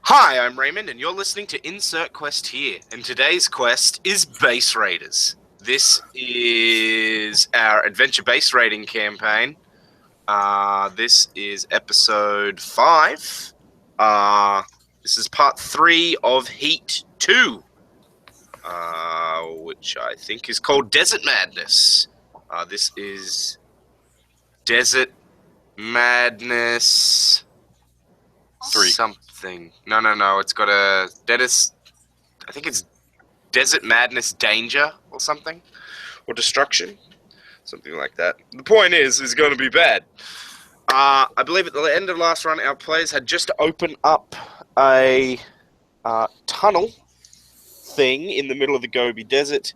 Hi, I'm Raymond, and you're listening to Insert Quest here. And today's quest is Base Raiders. This is our adventure base raiding campaign. This is episode 5. This is part 3 of Heat 2, which I think is called Desert Madness. This is Desert Madness 3. Something. No. It's got a... I think it's Desert Madness Danger or something. Or Destruction. Something like that. The point is going to be bad. I believe at the end of last run, our players had just opened up a tunnel thing in the middle of the Gobi Desert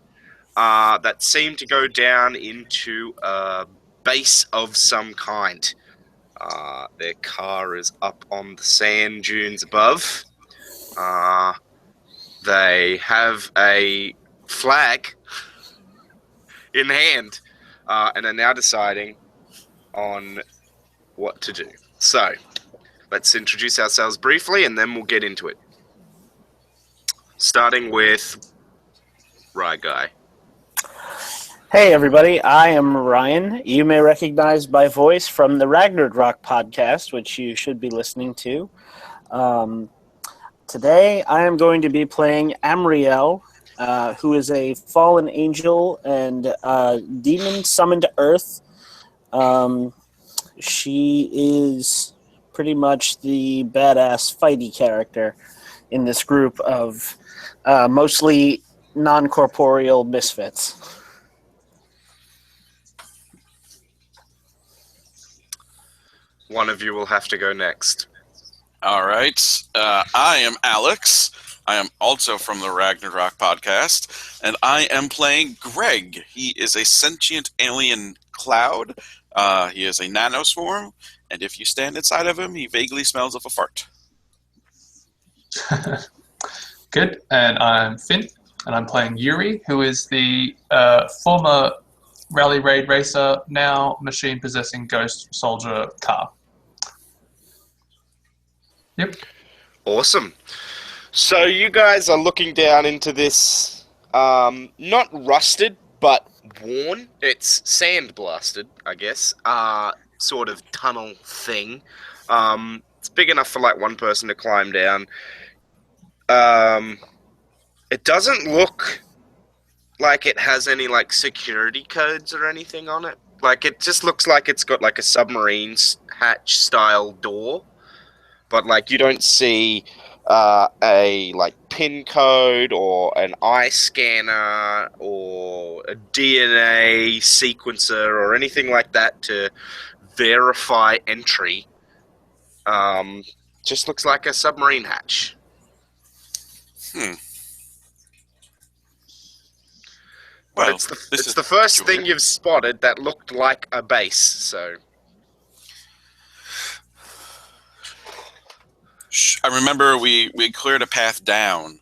that seemed to go down into a base of some kind. Their car is up on the sand dunes above. They have a flag in hand and are now deciding on what to do. So, let's introduce ourselves briefly and then we'll get into it. Starting with Rye Guy. Hey everybody, I am Ryan. You may recognize my voice from the Ragnarok podcast, which you should be listening to. Today I am going to be playing Amriel, who is a fallen angel and demon summoned to Earth. She is pretty much the badass fighty character in this group of mostly non-corporeal misfits. One of you will have to go next. All right. I am Alex. I am also from the Ragnarok podcast, and I am playing Greg. He is a sentient alien cloud. He is a nanoswarm, and if you stand inside of him, he vaguely smells of a fart. Good. And I'm Finn, and I'm playing Yuri, who is the former Rally Raid racer, now machine-possessing ghost soldier car. Yep. Awesome. So you guys are looking down into this, not rusted, but worn. It's sand-blasted, I guess, sort of tunnel thing. It's big enough for, like, one person to climb down. It doesn't look like it has any, like, security codes or anything on it. Like, it just looks like it's got, like, a submarine hatch-style door. But, like, you don't see a, like, PIN code or an eye scanner or a DNA sequencer or anything like that to verify entry. Just looks like a submarine hatch. But it's the first thing you've spotted that looked like a base, so... I remember we cleared a path down.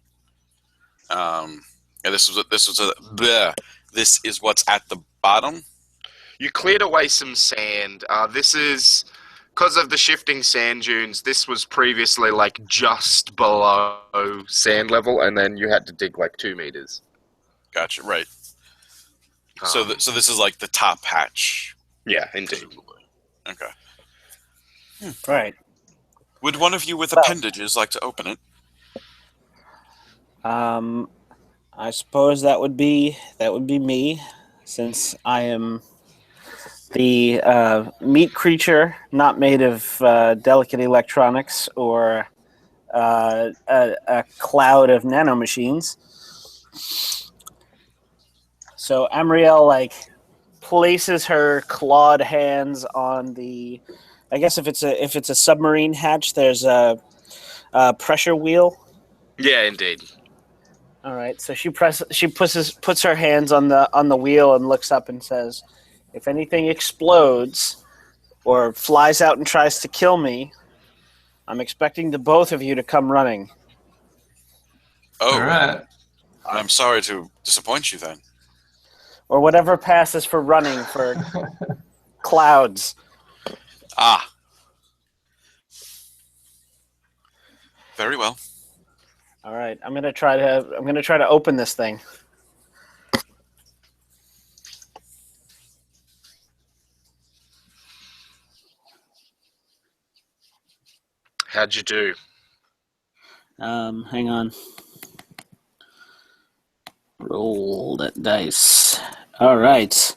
This is what's at the bottom. You cleared away some sand. This is because of the shifting sand dunes. This was previously like just below sand level, and then you had to dig like 2 meters. Gotcha. Right. So this is like the top hatch. Yeah, indeed. Okay. Right. Would one of you with appendages like to open it? I suppose that would be me, since I am the meat creature, not made of delicate electronics or a cloud of nanomachines. So Amriel, like, places her clawed hands on the... I guess if it's a submarine hatch, there's a pressure wheel. Yeah, indeed. All right, so she puts her hands on the wheel and looks up and says, "If anything explodes or flies out and tries to kill me, I'm expecting the both of you to come running." Oh, all right. I'm sorry to disappoint you then. Or whatever passes for running for clouds. Ah. Very well. All right, I'm gonna try to open this thing. How'd you do? Hang on. Roll that dice. All right.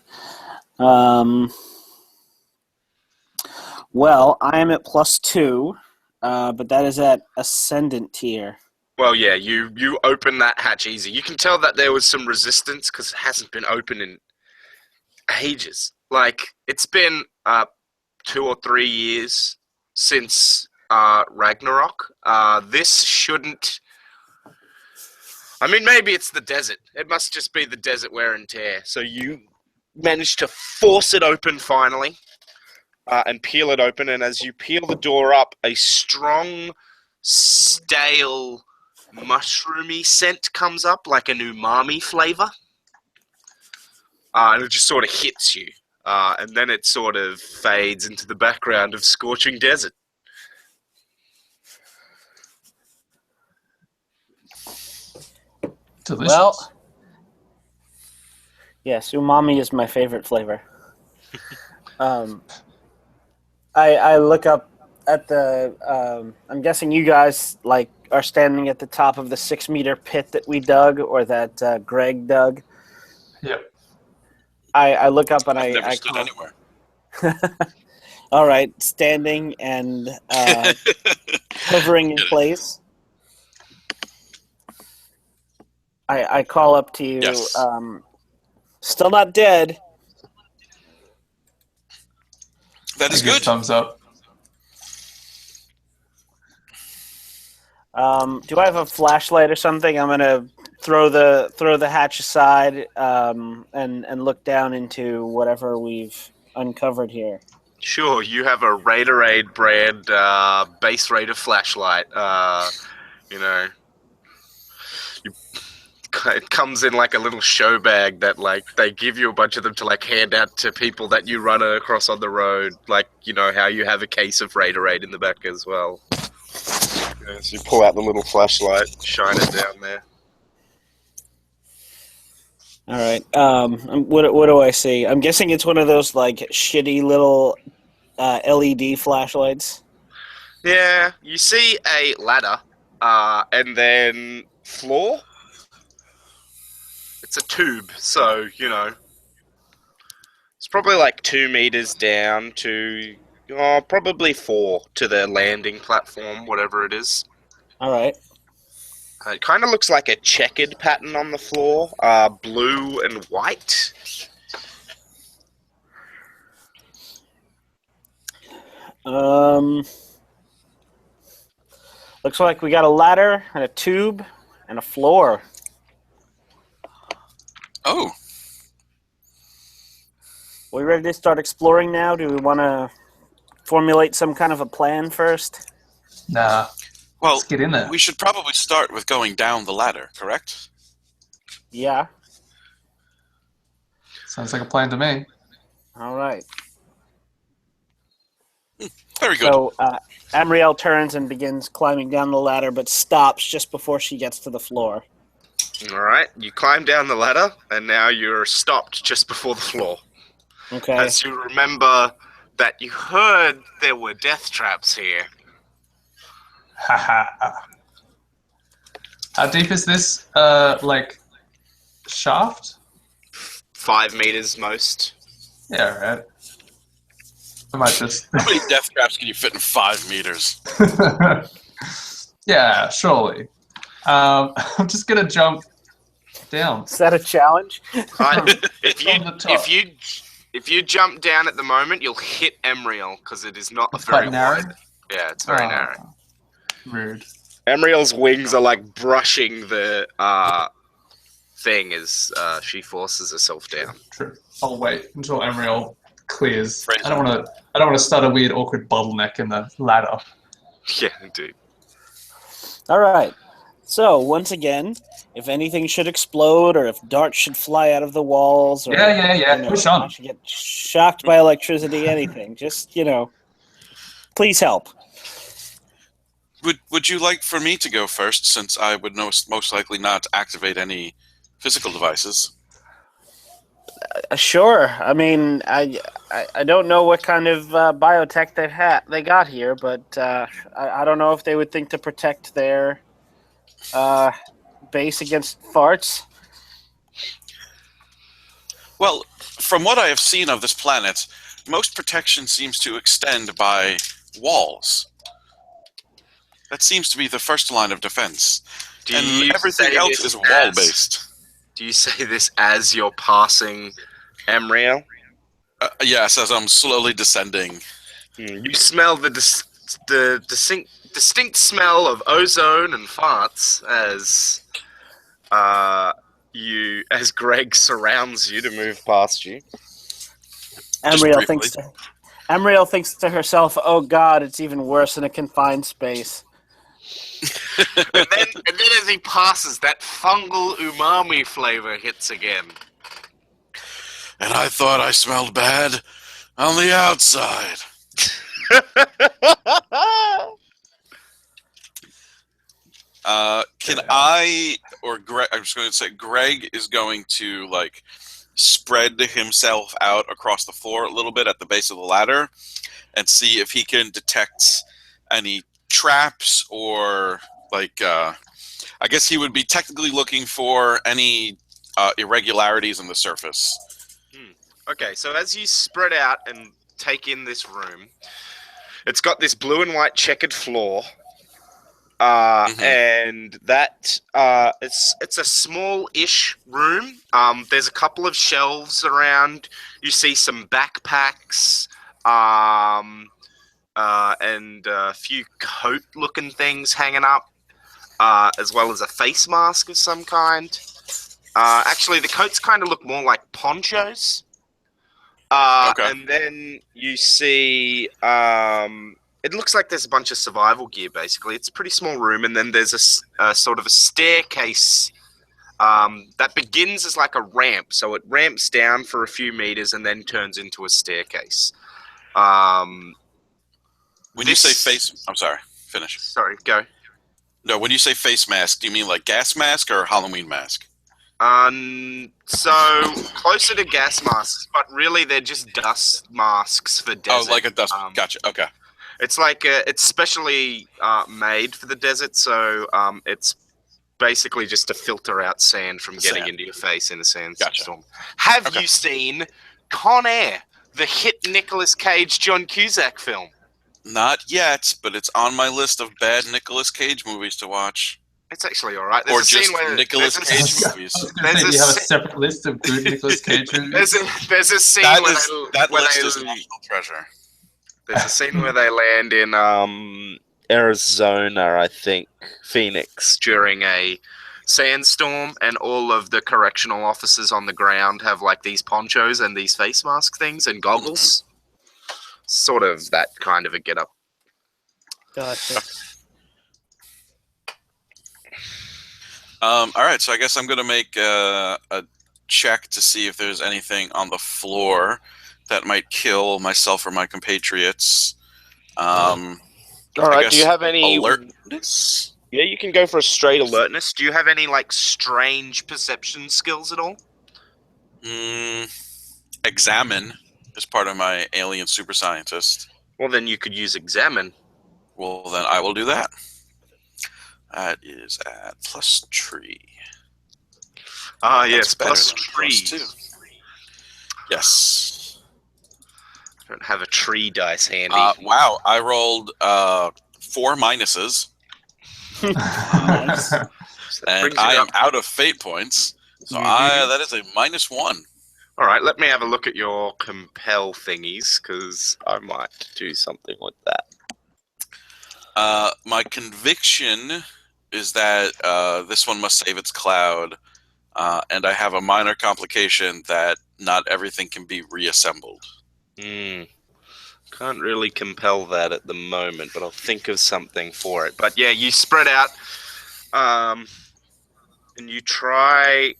Well, I am at +2, but that is at Ascendant tier. Well, yeah, you open that hatch easy. You can tell that there was some resistance because it hasn't been open in ages. Like, it's been 2 or 3 years since Ragnarok. This shouldn't... I mean, maybe it's the desert. It must just be the desert wear and tear. So you managed to force it open finally and peel it open. And as you peel the door up, a strong, stale, mushroomy scent comes up, like an umami flavor. And it just sort of hits you. And then it sort of fades into the background of scorching desert. Delicious. Well, yes, umami is my favorite flavor. I look up at the. I'm guessing you guys are standing at the top of the 6-meter pit that we dug, or that Greg dug. Yep. I look up and I've never I stood call. anywhere. All right, standing and hovering in place. I call up to you. Yes. Still not dead. That is I give good. thumbs up. Do I have a flashlight or something? I'm gonna throw the hatch aside and look down into whatever we've uncovered here. Sure, you have a Raiderade brand base Raider flashlight. It comes in like a little show bag that they give you a bunch of them to hand out to people that you run across on the road. Like, you know how you have a case of Raiderade in the back as well. Yeah, so you pull out the little flashlight, shine it down there. All right. What do I see? I'm guessing it's one of those shitty little LED flashlights. Yeah, you see a ladder, and then floor. It's a tube, so, it's probably 2 meters down to, probably 4 to the landing platform, whatever it is. All right. It kind of looks like a checkered pattern on the floor, blue and white. Looks like we got a ladder and a tube and a floor. Oh, We ready to start exploring now? Do we want to formulate some kind of a plan first? Nah. well, Let's get in there. we should probably start with going down the ladder, correct? Yeah. Sounds like a plan to me. All right. Very good. So Amriel turns and begins climbing down the ladder, but stops just before she gets to the floor. Alright, you climb down the ladder, and now you're stopped just before the floor. Okay. As you remember that you heard there were death traps here. Ha ha. How deep is this, shaft? 5 meters most. Yeah, right. I might just... How many death traps can you fit in 5 meters? Yeah, surely. I'm just gonna jump down. Is that a challenge? If you jump down at the moment, you'll hit Emriel because it is not It's very quite narrow. wide. Yeah, it's very narrow. Rude. Emriel's wings are brushing the thing as she forces herself down. True. I'll wait until Emriel clears. Fraser. I don't want to start a weird, awkward bottleneck in the ladder. Yeah, indeed. All right. So, once again, if anything should explode or if darts should fly out of the walls or Yeah. Push on. I should get shocked by electricity, anything, just, please help. Would you like for me to go first, since I would most likely not activate any physical devices? Sure. I mean, I don't know what kind of biotech they got here, but I don't know if they would think to protect their base against farts. Well, from what I have seen of this planet, most protection seems to extend by walls. That seems to be the first line of defense. And everything else is wall-based. Do you say this as you're passing Amriel? Yes, as I'm slowly descending. You smell the distinct smell of ozone and farts as Greg surrounds you to move past you. Amriel thinks to herself, "Oh God, it's even worse in a confined space." and then as he passes, that fungal umami flavor hits again. And I thought I smelled bad on the outside. Can I, or Greg, I'm just going to say Greg is going to, like, spread himself out across the floor a little bit at the base of the ladder and see if he can detect any traps or, like, I guess he would be technically looking for any irregularities in the surface. Okay, so as you spread out and take in this room, it's got this blue and white checkered floor. And that it's a small-ish room. There's a couple of shelves around. You see some backpacks, and a few coat-looking things hanging up, as well as a face mask of some kind. Actually, the coats kind of look more like ponchos. Okay. And then you see, it looks like there's a bunch of survival gear, basically. It's a pretty small room, and then there's a sort of a staircase that begins as like a ramp. So it ramps down for a few meters and then turns into a staircase. When you say face... I'm sorry, finish. Sorry, go. No, when you say face mask, do you mean like gas mask or Halloween mask? So closer to gas masks, but really they're just dust masks for desert. Oh, like a dust. Gotcha. Okay. It's like it's specially made for the desert, so it's basically just to filter out sand from getting into your face in a sandstorm. Have you seen Con Air, the hit Nicolas Cage John Cusack film? Not yet, but it's on my list of bad Nicolas Cage movies to watch. It's actually all right. Or just Nicolas Cage movies. You have a separate list of good Nicolas Cage movies? There's a scene that list is a national treasure. There's a scene where they land in Arizona, I think, Phoenix, during a sandstorm, and all of the correctional officers on the ground have like these ponchos and these face mask things and goggles. Sort of that kind of a get-up. Gotcha. All right, so I guess I'm going to make a check to see if there's anything on the floor that might kill myself or my compatriots. All right, do you have any... alertness? Yeah, you can go for a straight alertness. Do you have any, like, strange perception skills at all? Examine is part of my alien super scientist. Well, then you could use examine. Well, then I will do that. That is at +3. Yes, plus +3. Yes. I don't have a tree dice handy. Wow, I rolled 4 minuses. Nice. And I am out of fate points. So that is a -1. All right, let me have a look at your compel thingies, because I might do something with that. My conviction is that this one must save its cloud, and I have a minor complication that not everything can be reassembled. Can't really compel that at the moment, but I'll think of something for it. But yeah, you spread out and you try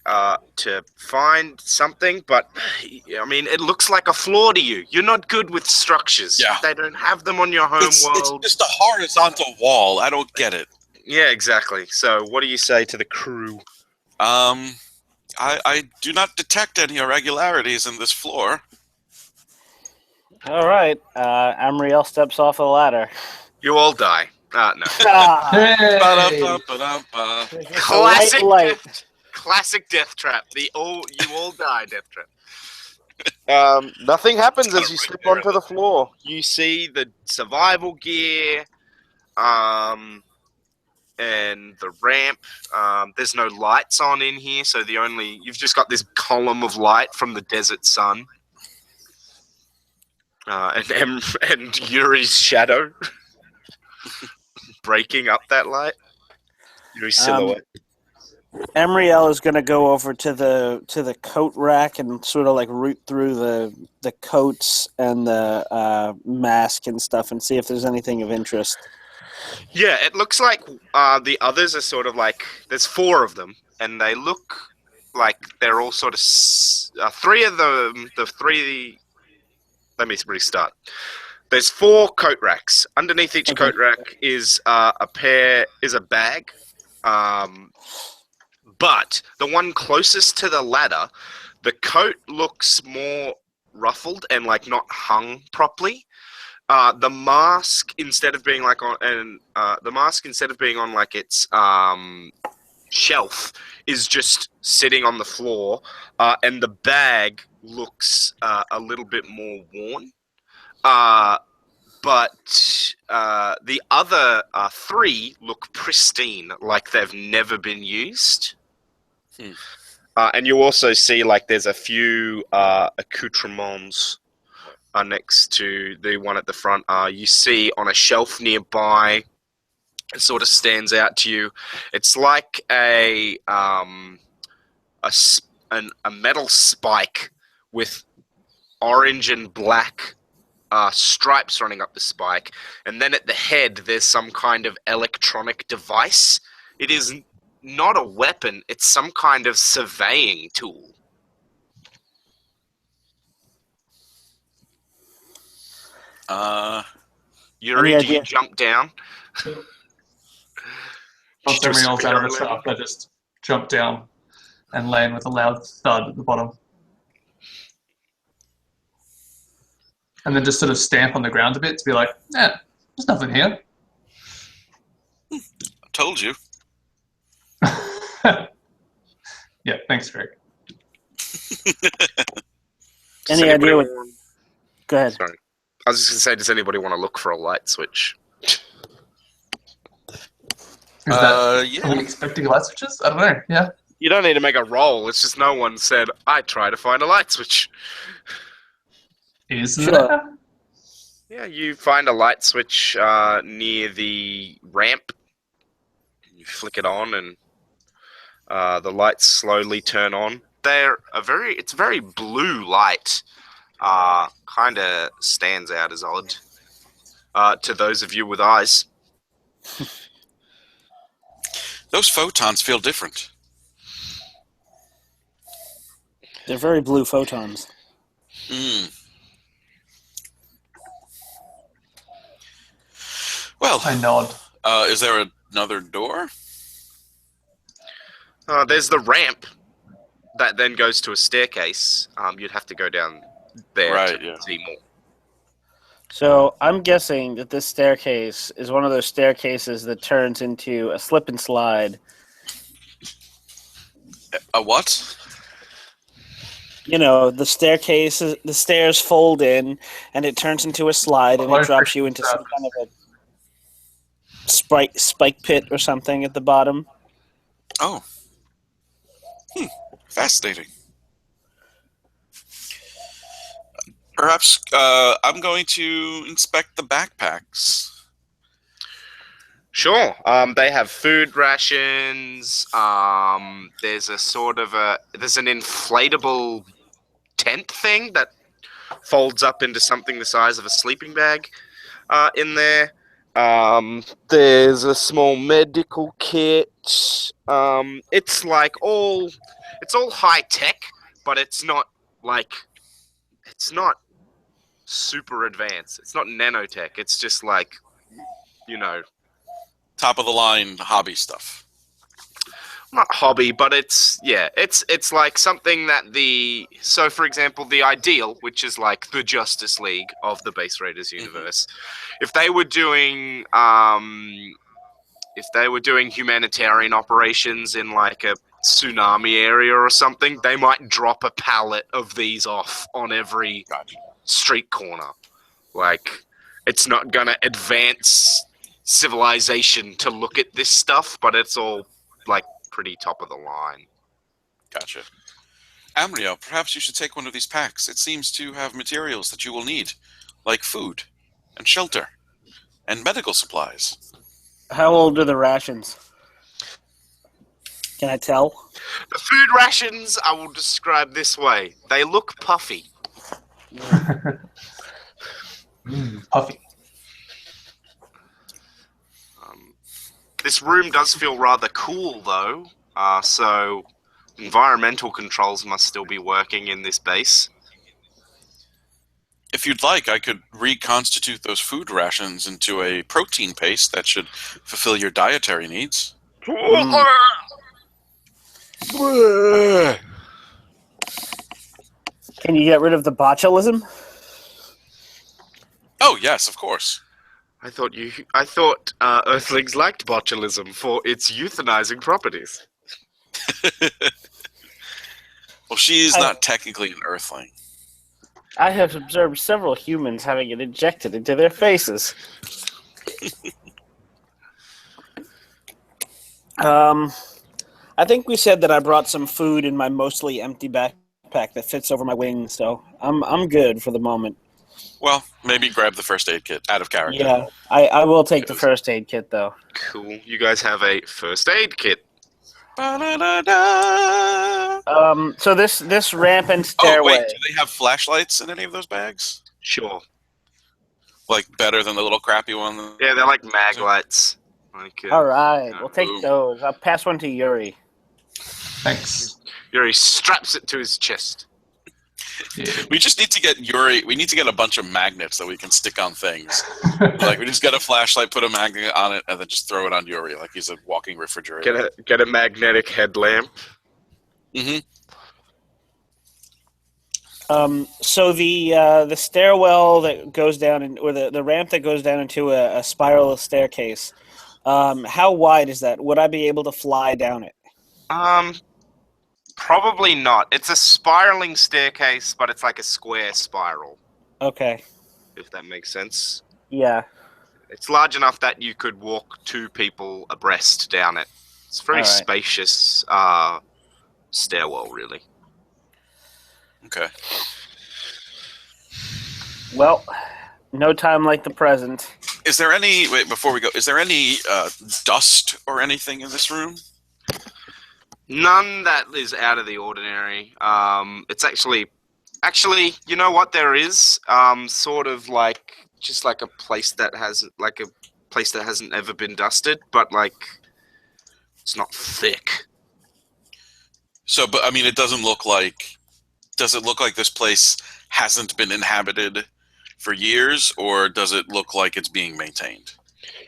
to find something, but I mean, it looks like a floor to you. You're not good with structures. Yeah. They don't have them on your home It's world. just a horizontal wall. I don't get it. Yeah, exactly. So, what do you say to the crew? I do not detect any irregularities in this floor. All right. Amriel steps off the ladder. You all die. No. Ah, Hey! Ba-da-ba-ba-da-ba. there's just a Classic light. Classic death trap. You all die death trap. Nothing happens as you slip onto the floor. You see the survival gear, and the ramp. There's no lights on in here, so you've just got this column of light from the desert sun, and Yuri's shadow breaking up that light. Yuri's silhouette. Amriel is going to go over to the coat rack and sort of like root through the coats and the mask and stuff and see if there's anything of interest. Yeah, it looks like the others are sort of like there's 4 of them, and they look like they're all sort of three of them. The three. Let me restart. There's 4 coat racks. Underneath each coat rack is a bag. But the one closest to the ladder, the coat looks more ruffled and like not hung properly. The mask instead of being like on like its shelf is just sitting on the floor, and the bag looks a little bit more worn. But the other 3 look pristine, like they've never been used. And you also see like there's a few accoutrements next to the one at the front. You see on a shelf nearby, it sort of stands out to you. It's like a metal spike with orange and black stripes running up the spike, and then at the head there's some kind of electronic device. It is not a weapon, it's some kind of surveying tool. Yuri, do you jump down? Once Amriel's out of the shaft, I just jump down and land with a loud thud at the bottom. And then just sort of stamp on the ground a bit to be like, there's nothing here. Told you. Yeah, thanks, Greg. Any idea what... Go ahead. Sorry. I was just going to say, does anybody want to look for a light switch? Is that Yeah. are we expecting light switches? I don't know, yeah. You don't need to make a roll, it's just no one said, I try to find a light switch. Is Sure. there? Yeah, you find a light switch near the ramp. You flick it on, and the lights slowly turn on. It's a very blue light. Kind of stands out as odd to those of you with eyes. Those photons feel different. They're very blue photons. Well, I nod. is there another door? There's the ramp that then goes to a staircase. You'd have to go down there to see more. So I'm guessing that this staircase is one of those staircases that turns into a slip and slide. A what? You know, the stairs fold in, and it turns into a slide, and it drops you into some kind of a spike pit or something at the bottom. Oh. Fascinating. Perhaps I'm going to inspect the backpacks. Sure. They have food rations. There's an inflatable tent thing that folds up into something the size of a sleeping bag in there. There's a small medical kit. It's like it's all high tech, but it's not super advanced. It's not nanotech. It's just like, you know, Top of the line hobby stuff. not hobby, but it's like something that so for example, the Ideal, which is like the Justice League of the Base Raiders universe, if they were doing humanitarian operations in like a tsunami area or something, they might drop a pallet of these off on every street corner. Like, it's not gonna advance civilization to look at this stuff, but it's all like pretty top of the line. Gotcha. Amriel, perhaps you should take one of these packs. It seems to have materials that you will need, like food and shelter and medical supplies. How old are the rations? Can I tell? The food rations I will describe this way. They look puffy. Puffy. This room does feel rather cool, though, so environmental controls must still be working in this base. If you'd like, I could reconstitute those food rations into a protein paste that should fulfill your dietary needs. Can you get rid of the botulism? Oh, yes, of course. I thought Earthlings liked botulism for its euthanizing properties. Well, she is not technically an Earthling. I have observed several humans having it injected into their faces. I think we said that I brought some food in my mostly empty backpack that fits over my wings, so I'm good for the moment. Well, maybe grab the first aid kit out of character. Yeah, I will take the first aid kit, though. Cool. You guys have a first aid kit. Ba-da-da-da. So this ramp and Oh, stairway. wait, do they have flashlights in any of those bags? Sure. Like, better than the little crappy one? Yeah, they're like mag lights. Like, All right, we'll take boom. those. I'll pass one to Yuri. Thanks. Yuri straps it to his chest. Yeah. We just need to get Yuri. We need to get a bunch of magnets that we can stick on things. Like, we just get a flashlight, put a magnet on it, and then just throw it on Yuri like he's a walking refrigerator. Get a magnetic headlamp. Mm-hmm. So the stairwell that goes down, or the ramp that goes down into a spiral staircase. How wide is that? Would I be able to fly down it? Probably not. It's a spiraling staircase, but it's like a square spiral, Okay. if that makes sense. Yeah. It's large enough that you could walk two people abreast down it. It's a very All right. spacious stairwell, really. Okay. Well, no time like the present. Is there any... Wait, before we go, is there any dust or anything in this room? None that is out of the ordinary. It's actually, you know what there is? Sort of like just like a place that hasn't ever been dusted, but like it's not thick. So, but I mean, it doesn't look like... Does it look like this place hasn't been inhabited for years, or does it look like it's being maintained?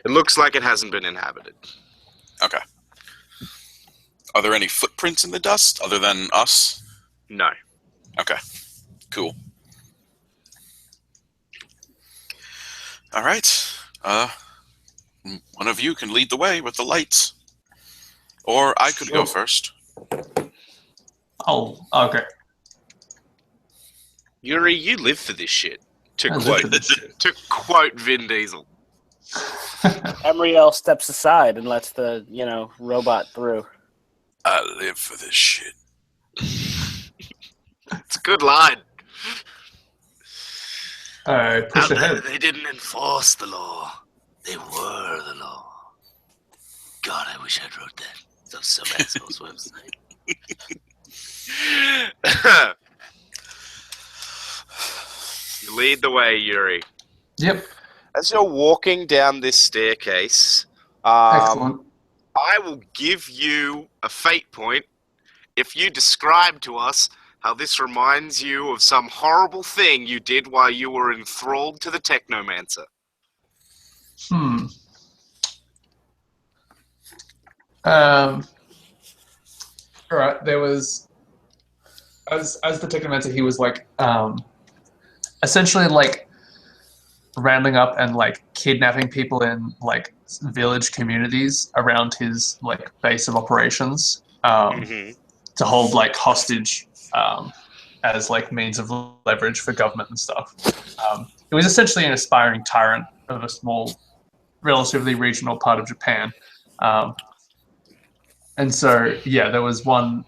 It looks like it hasn't been inhabited. Okay. Are there any footprints in the dust other than us? No. Okay. Cool. All right. One of you can lead the way with the lights. Or I could go first. Oh, okay. Yuri, you live for this shit. To I live quote for this shit. to quote Vin Diesel. Emriel steps aside and lets the robot through. I live for this shit. It's a good line. Push ahead. They didn't enforce the law. They were the law. God, I wish I'd wrote that. That was some asshole's website. You lead the way, Yuri. Yep. As you're walking down this staircase, Excellent. I will give you a fate point if you describe to us how this reminds you of some horrible thing you did while you were enthralled to the Technomancer. All right. There was as the Technomancer, he was like essentially like rounding up and like kidnapping people in like village communities around his like base of operations to hold like hostage as like means of leverage for government and stuff. It was essentially an aspiring tyrant of a small, relatively regional part of Japan. And so yeah, there was one.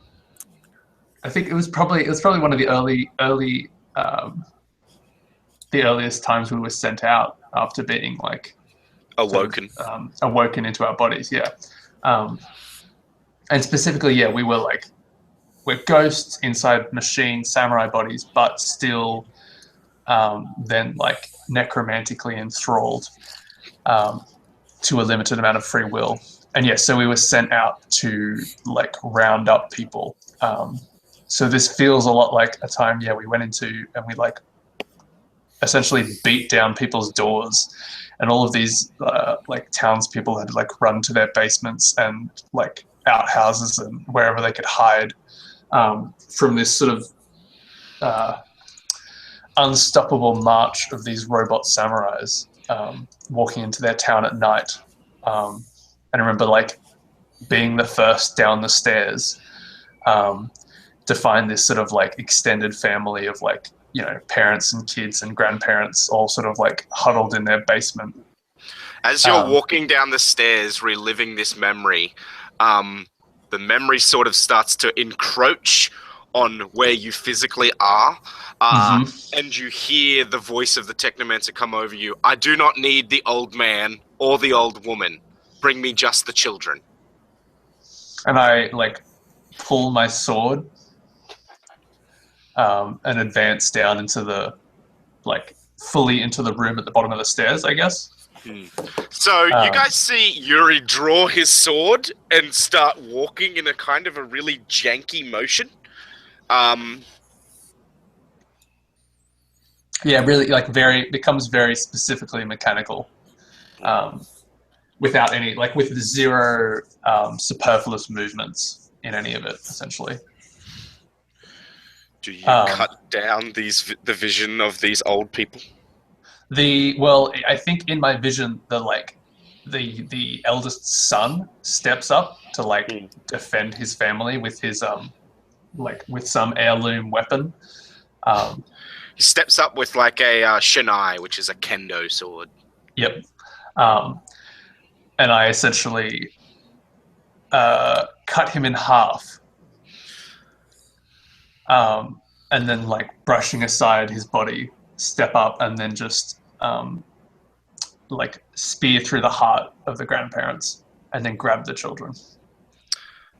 I think it was probably one of the earliest times we were sent out after being like Awoken. sort of, awoken into our bodies. Yeah, and specifically, yeah, we're ghosts inside machine samurai bodies, but still then like necromantically enthralled to a limited amount of free will. And yeah, so we were sent out to like round up people. So this feels a lot like a time, yeah, we went into and we like essentially beat down people's doors, and all of these like townspeople had like run to their basements and like outhouses and wherever they could hide from this sort of unstoppable march of these robot samurais walking into their town at night. And I remember like being the first down the stairs to find this sort of like extended family of like, you know, parents and kids and grandparents all sort of like huddled in their basement. As you're walking down the stairs, reliving this memory, the memory sort of starts to encroach on where you physically are, and you hear the voice of the Technomancer come over you. I do not need the old man or the old woman. Bring me just the children. And I like pull my sword and advance down into the like fully into the room at the bottom of the stairs, I guess. So you guys see Yuri draw his sword and start walking in a kind of a really janky motion. Yeah, really like becomes very specifically mechanical. Without any like with zero superfluous movements in any of it, essentially. Do you cut down the vision of these old people? I think in my vision, the eldest son steps up to like defend his family with his like with some heirloom weapon. He steps up with like a shinai, which is a kendo sword. Yep. And I essentially cut him in half. And then like brushing aside his body, step up and then just like spear through the heart of the grandparents and then grab the children.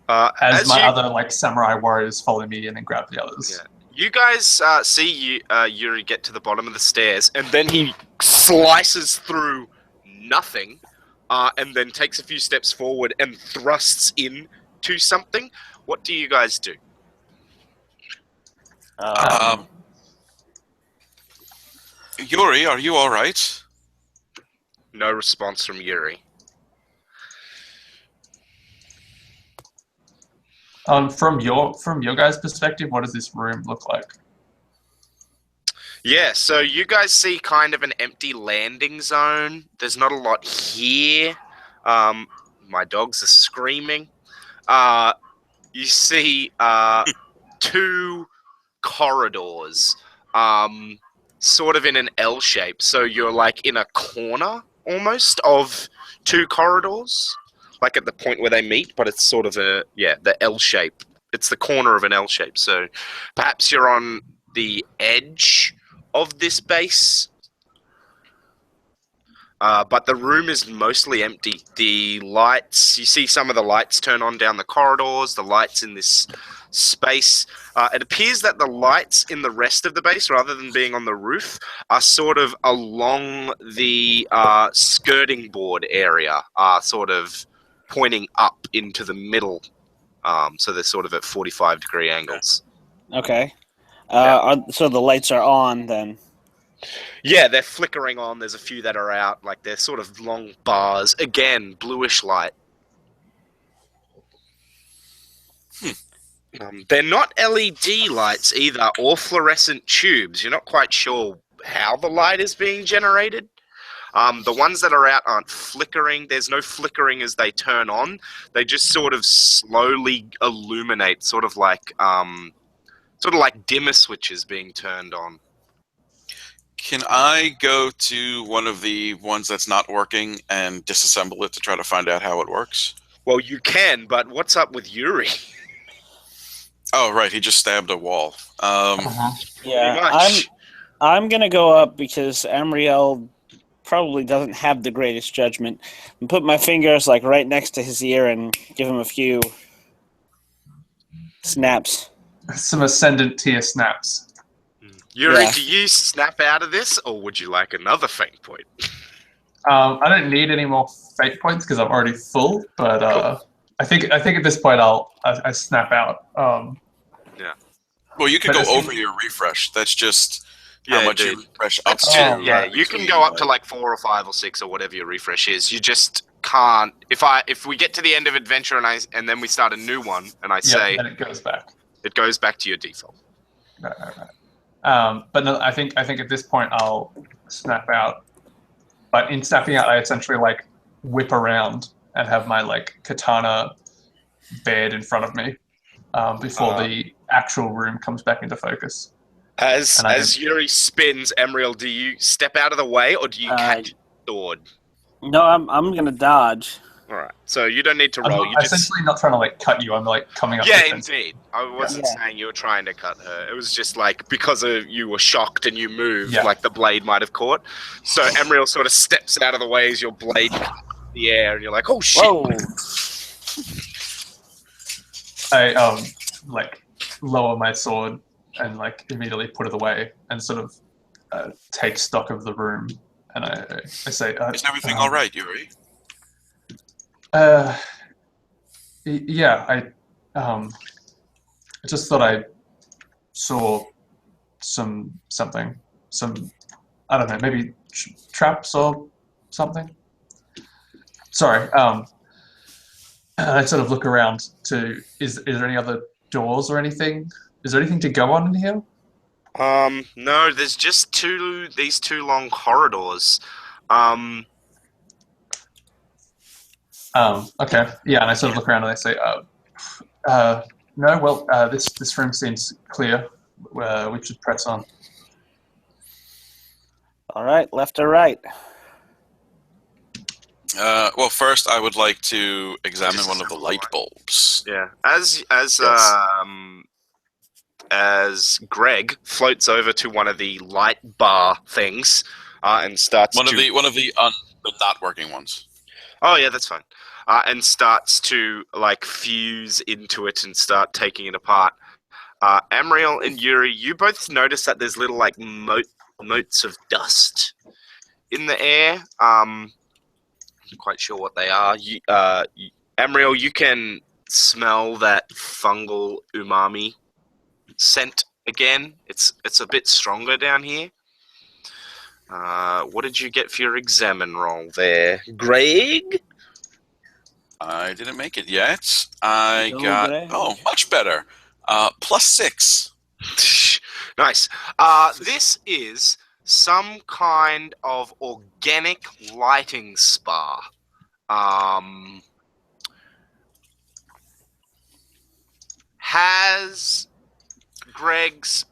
As my other like samurai warriors follow me in and grab the others. Yeah. You guys see Yuri get to the bottom of the stairs, and then he slices through nothing, and then takes a few steps forward and thrusts into something. What do you guys do? Yuri, are you all right? No response from Yuri. From your guys' perspective, what does this room look like? Yeah, so you guys see kind of an empty landing zone. There's not a lot here. My dogs are screaming. You see two corridors, sort of in an L shape. So you're like in a corner almost of two corridors, like at the point where they meet, but it's sort of the L shape. It's the corner of an L shape. So perhaps you're on the edge of this base, but the room is mostly empty. The lights, you see some of the lights turn on down the corridors. The lights in this space. It appears that the lights in the rest of the base, rather than being on the roof, are sort of along the skirting board area, sort of pointing up into the middle. So they're sort of at 45-degree angles. Okay. So the lights are on then. Yeah, they're flickering on. There's a few that are out. Like, they're sort of long bars. Again, bluish light. They're not LED lights either, or fluorescent tubes. You're not quite sure how the light is being generated. The ones that are out aren't flickering. There's no flickering as they turn on. They just sort of slowly illuminate, sort of like dimmer switches being turned on. Can I go to one of the ones that's not working and disassemble it to try to find out how it works? Well, you can, but what's up with Yuri? Oh, right, he just stabbed a wall. Yeah, Pretty much. I'm gonna go up because Amriel probably doesn't have the greatest judgment, and put my fingers like right next to his ear and give him a few snaps. Some ascendant tier snaps. Yuri, Yeah. do you snap out of this, or would you like another fate point? I don't need any more fate points because I'm already full. But I think at this point I snap out. Well, you could But go it's- over your refresh. That's just how Yeah, much dude. you refresh up That's to. just, yeah, right, you can between, go up to like 4 or 5 or 6 or whatever your refresh is. You just can't. If we get to the end of adventure and then we start a new one and I say then it goes back. it goes back to your default. Right. But no, I think at this point I'll snap out. But in snapping out, I essentially like whip around and have my like katana bared in front of me before the actual room comes back into focus. As Yuri spins, Emriel, do you step out of the way or do you catch the sword? No, I'm gonna dodge. All right, so you don't need to I'm roll. not- You just essentially not trying to like cut you. I'm like coming up. yeah, defense. indeed. I wasn't Yeah. saying you were trying to cut her. It was just like because you were shocked and you moved, Yeah. like the blade might have caught. So Emriel sort of steps out of the way as your blade cuts the air, and you're like, "Oh shit!" Whoa! I like lower my sword and like immediately put it away and sort of take stock of the room. And I say, Is everything all right, Yuri? Yeah, I just thought I saw something, I don't know, maybe traps or something. Sorry. I sort of look around to, is there any other doors or anything? Is there anything to go on in here? No, there's just these two long corridors. Okay. Yeah, and I sort of look around and I say, no, well, this room seems clear. We should press on. All right, left or right? Well, first I would like to examine one of the light bulbs. Yeah, as Greg floats over to one of the light bar things and starts One of the not working ones. Oh yeah, that's fine. And starts to like fuse into it and start taking it apart. Amriel and Yuri, you both notice that there's little like motes of dust in the air. I'm not quite sure what they are. Amriel, you can smell that fungal umami scent again. It's a bit stronger down here. What did you get for your examine roll there, Greg? I didn't make it yet. I got much better. +6. Nice. This is some kind of organic lighting spa. Has Greg's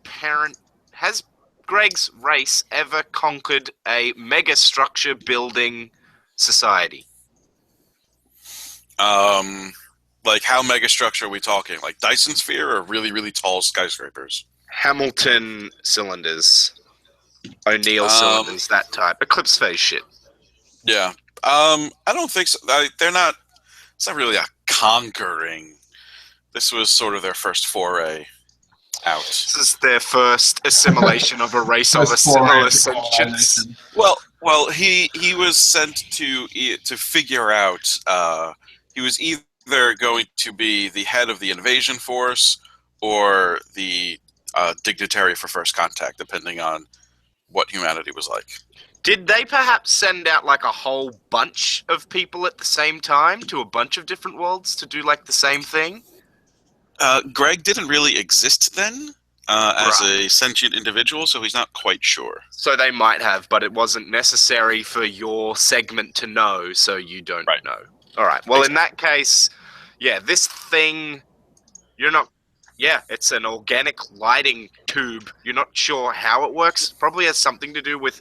race ever conquered a megastructure building society? Like how megastructure are we talking? Like Dyson sphere or really, really tall skyscrapers? Hamilton cylinders, O'Neill cylinders, that type. Eclipse phase shit. Yeah. I don't think so. They're not. It's not really a conquering This was sort of their first foray out. This is their first assimilation of a race of a First foray similar into sentience. colonization. Well, he was sent to figure out. He was either going to be the head of the invasion force or the dignitary for first contact, depending on what humanity was like. Did they perhaps send out like a whole bunch of people at the same time to a bunch of different worlds to do like the same thing? Greg didn't really exist then as Right. a sentient individual, so he's not quite sure. So they might have, but it wasn't necessary for your segment to know, so you don't Right. know. All right. Well, in that case, yeah, this thing, you're not. Yeah, it's an organic lighting tube. You're not sure how it works. Probably has something to do with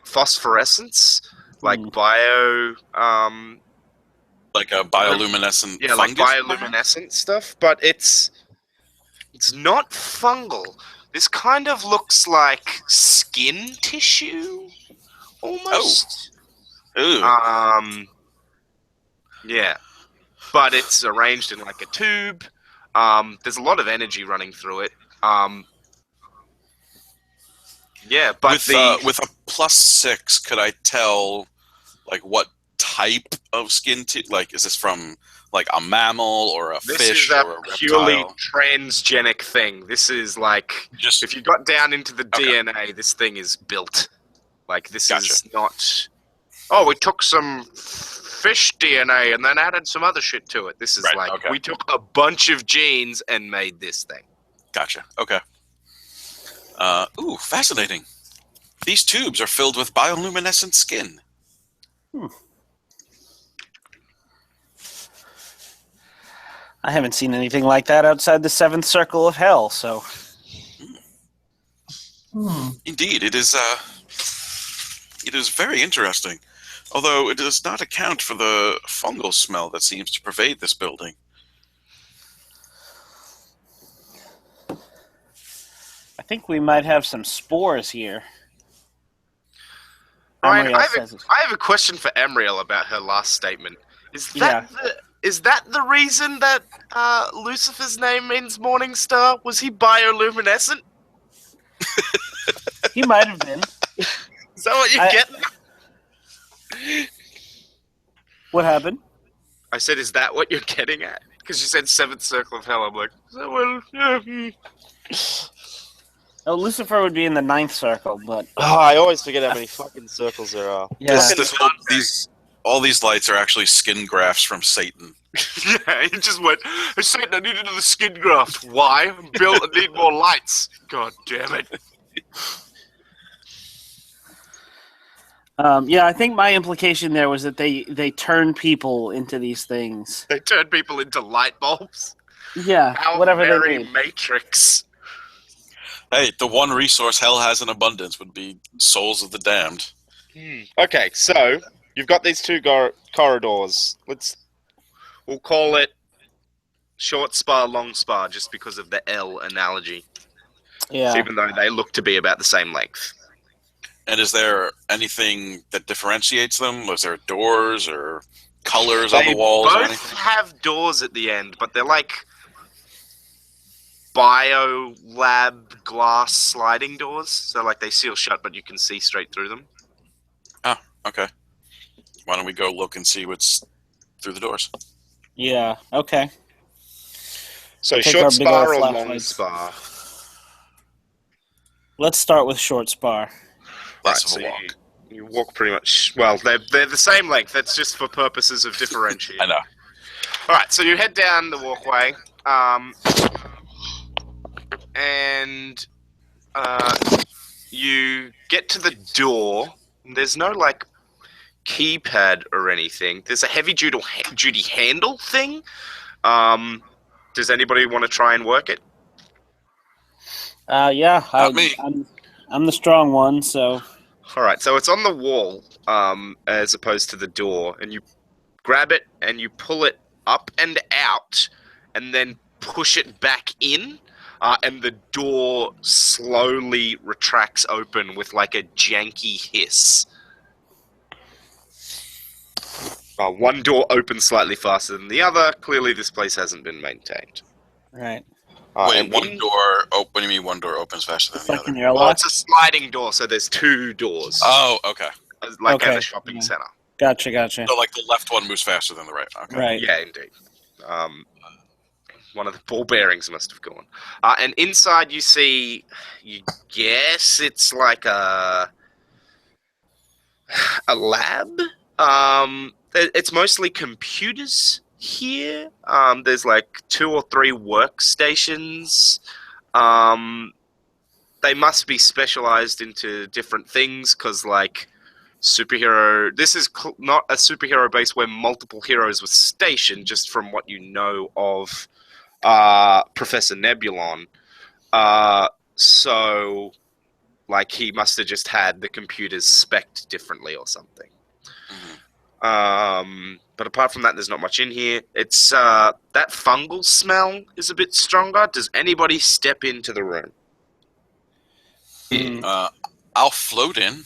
phosphorescence, like bio. Like a bioluminescent Yeah, like fungus? bioluminescent stuff, but it's not fungal. This kind of looks like skin tissue, almost. Ooh. Yeah, but it's arranged in like a tube. There's a lot of energy running through it. Yeah, but with a +6, could I tell like what type of skin like is this from like a mammal or a this fish is a or a purely reptile? transgenic thing. This is like Just if you got down into the Okay. DNA, this thing is built. Like this Gotcha. is not. Oh, we took some fish DNA and then added some other shit to it. This is Right, like okay. we took a bunch of genes and made this thing. Gotcha. Okay. Ooh, fascinating. These tubes are filled with bioluminescent skin. I haven't seen anything like that outside the seventh circle of hell, so Indeed, it is very interesting. Although it does not account for the fungal smell that seems to pervade this building. I think we might have some spores here. Ryan, Amriel says it. I have a question for Emriel about her last statement. Is that the reason that Lucifer's name means morning star? Was he bioluminescent? He might have been. Is that what you're getting? What happened? I said, is that what you're getting at? Because you said seventh circle of hell. I'm like, well, yeah. Oh, Lucifer would be in the ninth circle, but Oh, I always forget how many fucking circles there are. yeah. All these lights are actually skin grafts from Satan. Yeah, he just went, hey, Satan, I needed the skin graft. Why? Bill, I need more lights. God damn it. Yeah, I think my implication there was that they turn people into these things. They turn people into light bulbs. Yeah, How whatever they very need. Matrix. Hey, the one resource hell has in abundance would be souls of the damned. Okay, so you've got these two corridors. We'll call it short spar, long spar, just because of the L analogy. Yeah. Even though they look to be about the same length. And is there anything that differentiates them? Was there doors or colors on the walls or Both anything? have doors at the end, but they're like bio lab glass sliding doors. So like they seal shut, but you can see straight through them. Ah, okay. Why don't we go look and see what's through the doors? Yeah. Okay. So Take short our big old spar or long flashlights. spar? Let's start with short spar. Less so of a walk. you walk pretty much. Well, they're the same length. That's just for purposes of differentiating. I know. All right, so you head down the walkway, and you get to the door. There's no like keypad or anything. There's a heavy duty handle thing. Does anybody want to try and work it? Yeah. Not me. I'm the strong one, so All right, so it's on the wall, as opposed to the door, and you grab it and you pull it up and out, and then push it back in, and the door slowly retracts open with like a janky hiss. One door opens slightly faster than the other. Clearly, this place hasn't been maintained. Right. Wait, And one door. Oh, what do you mean one door opens faster than It's the like other? an Well, airlock. it's a sliding door, so there's 2 doors. Oh, okay. Like at Okay, a shopping yeah. center. Gotcha. So like the left one moves faster than the right. Okay. Right. Yeah, indeed. One of the ball bearings must have gone. And inside you see, you guess it's like a lab. It's mostly computers here. There's like 2 or 3 workstations. They must be specialized into different things because, like, superhero. This is not a superhero base where multiple heroes were stationed. Just from what you know of Professor Nebulon. So, like, he must have just had the computers spec'd differently or something. But apart from that, there's not much in here. It's that fungal smell is a bit stronger. Does anybody step into the room? I'll float in.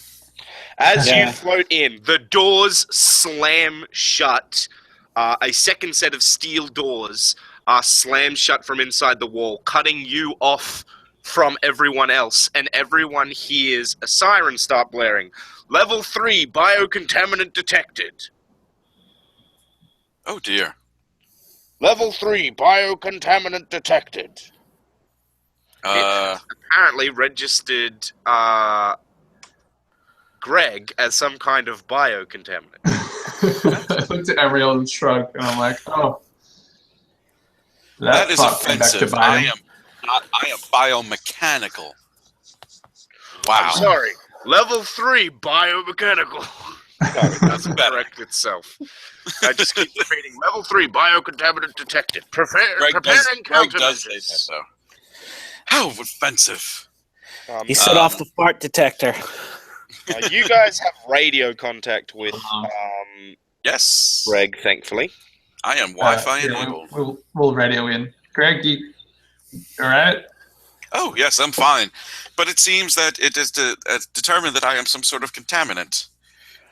As Yeah. you float in, the doors slam shut. A second set of steel doors are slammed shut from inside the wall, cutting you off from everyone else, and everyone hears a siren start blaring. Level 3, biocontaminant detected. Oh dear. Level 3, biocontaminant detected. Apparently registered Greg as some kind of biocontaminant. I looked at Ariel and shrugged, and I'm like, oh. That is fuck came back to offensive. bite I him. am not. I am biomechanical. Wow. I'm sorry. Level 3, biomechanical. No, it doesn't correct itself. I just keep repeating. Level 3, biocontaminant detected. Preparing Greg does say countermeasures. that though. How offensive. He set off the fart detector. You guys have radio contact with Yes. Greg, thankfully. I am Wi-Fi Yeah, enabled. we'll radio in. Greg, you all right? Oh yes, I'm fine. But it seems that it is determined that I am some sort of contaminant,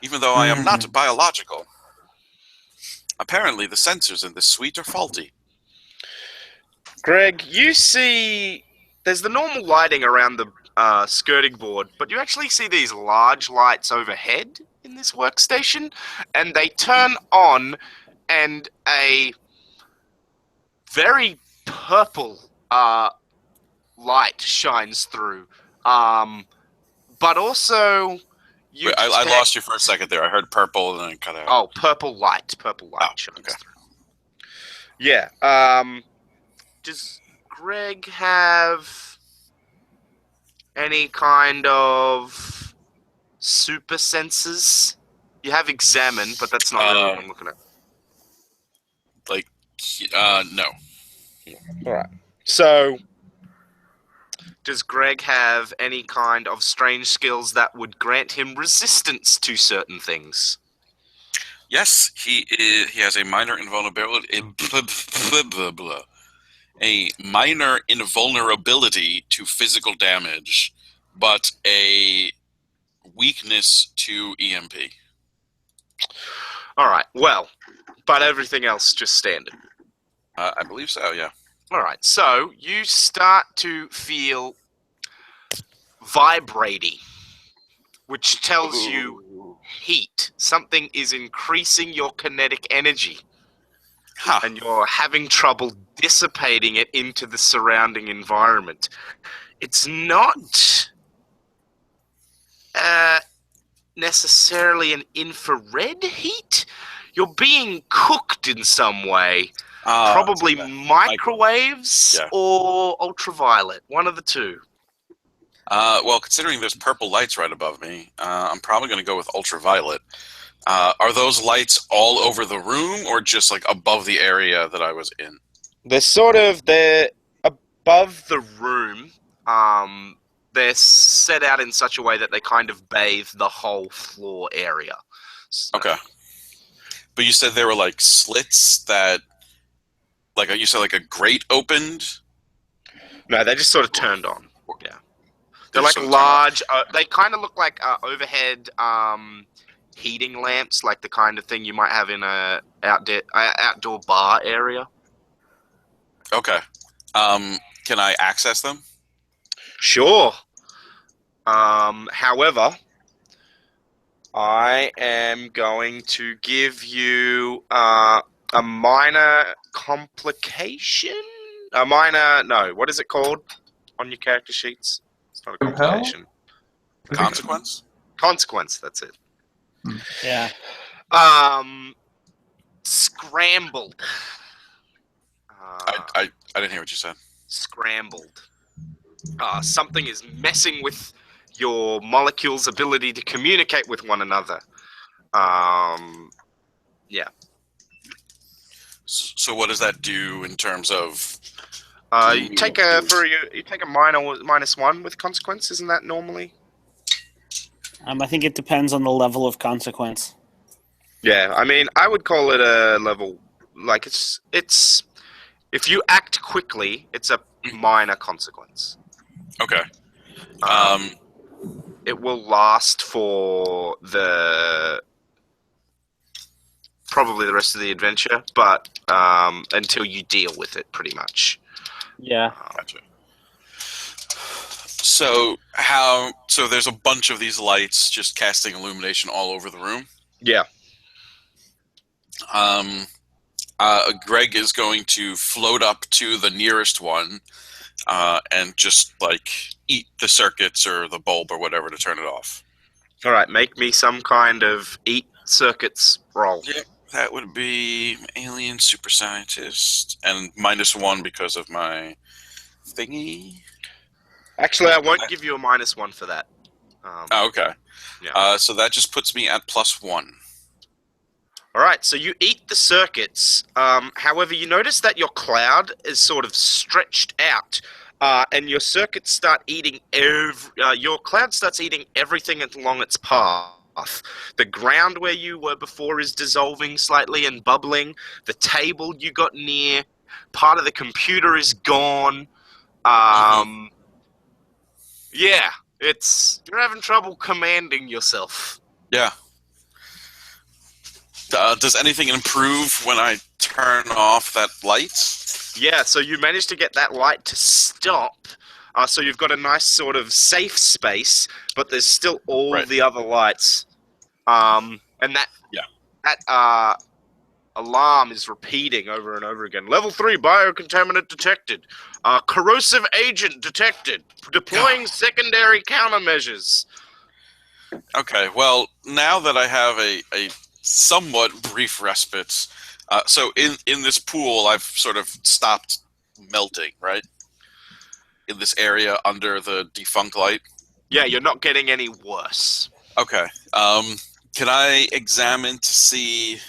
even though I am not biological. Apparently, the sensors in this suite are faulty. Greg, you see... There's the normal lighting around the skirting board, but you actually see these large lights overhead in this workstation, and they turn on, and a very purple light shines through. But also... Wait, I lost you for a second there. I heard purple and then it cut out. Oh, purple light. Purple light shines okay. through. Yeah. Does Greg have any kind of super senses? You have examine, but that's not really what I'm looking at. No. All right. So, does Greg have any kind of strange skills that would grant him resistance to certain things? Yes, he has a minor invulnerability. A minor invulnerability to physical damage, but a weakness to EMP. All right. Well, but everything else just standard. I believe so. Yeah. All right. So you start to feel vibrating, which tells you heat. Something is increasing your kinetic energy. Huh. And you're having trouble dissipating it into the surrounding environment. It's not necessarily an infrared heat. You're being cooked in some way. Probably microwaves or ultraviolet. One of the two. Well, considering there's purple lights right above me, I'm probably going to go with ultraviolet. Are those lights all over the room or just like above the area that I was in? They're above the room. They're set out in such a way that they kind of bathe the whole floor area. So, Okay. But you said there were like slits that, like you said, like a grate opened? No, they just sort of turned on. Yeah. They're They like sort of large, they kind of look like overhead heating lamps, like the kind of thing you might have in a outdoor bar area. Okay. Can I access them? Sure. However, I am going to give you a minor complication. What is it called on your character sheets? It's not a Compel? complication. Consequence? Consequence, that's it. Yeah. Scrambled. I didn't hear what you said. Scrambled. Something is messing with your molecules' ability to communicate with one another. Yeah. So what does that do in terms of? You take a -1 with consequence. Isn't that normally? I think it depends on the level of consequence. Yeah, I mean, I would call it a level. Like it's. If you act quickly, it's a minor consequence. Okay. It will last for probably the rest of the adventure, but until you deal with it, pretty much. Yeah. Gotcha. So there's a bunch of these lights just casting illumination all over the room. Yeah. Greg is going to float up to the nearest one and just like eat the circuits or the bulb or whatever to turn it off. All right, make me some kind of eat circuits roll. Yeah, that would be alien super scientist and -1 because of my thingy. Actually, I won't give you a -1 for that. Okay. Yeah. So that just puts me at +1. All right, so you eat the circuits. However, you notice that your cloud is sort of stretched out, and your circuits start eating. Your cloud starts eating everything along its path. The ground where you were before is dissolving slightly and bubbling. The table you got near, part of the computer is gone. Yeah, you're having trouble commanding yourself. Yeah. Does anything improve when I turn off that light? Yeah, so you managed to get that light to stop. So you've got a nice sort of safe space, but there's still all the other lights. And that alarm is repeating over and over again. Level 3 biocontaminant detected. Corrosive agent detected. Deploying secondary countermeasures. Okay, well, now that I have a somewhat brief respite, so in this pool, I've sort of stopped melting, right? In this area under the defunct light? Yeah, you're not getting any worse. Okay. Can I examine to see,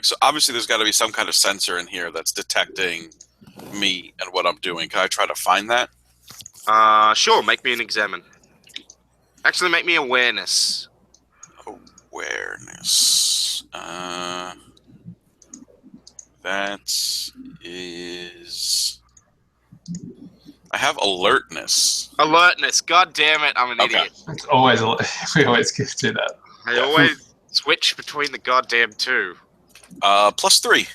so obviously there's got to be some kind of sensor in here that's detecting me and what I'm doing. Can I try to find that? Sure, make me an examine. Actually, make me awareness. Awareness. That is... I have alertness. Alertness. God damn it, I'm an idiot. It's always we always do that. I always switch between the goddamn two. +3.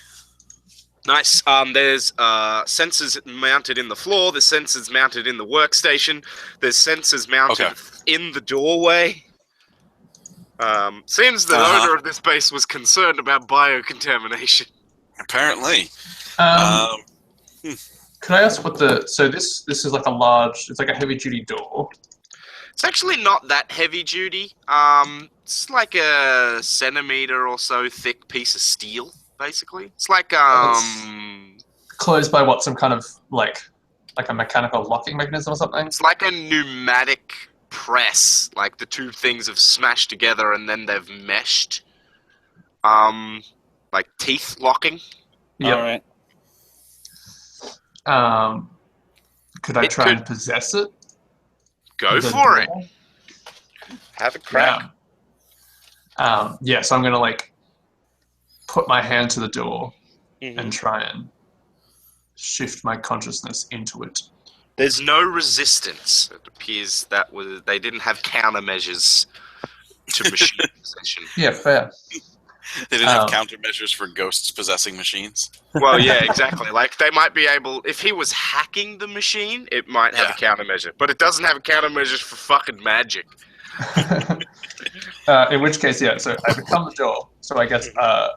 Nice. There's sensors mounted in the floor. There's sensors mounted in the workstation. There's sensors mounted in the doorway. Seems the owner of this base was concerned about biocontamination. Apparently. Could I ask what so this is like a large, it's like a heavy duty door. It's actually not that heavy duty. It's like a centimeter or so thick piece of steel, basically. It's like It's closed by what, some kind of like a mechanical locking mechanism or something? It's like a pneumatic press. Like the two things have smashed together and then they've meshed. Like teeth locking. Yeah. All right. Could I try and possess it? Go for it. Have a crack. Yeah. So I'm gonna like put my hand to the door and try and shift my consciousness into it. There's no resistance. It appears that they didn't have countermeasures to machine possession. Yeah, fair. They didn't have countermeasures for ghosts possessing machines. Well, yeah, exactly. Like they might be able, if he was hacking the machine, it might have a countermeasure, but it doesn't have countermeasures for fucking magic. In which case, yeah. So I become the door. So I guess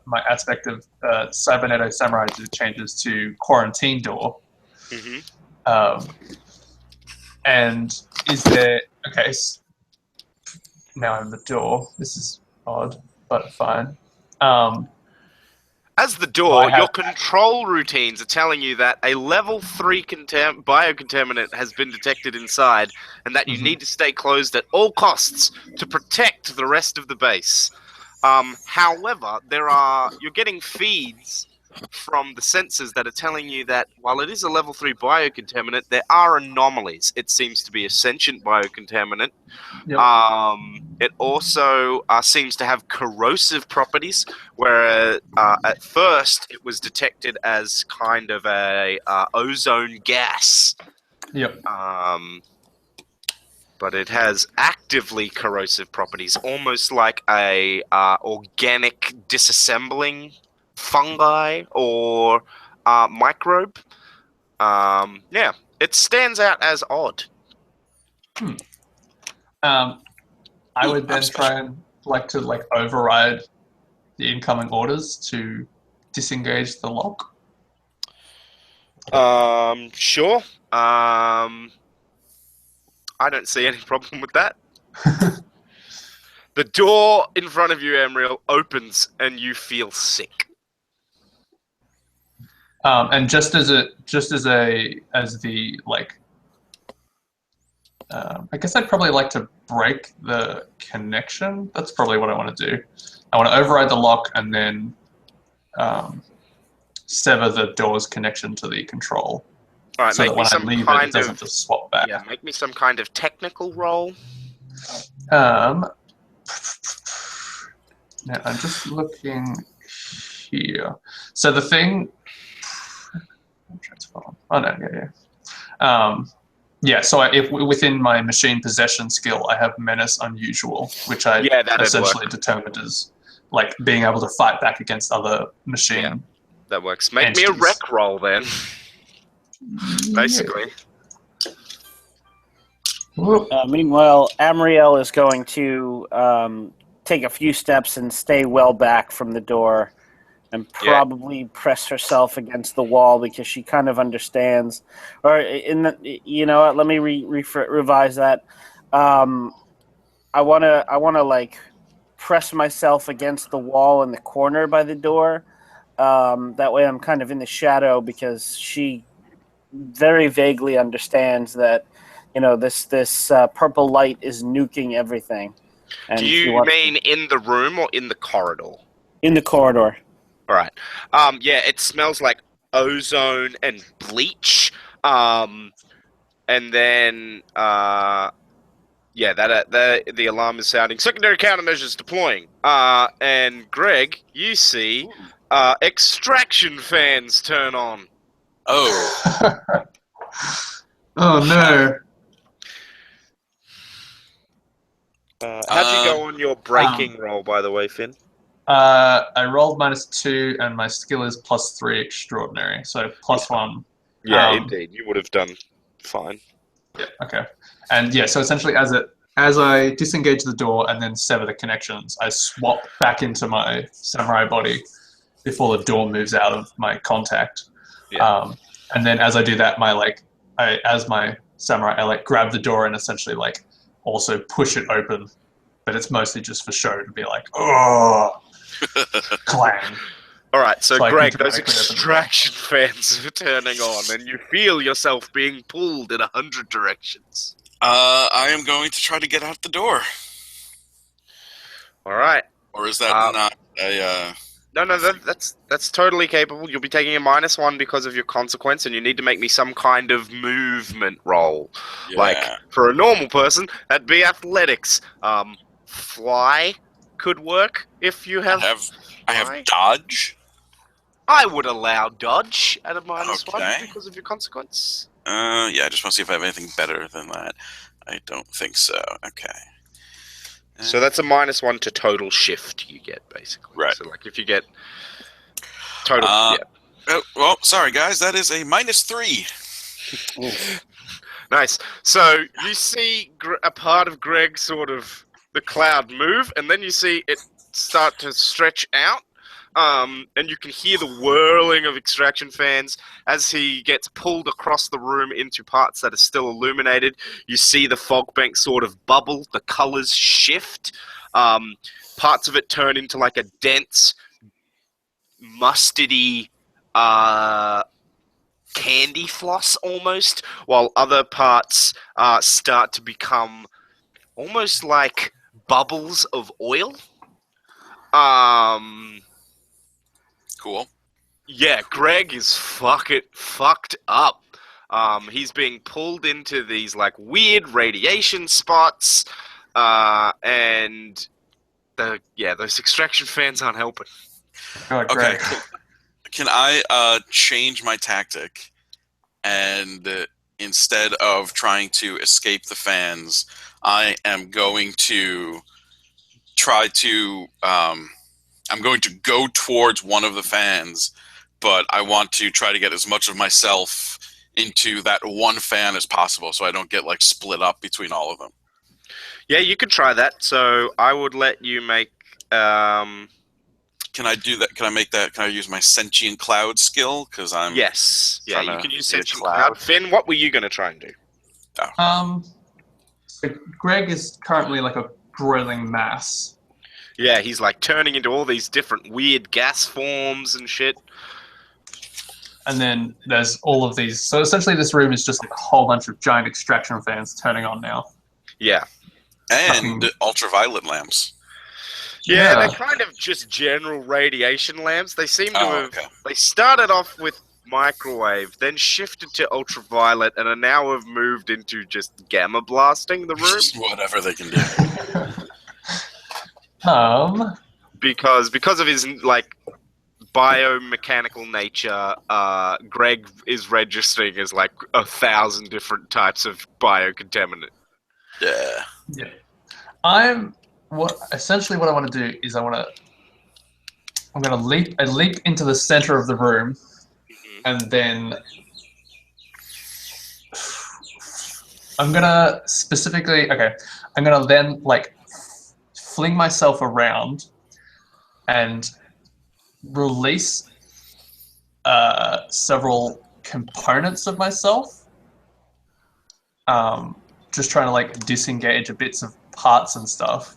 my aspect of Cyberneto Samurai changes to quarantine door. Mm-hmm. And is there? Okay. Now I'm the door. This is odd, but fine. As the door, your control routines are telling you that a level 3 biocontaminant has been detected inside, and that you need to stay closed at all costs to protect the rest of the base. However, you're getting feeds from the sensors that are telling you that while it is a level 3 biocontaminant, there are anomalies. It seems to be a sentient biocontaminant. Yep. It also seems to have corrosive properties, where at first it was detected as kind of a ozone gas. Yep. But it has actively corrosive properties, almost like a organic disassembling fungi or microbe. Yeah, it stands out as odd. I would then try and override the incoming orders to disengage the lock. Sure. I don't see any problem with that. The door in front of you, Amriel, opens and you feel sick. And I guess I'd probably like to break the connection. That's probably what I want to do. I want to override the lock and then sever the door's connection to the control. All right, so that when I leave it doesn't just swap back. Yeah, make me some kind of technical roll. Now I'm just looking here. So the thing. Transform. Oh no, yeah. So if within my machine possession skill, I have Menace Unusual, which I essentially determined as like being able to fight back against other machine. Yeah, that works. Make me a rec roll then. Basically. Meanwhile, Amriel is going to take a few steps and stay well back from the door, and probably press herself against the wall because she kind of understands. Or let me revise that. I want to like press myself against the wall in the corner by the door. That way, I'm kind of in the shadow because she very vaguely understands that this purple light is nuking everything. And do you mean in the room or in the corridor? In the corridor. All right. Yeah, it smells like ozone and bleach. And then the alarm is sounding. Secondary countermeasures deploying. And Greg, you see extraction fans turn on. Oh. Oh no. How'd you go on your breaking roll, by the way, Finn? I rolled -2, and my skill is +3 extraordinary, so +1. Yeah, indeed, you would have done fine. Yeah. Okay. And yeah, so essentially, as I disengage the door and then sever the connections, I swap back into my samurai body before the door moves out of my contact. Yeah. And then as I do that, as my samurai, I grab the door and essentially also push it open, but it's mostly just for show to be like, oh, clang. All right, so Greg, those extraction fans are turning on, and you feel yourself being pulled in 100 directions. I am going to try to get out the door. All right. Or is that not a... No, that's totally capable. You'll be taking a -1 because of your consequence, and you need to make me some kind of movement roll. Yeah. Like, for a normal person, that'd be athletics. Fly could work if you have... I have dodge. I would allow dodge at a -1 because of your consequence. Yeah, I just want to see if I have anything better than that. I don't think so. Okay. So that's a -1 to total shift you get, basically. Right. So, like, if you get total... Uh, yeah. Oh, well, sorry guys, that is a -3. Nice. So you see a part of Greg sort of the cloud move, and then you see it start to stretch out, and you can hear the whirling of extraction fans as he gets pulled across the room into parts that are still illuminated. You see the fog bank sort of bubble, the colors shift, parts of it turn into like a dense, mustardy, candy floss almost, while other parts start to become almost like bubbles of oil. Cool. Yeah, Greg is fucked up. He's being pulled into these like weird radiation spots, and those extraction fans aren't helping. God, Okay. Greg. Can I change my tactic and instead of trying to escape the fans, I am going to try to I'm going to go towards one of the fans, but I want to try to get as much of myself into that one fan as possible so I don't get like split up between all of them. Yeah, you could try that. So I would let you make Can I do that? Can I make that? Can I use my sentient cloud skill? Because I'm yes. Yeah, trying you to can use be a sentient cloud. cloud. Finn, what were you going to try and do? So Greg is currently like a boiling mass. Yeah, he's like turning into all these different weird gas forms and shit. And then there's all of these. So essentially, this room is just like a whole bunch of giant extraction fans turning on now. Yeah. And ultraviolet lamps. Yeah, they're kind of just general radiation lamps. They seem to have... Okay. They started off with microwave, then shifted to ultraviolet, and are now have moved into just gamma blasting the room. Just whatever they can do. Because of his, like, biomechanical nature, Greg is registering as, like, 1,000 different types of biocontaminant. Yeah. Yeah. Essentially what I want to do is I'm going to leap into the center of the room, and then I'm going to then like fling myself around and release several components of myself. Just trying to like disengage bits of parts and stuff.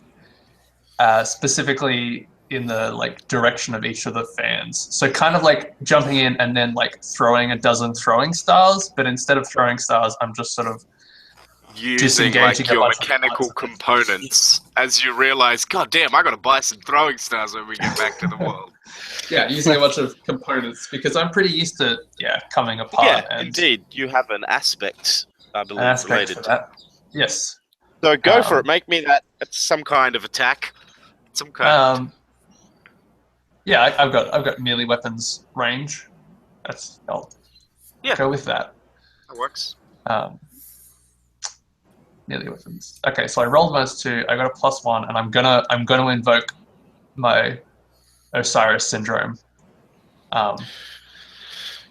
Specifically in the like direction of each of the fans. So kind of like jumping in and then like throwing a dozen throwing stars, but instead of throwing stars, I'm just sort of using like your mechanical components as you realize, God damn, I gotta buy some throwing stars when we get back to the world. Yeah, using a bunch of components because I'm pretty used to coming apart. Yeah, and indeed. You have an aspect, I believe, an aspect related for to that. Yes. So go for it. Make me that. It's some kind of attack. Some kind. Yeah, I've got melee weapons range. I'll go with that. That works. Melee weapons. Okay, so I rolled those two. I got a +1, and I'm gonna invoke my Osiris syndrome.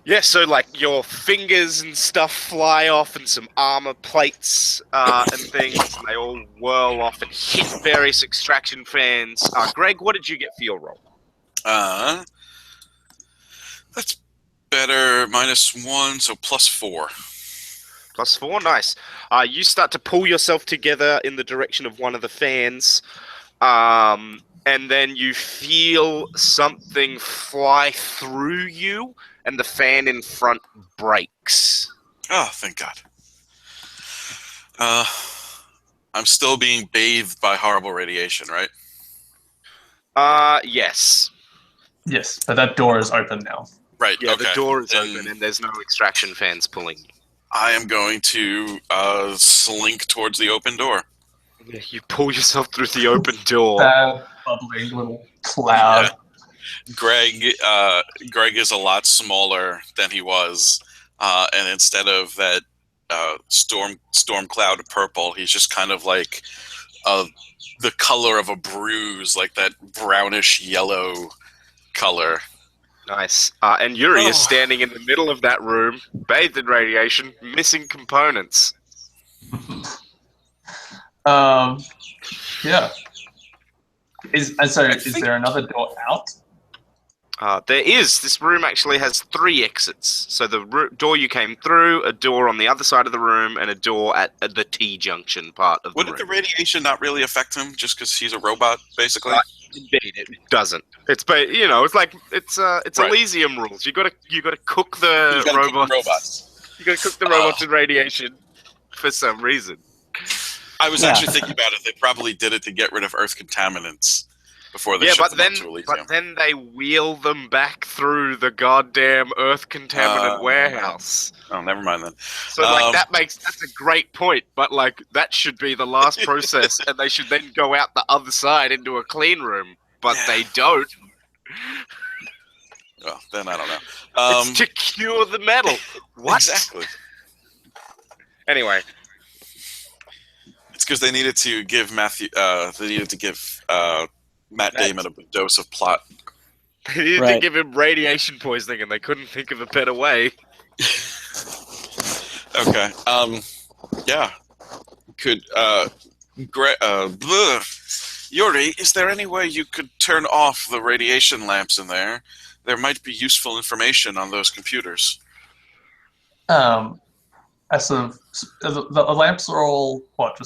Yeah, so like your fingers and stuff fly off, and some armor plates and things, and they all whirl off and hit various extraction fans. Greg, what did you get for your roll? That's better. -1, so +4. +4, nice. You start to pull yourself together in the direction of one of the fans, and then you feel something fly through you, and the fan in front breaks. Oh, thank God. I'm still being bathed by horrible radiation, right? Yes. Yes, but that door is open now. Right, Yeah, okay. the door is open, and there's no extraction fans pulling you. I am going to slink towards the open door. Yeah, you pull yourself through the open door. That bubbling little cloud. Yeah. Greg is a lot smaller than he was, and instead of that storm cloud purple, he's just kind of like the color of a bruise, like that brownish yellow color. Nice. And Yuri is Oh. standing in the middle of that room, bathed in radiation, missing components. Yeah. Is there another door out? There is. This room actually has 3 exits. So the door you came through, a door on the other side of the room, and a door at the T-junction part of the Wouldn't the room. radiation not really affect him just because he's a robot, basically? Indeed, it doesn't. It's it's like it's Right. Elysium rules. You gotta cook the You gotta cook the robots. robots. You gotta cook the robots in radiation for some reason. I was Yeah. actually thinking about it. They probably did it to get rid of Earth contaminants before they shipped them up to Elysium. but then they wheel them back through the goddamn Earth contaminant warehouse. Oh, never mind then. So that's a great point, but like that should be the last process, and they should then go out the other side into a clean room, but they don't. Well, then I don't know. It's to cure the metal. What? Exactly. Anyway, It's because they needed to give Matt Damon a dose of plot. they needed to Right. give him radiation poisoning, and they couldn't think of a better way. Okay. Yeah. Could Yuri, is there any way you could turn off the radiation lamps in there? There might be useful information on those computers. As of the lamps are all what?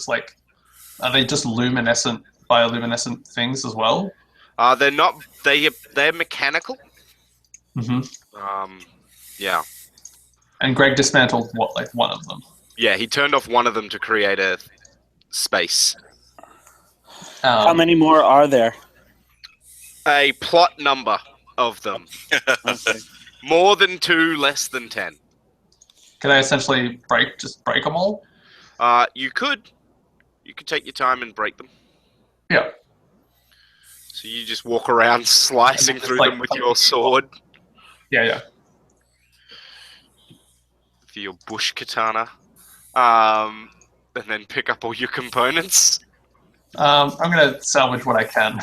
Are they just bioluminescent things as well? They're not. They're mechanical. Mm-hmm. Yeah. And Greg dismantled one of them. Yeah, he turned off one of them to create a space. How many more are there? A plot number of them. Okay. More than 2, less than 10. Can I essentially break them all? You could take your time and break them. Yeah. So you just walk around slicing Just through like- them with your sword, Yeah. for your bush katana, and then pick up all your components. I'm gonna salvage what I can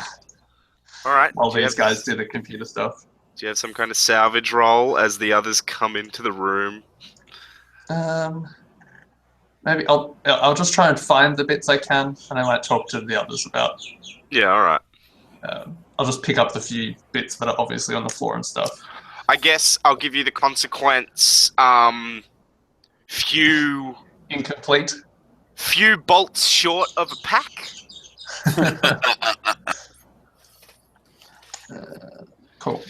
All right. while do you these have- guys do the computer stuff. Do you have some kind of salvage roll as the others come into the room? Maybe I'll just try and find the bits I can, and I might talk to the others about. Yeah. All right. I'll just pick up the few bits that are obviously on the floor and stuff. I guess I'll give you the consequence. Few Incomplete. bolts short of a pack. Cool.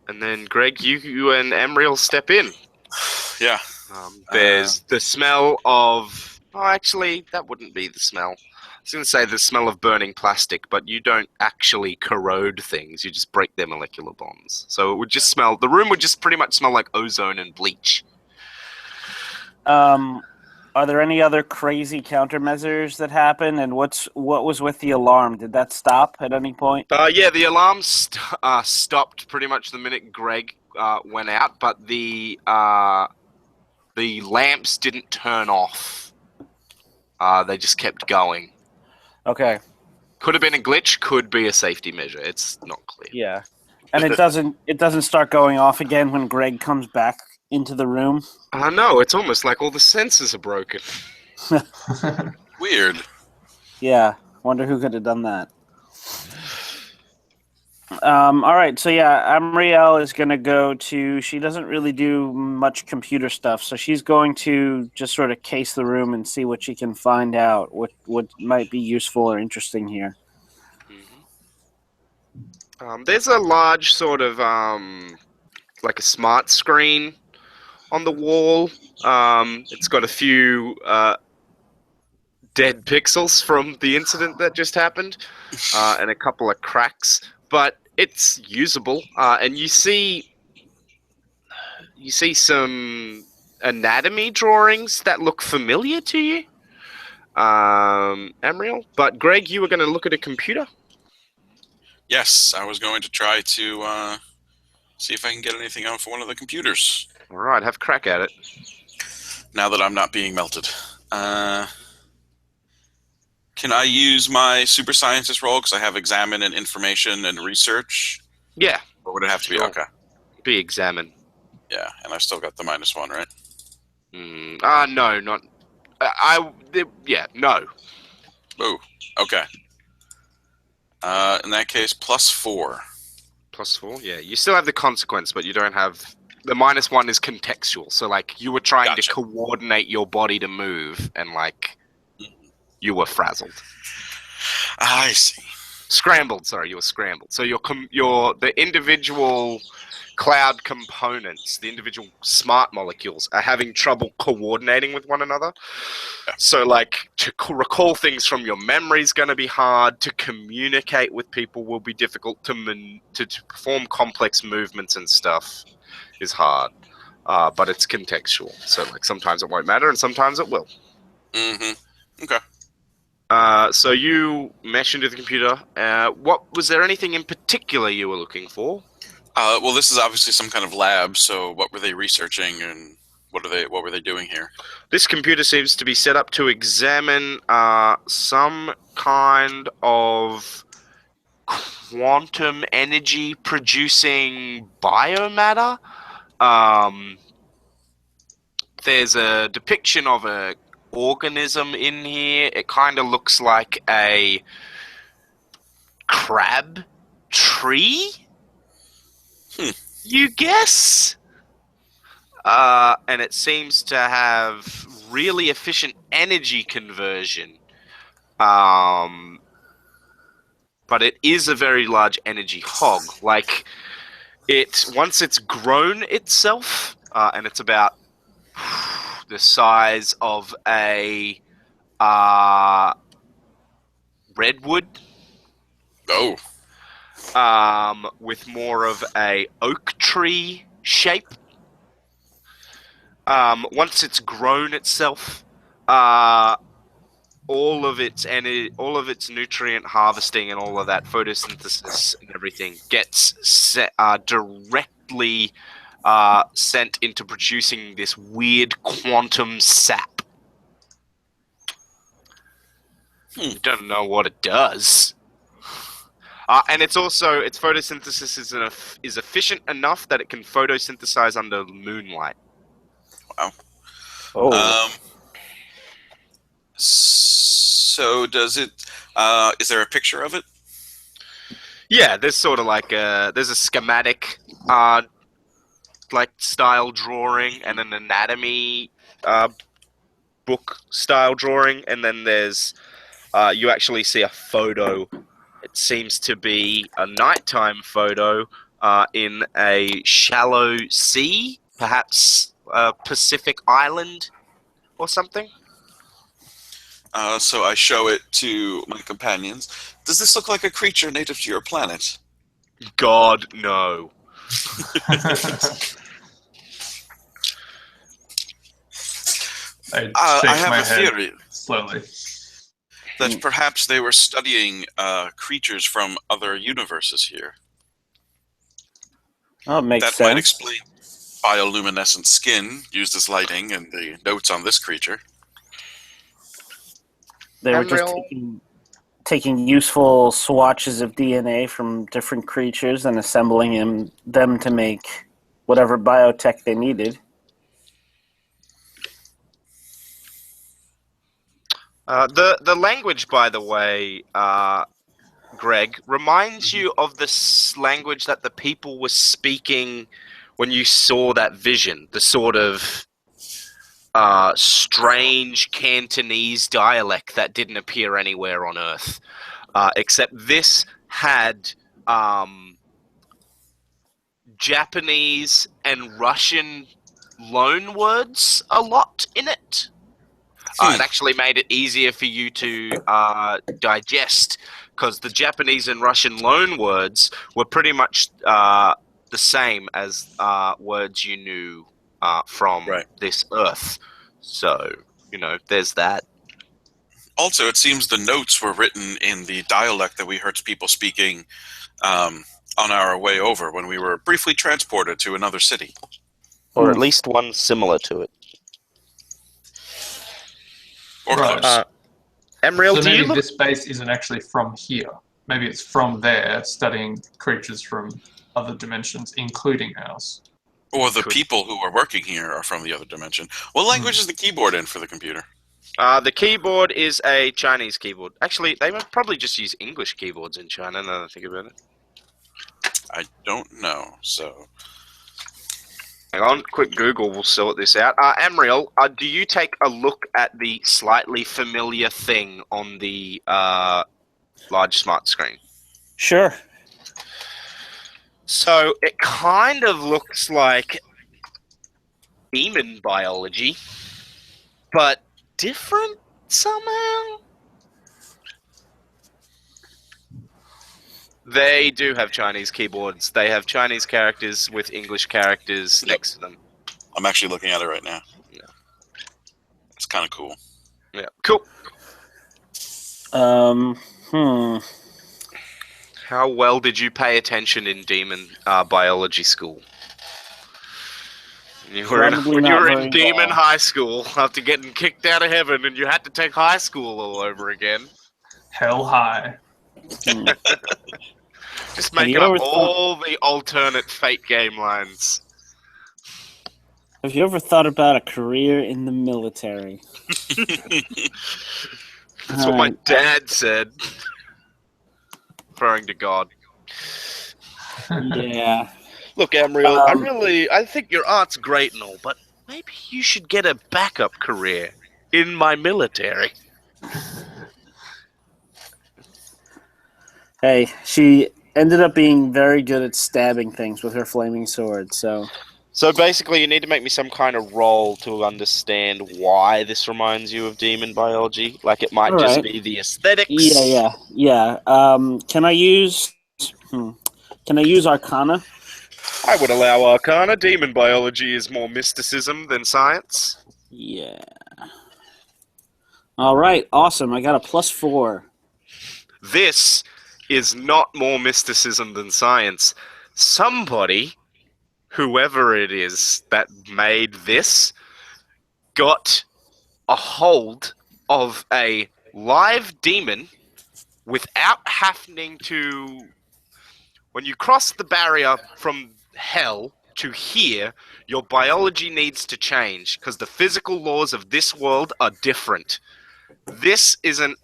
And then Greg, you and Emriel step in. Yeah. There's the smell of. Oh, actually, that wouldn't be the smell. I was going to say the smell of burning plastic, but you don't actually corrode things. You just break their molecular bonds. So it would just smell. The room would just pretty much smell like ozone and bleach. Are there any other crazy countermeasures that happen? And what was with the alarm? Did that stop at any point? Yeah, the alarm stopped pretty much the minute Greg went out, but the lamps didn't turn off. They just kept going. Okay. Could have been a glitch. Could be a safety measure. It's not clear. Yeah. And it doesn't start going off again when Greg comes back into the room. No, it's almost like all the sensors are broken. Weird. Yeah. Wonder who could have done that. All right, so yeah, Amriel is going to go to. She doesn't really do much computer stuff, so she's going to just sort of case the room and see what she can find out, what might be useful or interesting here. There's a large sort of like a smart screen on the wall. It's got a few dead pixels from the incident that just happened, and a couple of cracks. But it's usable, and you see some anatomy drawings that look familiar to you, Amriel. But Greg, you were going to look at a computer. Yes, I was going to try to see if I can get anything out for one of the computers. All right, have a crack at it. Now that I'm not being melted. Can I use my super scientist role because I have examine and information and research? Yeah. Or would it have to be Sure. okay? Be examined. Yeah, and I've still got the -1, right? No, not. No. Ooh, okay. In that case, +4. +4, yeah. You still have the consequence, but you don't have... The -1 is contextual, so, like, you were trying to coordinate your body to move, and, like, you were frazzled. I see. Scrambled, sorry, you were scrambled. So the individual cloud components, the individual smart molecules, are having trouble coordinating with one another. Yeah. So, like, to recall things from your memory is going to be hard. To communicate with people will be difficult. To perform complex movements and stuff is hard. But it's contextual. So, like, sometimes it won't matter and sometimes it will. Mm-hmm. Okay. So you mesh into the computer. Was there anything in particular you were looking for? Well, this is obviously some kind of lab. So, what were they researching, and what were they doing here? This computer seems to be set up to examine some kind of quantum energy producing biomatter. There's a depiction of a organism in here. It kind of looks like a crab tree, you guess? And it seems to have really efficient energy conversion. But it is a very large energy hog. Like, once it's grown itself, and it's about the size of a redwood. Oh. With more of a oak tree shape. Once it's grown itself, all of its nutrient harvesting and all of that photosynthesis and everything gets directly sent into producing this weird quantum sap. You don't know what it does. And its photosynthesis is efficient enough that it can photosynthesize under moonlight. Wow. Oh. So does it? Is there a picture of it? Yeah, there's sort of like there's a schematic, like style drawing and an anatomy, book style drawing, and then there's you actually see a photo. It seems to be a nighttime photo in a shallow sea, perhaps a Pacific island or something. So I show it to my companions. Does this look like a creature native to your planet? God, no. I have a theory slowly. that perhaps they were studying creatures from other universes here. Oh, it makes that sense. might explain bioluminescent skin used as lighting and the notes on this creature. They were just taking useful swatches of DNA from different creatures and assembling them to make whatever biotech they needed. The language, by the way, Greg, reminds you of the language that the people were speaking when you saw that vision, the sort of strange Cantonese dialect that didn't appear anywhere on Earth. Except this had Japanese and Russian loan words a lot in it. It actually made it easier for you to digest, because the Japanese and Russian loan words were pretty much the same as words you knew from this Earth. So, there's that. Also, it seems the notes were written in the dialect that we heard people speaking on our way over when we were briefly transported to another city. Or at least one similar to it. Or Right. close. Emriel, So do you maybe look? this base isn't actually from here. Maybe it's from there, studying creatures from other dimensions, including ours. Or the people who are working here are from the other dimension. What language is the keyboard in for the computer? The keyboard is a Chinese keyboard. Actually, they would probably just use English keyboards in China. Now that I think about it. I don't know. So Hang on, quick Google will sort this out. Amriel, do you take a look at the slightly familiar thing on the large smart screen? Sure. So it kind of looks like demon biology, but different somehow. They do have Chinese keyboards. They have Chinese characters with English characters next to them. I'm actually looking at it right now. Yeah. It's kind of cool. Yeah, cool. How well did you pay attention in demon biology school? You were Probably when you not were very in demon well. high school after getting kicked out of heaven, and you had to take high school all over again. Hell high. Just Have you making up ever all the alternate fate game lines. Have you ever thought about a career in the military? That's what my dad said. Referring to God. Yeah. Look, Amriel, I think your art's great and all, but maybe you should get a backup career in my military. Hey, she ended up being very good at stabbing things with her flaming sword, so... So basically, you need to make me some kind of roll to understand why this reminds you of demon biology. Like, it might just Alright. be the aesthetics. Yeah. Can I use... Can I use Arcana? I would allow Arcana. Demon biology is more mysticism than science. Yeah. Alright, awesome. I got a +4. This is not more mysticism than science. Somebody, whoever it is that made this, got a hold of a live demon without having to... When you cross the barrier from hell to here, your biology needs to change because the physical laws of this world are different. This is an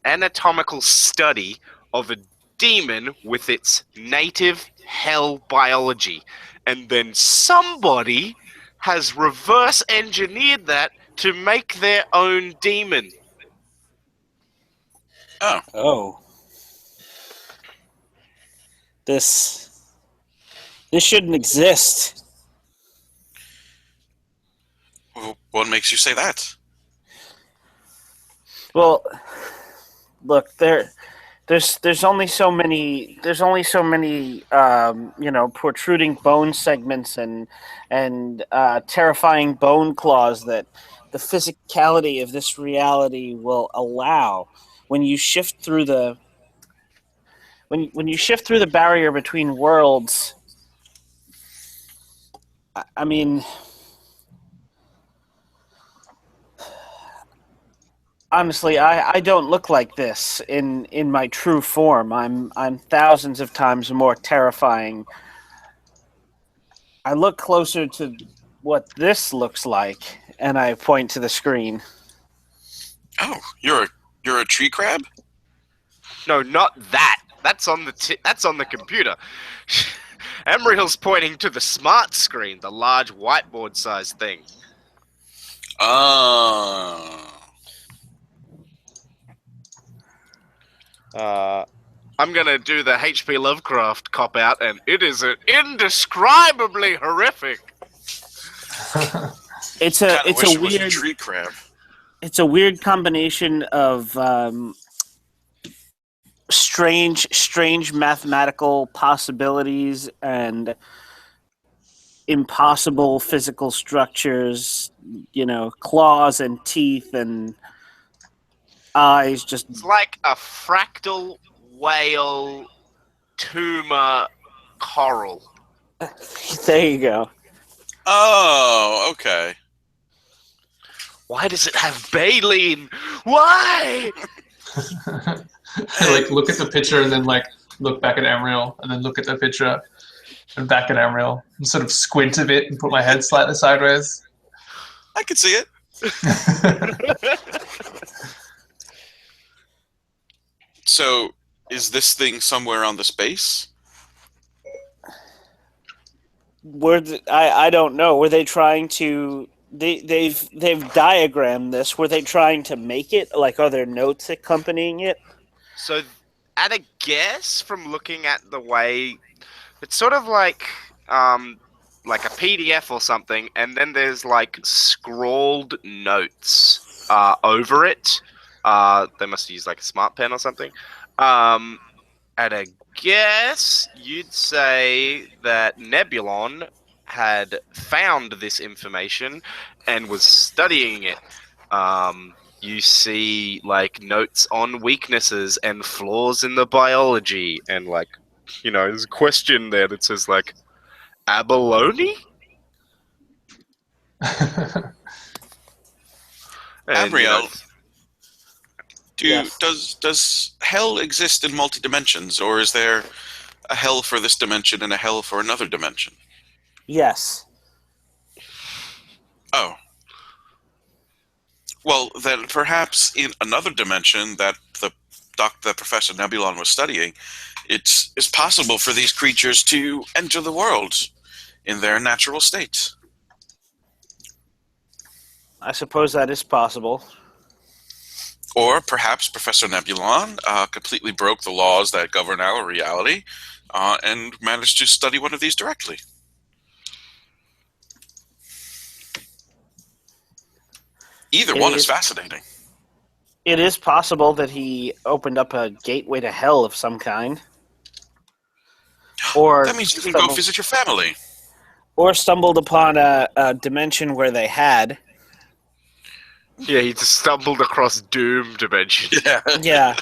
anatomical study of a demon with its native hell biology. And then somebody has reverse engineered that to make their own demon. Oh. This shouldn't exist. What makes you say that? Well, look, there's only so many protruding bone segments and terrifying bone claws that the physicality of this reality will allow. When you shift through the barrier between worlds, I mean, honestly, I don't look like this in my true form. I'm thousands of times more terrifying. I look closer to what this looks like, and I point to the screen. Oh, you're a tree crab? No, not that. That's on the computer. Emriel's pointing to the smart screen, the large whiteboard-sized thing. Oh. I'm gonna do the H.P. Lovecraft cop-out, and it is indescribably horrific. It's I a wish it was a weird tree crab. it's a weird combination of strange mathematical possibilities and impossible physical structures, claws and teeth and eyes. Just It's like a fractal whale tumor coral. there you go. Oh, okay. Why does it have baleen? Why? I like look at the picture and then like look back at Amriel and then look at the picture and back at Amriel and sort of squint a bit and put my head slightly sideways. I can see it. So, is this thing somewhere on the space? I don't know. Were they trying to? They've diagrammed this. Were they trying to make it? Like, are there notes accompanying it? So, at a guess from looking at the way, it's sort of like a PDF or something, and then there's like scrawled notes over it. They must use like a smart pen or something. At a guess, you'd say that Nebulon had found this information and was studying it. You see like notes on weaknesses and flaws in the biology, and like, there's a question there that says like abalone. And, Amriel, Yes. does hell exist in multi-dimensions, or is there a hell for this dimension and a hell for another dimension? Yes. Oh. Well, then perhaps in another dimension that that Professor Nebulon was studying, it's possible for these creatures to enter the world in their natural state. I suppose that is possible. Or perhaps Professor Nebulon completely broke the laws that govern our reality and managed to study one of these directly. Either one is fascinating. It is possible that he opened up a gateway to hell of some kind. Or That means you can go visit your family. Or stumbled upon a dimension where they had. Yeah, he just stumbled across Doom Dimension. Yeah. Yeah.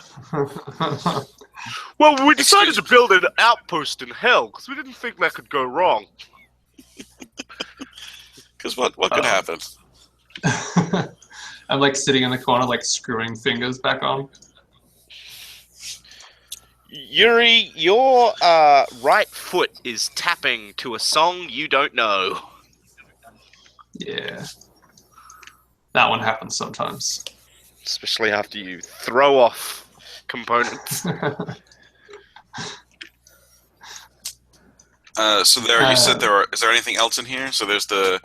Well, we decided to build an outpost in hell because we didn't think that could go wrong. Because what could happen? I'm like sitting in the corner, like screwing fingers back on. Yuri, your right foot is tapping to a song you don't know. Yeah. That one happens sometimes. Especially after you throw off components. So there, you said is there anything else in here? So there's the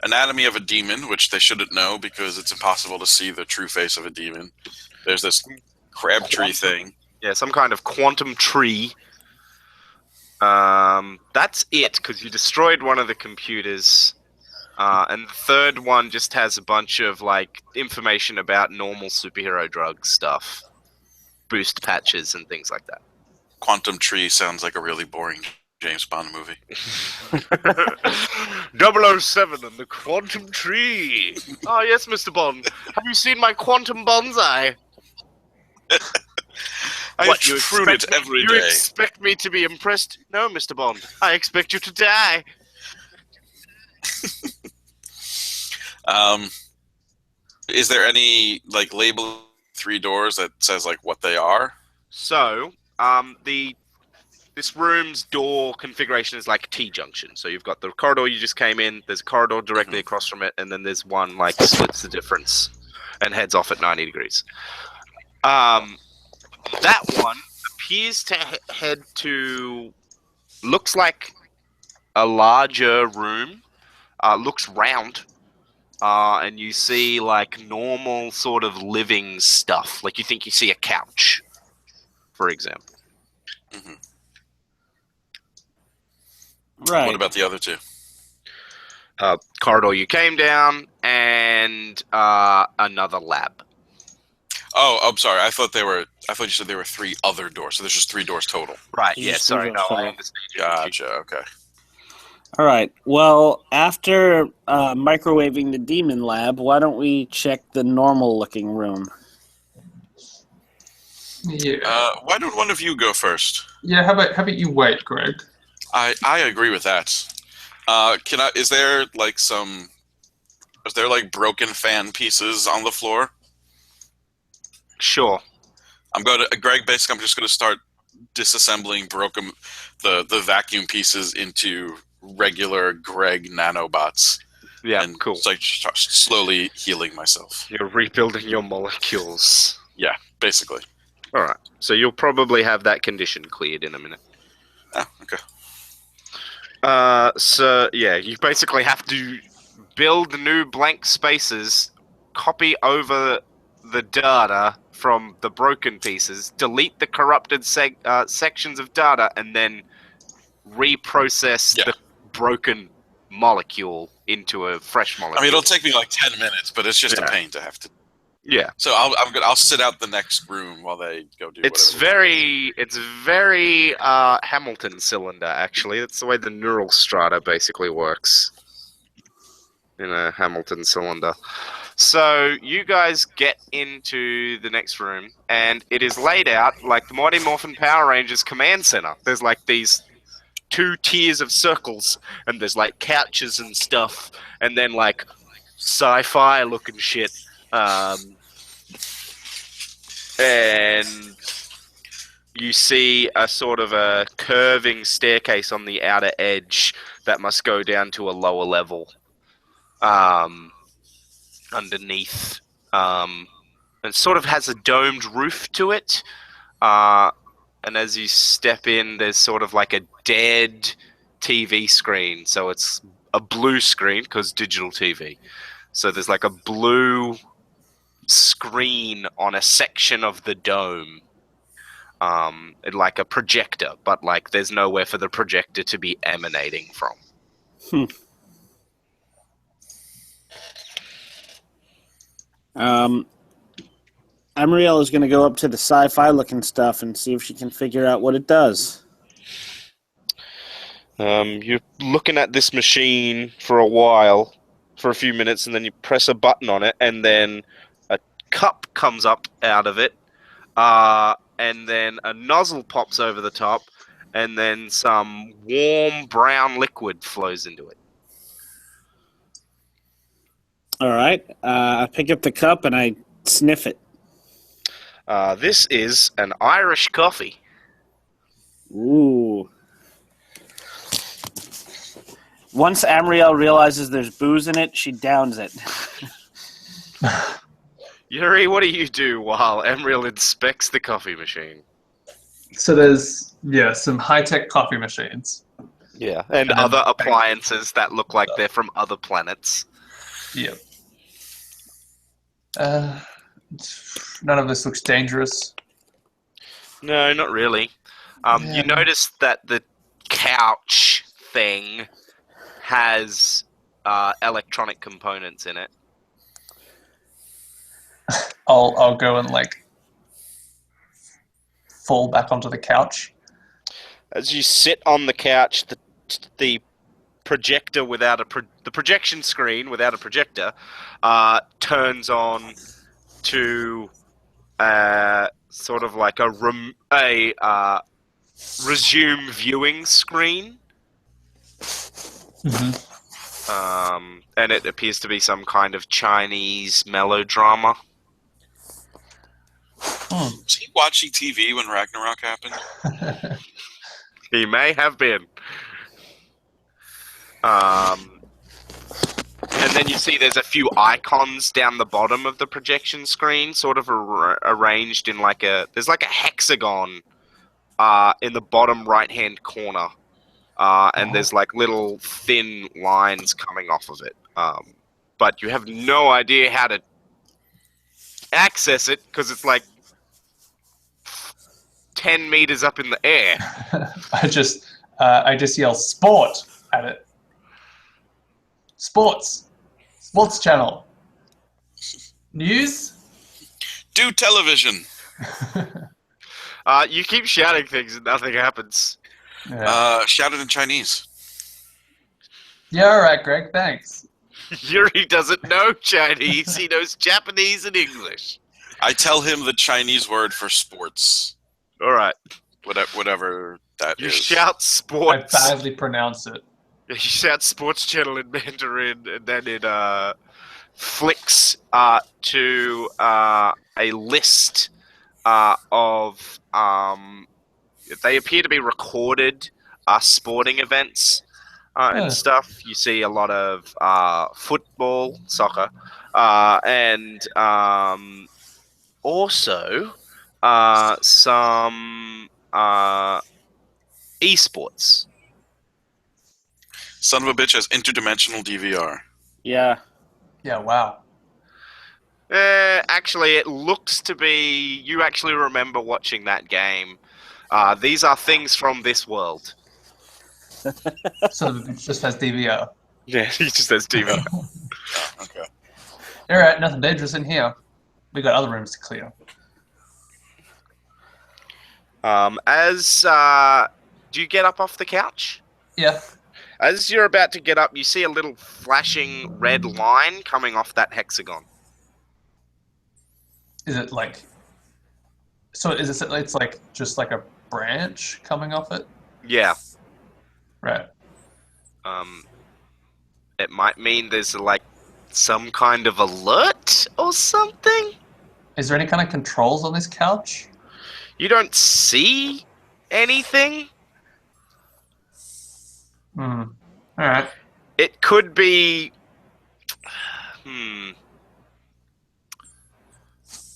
anatomy of a demon, which they shouldn't know because it's impossible to see the true face of a demon. There's this Crabtree thing. Yeah, some kind of quantum tree. That's it, because you destroyed one of the computers. And the third one just has a bunch of like information about normal superhero drug stuff. Boost patches and things like that. Quantum Tree sounds like a really boring James Bond movie. 007 and the Quantum Tree. Oh, yes, Mr. Bond. Have you seen my quantum bonsai? I What, you fruit it expect every You day. expect me to be impressed? No, Mr. Bond. I expect you to die. Is there any like label 3 doors that says like what they are? So, this room's door configuration is like a T-junction. So you've got the corridor you just came in, there's a corridor directly across from it, and then there's one like splits the difference and heads off at 90 degrees. That one appears to head to, looks like a larger room, looks round, and you see like normal sort of living stuff. Like you think you see a couch, for example. Mm-hmm. Right. What about the other 2? Corridor you came down, and another lab. Oh, I'm sorry. I thought you said there were 3 other doors. So there's just 3 doors total. Right, You yeah, just sorry, moved no, on, I sorry. understand. Gotcha. Okay. All right. Well, after microwaving the demon lab, why don't we check the normal-looking room? Yeah. Why don't one of you go first? Yeah, how about you wait, Greg? I agree with that. Is there like some Is there like broken fan pieces on the floor? Sure. Greg. Basically, I'm just going to start disassembling the vacuum pieces into regular Greg nanobots. Yeah, and cool. It's like slowly healing myself. You're rebuilding your molecules. Yeah, basically. All right. So you'll probably have that condition cleared in a minute. Oh, okay. So yeah, you basically have to build new blank spaces, copy over the data from the broken pieces, delete the corrupted sections of data, and then reprocess the broken molecule into a fresh molecule. I mean, it'll take me like 10 minutes, but it's just a pain to have to. Yeah. So I'll sit out the next room while they go do. It's very Hamilton cylinder, actually. That's the way the neural strata basically works in a Hamilton cylinder. So you guys get into the next room, and it is laid out like the Mighty Morphin Power Rangers command center. There's like these 2 tiers of circles, and there's like couches and stuff, and then like sci-fi looking shit. And you see a sort of a curving staircase on the outer edge that must go down to a lower level underneath. And sort of has a domed roof to it. And as you step in, there's sort of like a dead TV screen. So it's a blue screen because digital TV. So there's like a blue screen on a section of the dome, like a projector, but like there's nowhere for the projector to be emanating from. Amriel is going to go up to the sci-fi looking stuff and see if she can figure out what it does. You're looking at this machine for a while, for a few minutes, and then you press a button on it, and then a cup comes up out of it, and then a nozzle pops over the top, and then some warm brown liquid flows into it. All right. I pick up the cup and I sniff it. This is an Irish coffee. Ooh. Once Amriel realizes there's booze in it, she downs it. Yuri, what do you do while Amriel inspects the coffee machine? So there's some high-tech coffee machines. Yeah, and other appliances that look like they're from other planets. Yeah. None of this looks dangerous. No, not really. You notice that the couch thing has electronic components in it. I'll go and like fall back onto the couch. As you sit on the couch, the projector without the projection screen without a projector turns on to sort of like a resume viewing screen. Mm-hmm. And it appears to be some kind of Chinese melodrama. Was he watching TV when Ragnarok happened? He may have been. And then you see there's a few icons down the bottom of the projection screen, sort of arranged in like there's like a hexagon in the bottom right-hand corner. And there's like little thin lines coming off of it. But you have no idea how to access it because it's like 10 meters up in the air. I just yell sport at it. Sports channel. News. Do television. You keep shouting things and nothing happens. Yeah. Shout it in Chinese. Yeah, all right, Greg. Thanks. Yuri doesn't know Chinese. He knows Japanese and English. I tell him the Chinese word for sports. All right. Whatever that You is. shout sports. I badly pronounce it. You shout sports channel in Mandarin, and then in flicks to a list of they appear to be recorded sporting events and stuff. You see a lot of football, soccer, and also some esports. Son of a bitch has interdimensional DVR. Yeah. Yeah, wow. Actually, it looks to be you actually remember watching that game. These are things from this world. So it just has DVR. Yeah, he just says TV. Okay. Alright, nothing dangerous in here. We got other rooms to clear. Do you get up off the couch? Yeah. As you're about to get up, you see a little flashing red line coming off that hexagon. Is it like... So is it, it's like just like a branch coming off it? Yeah. Right. It might mean there's like some kind of alert or something. Is there any kind of controls on this couch? You don't see anything. Alright. It could be...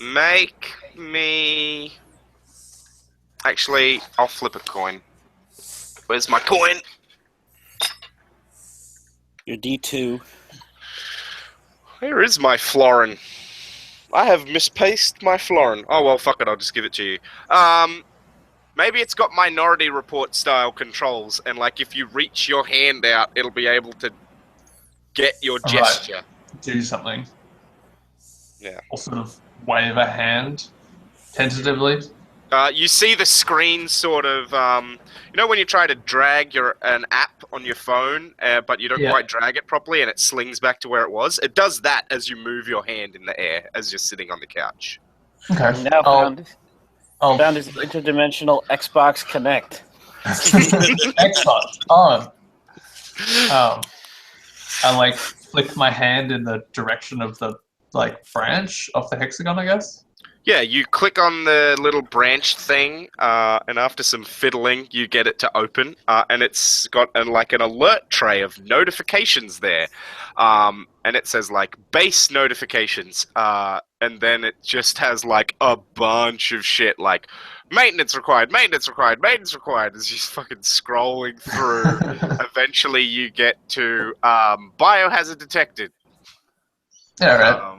Make me... Actually, I'll flip a coin. Where's my coin? Your D2. Where is my florin? I have misplaced my florin. Oh, well, fuck it, I'll just give it to you. Maybe it's got Minority Report style controls, and like if you reach your hand out, it'll be able to get your gesture. Right. Do something. Yeah. Or sort of wave a hand tentatively. You see the screen sort of, you know when you try to drag an app on your phone, but you don't quite drag it properly and it slings back to where it was? It does that as you move your hand in the air as you're sitting on the couch. Okay. Now found his interdimensional Xbox Connect. Xbox on. I like flick my hand in the direction of the like branch of the hexagon, I guess. Yeah, you click on the little branch thing, and after some fiddling, you get it to open, and it's got like an alert tray of notifications there, and it says like base notifications, and then it just has like a bunch of shit like maintenance required, maintenance required, maintenance required. As you're fucking scrolling through, eventually you get to biohazard detected. Yeah, right.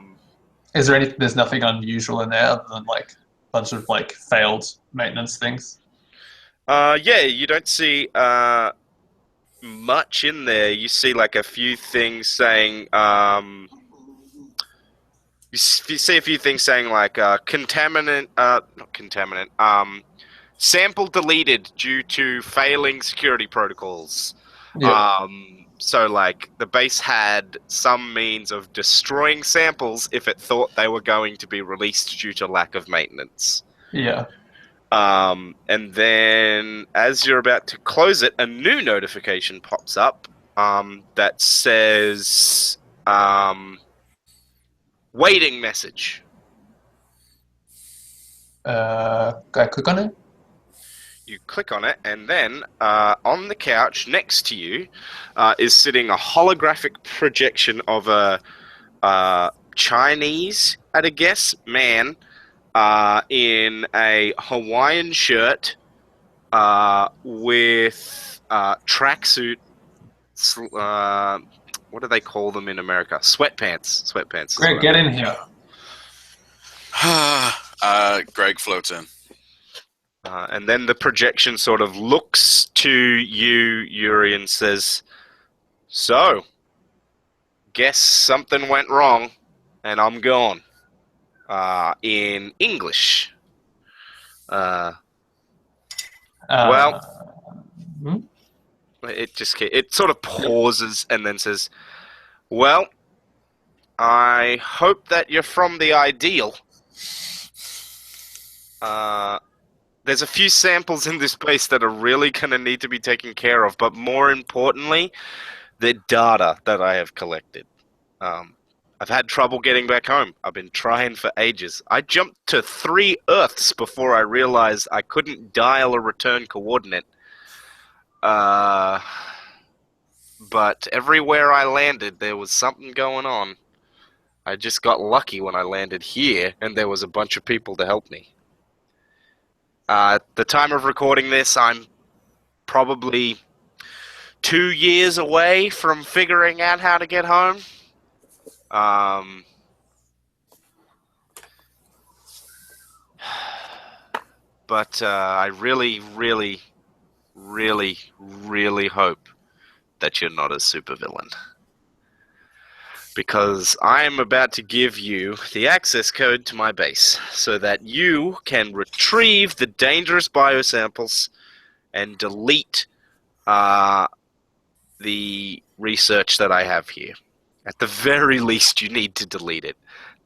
Is there there's nothing unusual in there other than like a bunch of like failed maintenance things? Yeah, you don't see much in there. You see like a few things saying, you see a few things saying like contaminant, not contaminant, sample deleted due to failing security protocols. Yeah. So, like, the base had some means of destroying samples if it thought they were going to be released due to lack of maintenance. Yeah. And then, as you're about to close it, a new notification pops up that says, waiting message. I click on it? You click on it, and then on the couch next to you is sitting a holographic projection of a Chinese, at a guess, man in a Hawaiian shirt with tracksuit. What do they call them in America? Sweatpants. Sweatpants. Greg, get in here. Greg floats in. And then the projection sort of looks to you, Yuri, and says, "So, guess something went wrong, and I'm gone." In English. It sort of pauses and then says, "Well, I hope that you're from the ideal. There's a few samples in this place that are really going to need to be taken care of, but more importantly, the data that I have collected. I've had trouble getting back home. I've been trying for ages. I jumped to 3 Earths before I realized I couldn't dial a return coordinate. But everywhere I landed, there was something going on. I just got lucky when I landed here, and there was a bunch of people to help me. At the time of recording this, I'm probably 2 years away from figuring out how to get home. But I really, really, really, really hope that you're not a supervillain. Because I am about to give you the access code to my base so that you can retrieve the dangerous biosamples and delete the research that I have here. At the very least, you need to delete it.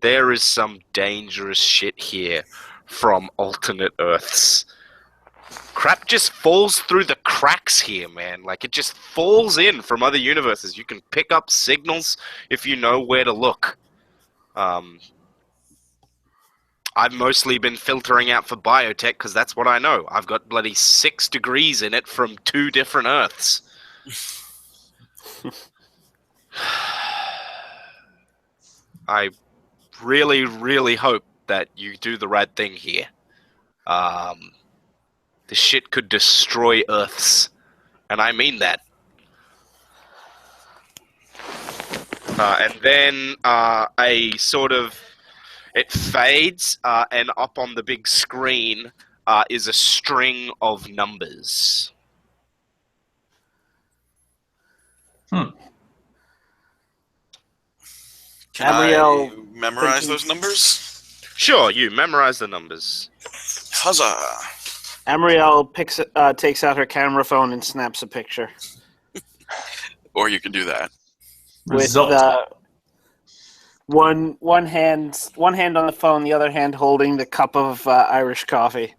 There is some dangerous shit here from alternate Earths. Crap just falls through the cracks here, man. Like, it just falls in from other universes. You can pick up signals if you know where to look. I've mostly been filtering out for biotech because that's what I know. I've got bloody 6 degrees in it from 2 different Earths. I really, really hope that you do the right thing here. This shit could destroy Earths. And I mean that. And then it fades, and up on the big screen is a string of numbers. Can Gabrielle I memorize those numbers? Sure, you memorize the numbers. Huzzah! Amriel takes out her camera phone and snaps a picture. Or you can do that. With one hand on the phone, the other hand holding the cup of Irish coffee.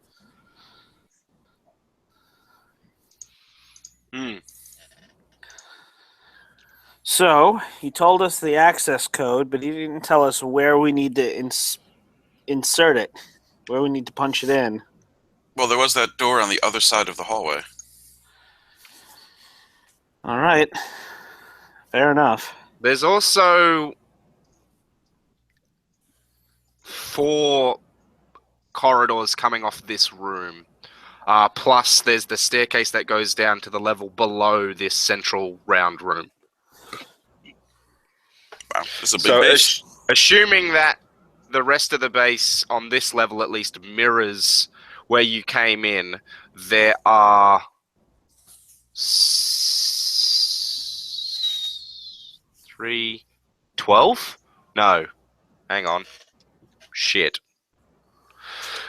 So, he told us the access code, but he didn't tell us where we need to insert it, where we need to punch it in. Well, there was that door on the other side of the hallway. All right. Fair enough. There's also 4 corridors coming off this room. Plus, there's the staircase that goes down to the level below this central round room. Wow, this is a big base. Assuming that the rest of the base, on this level at least, mirrors where you came in, there are 12? No. Hang on. Shit.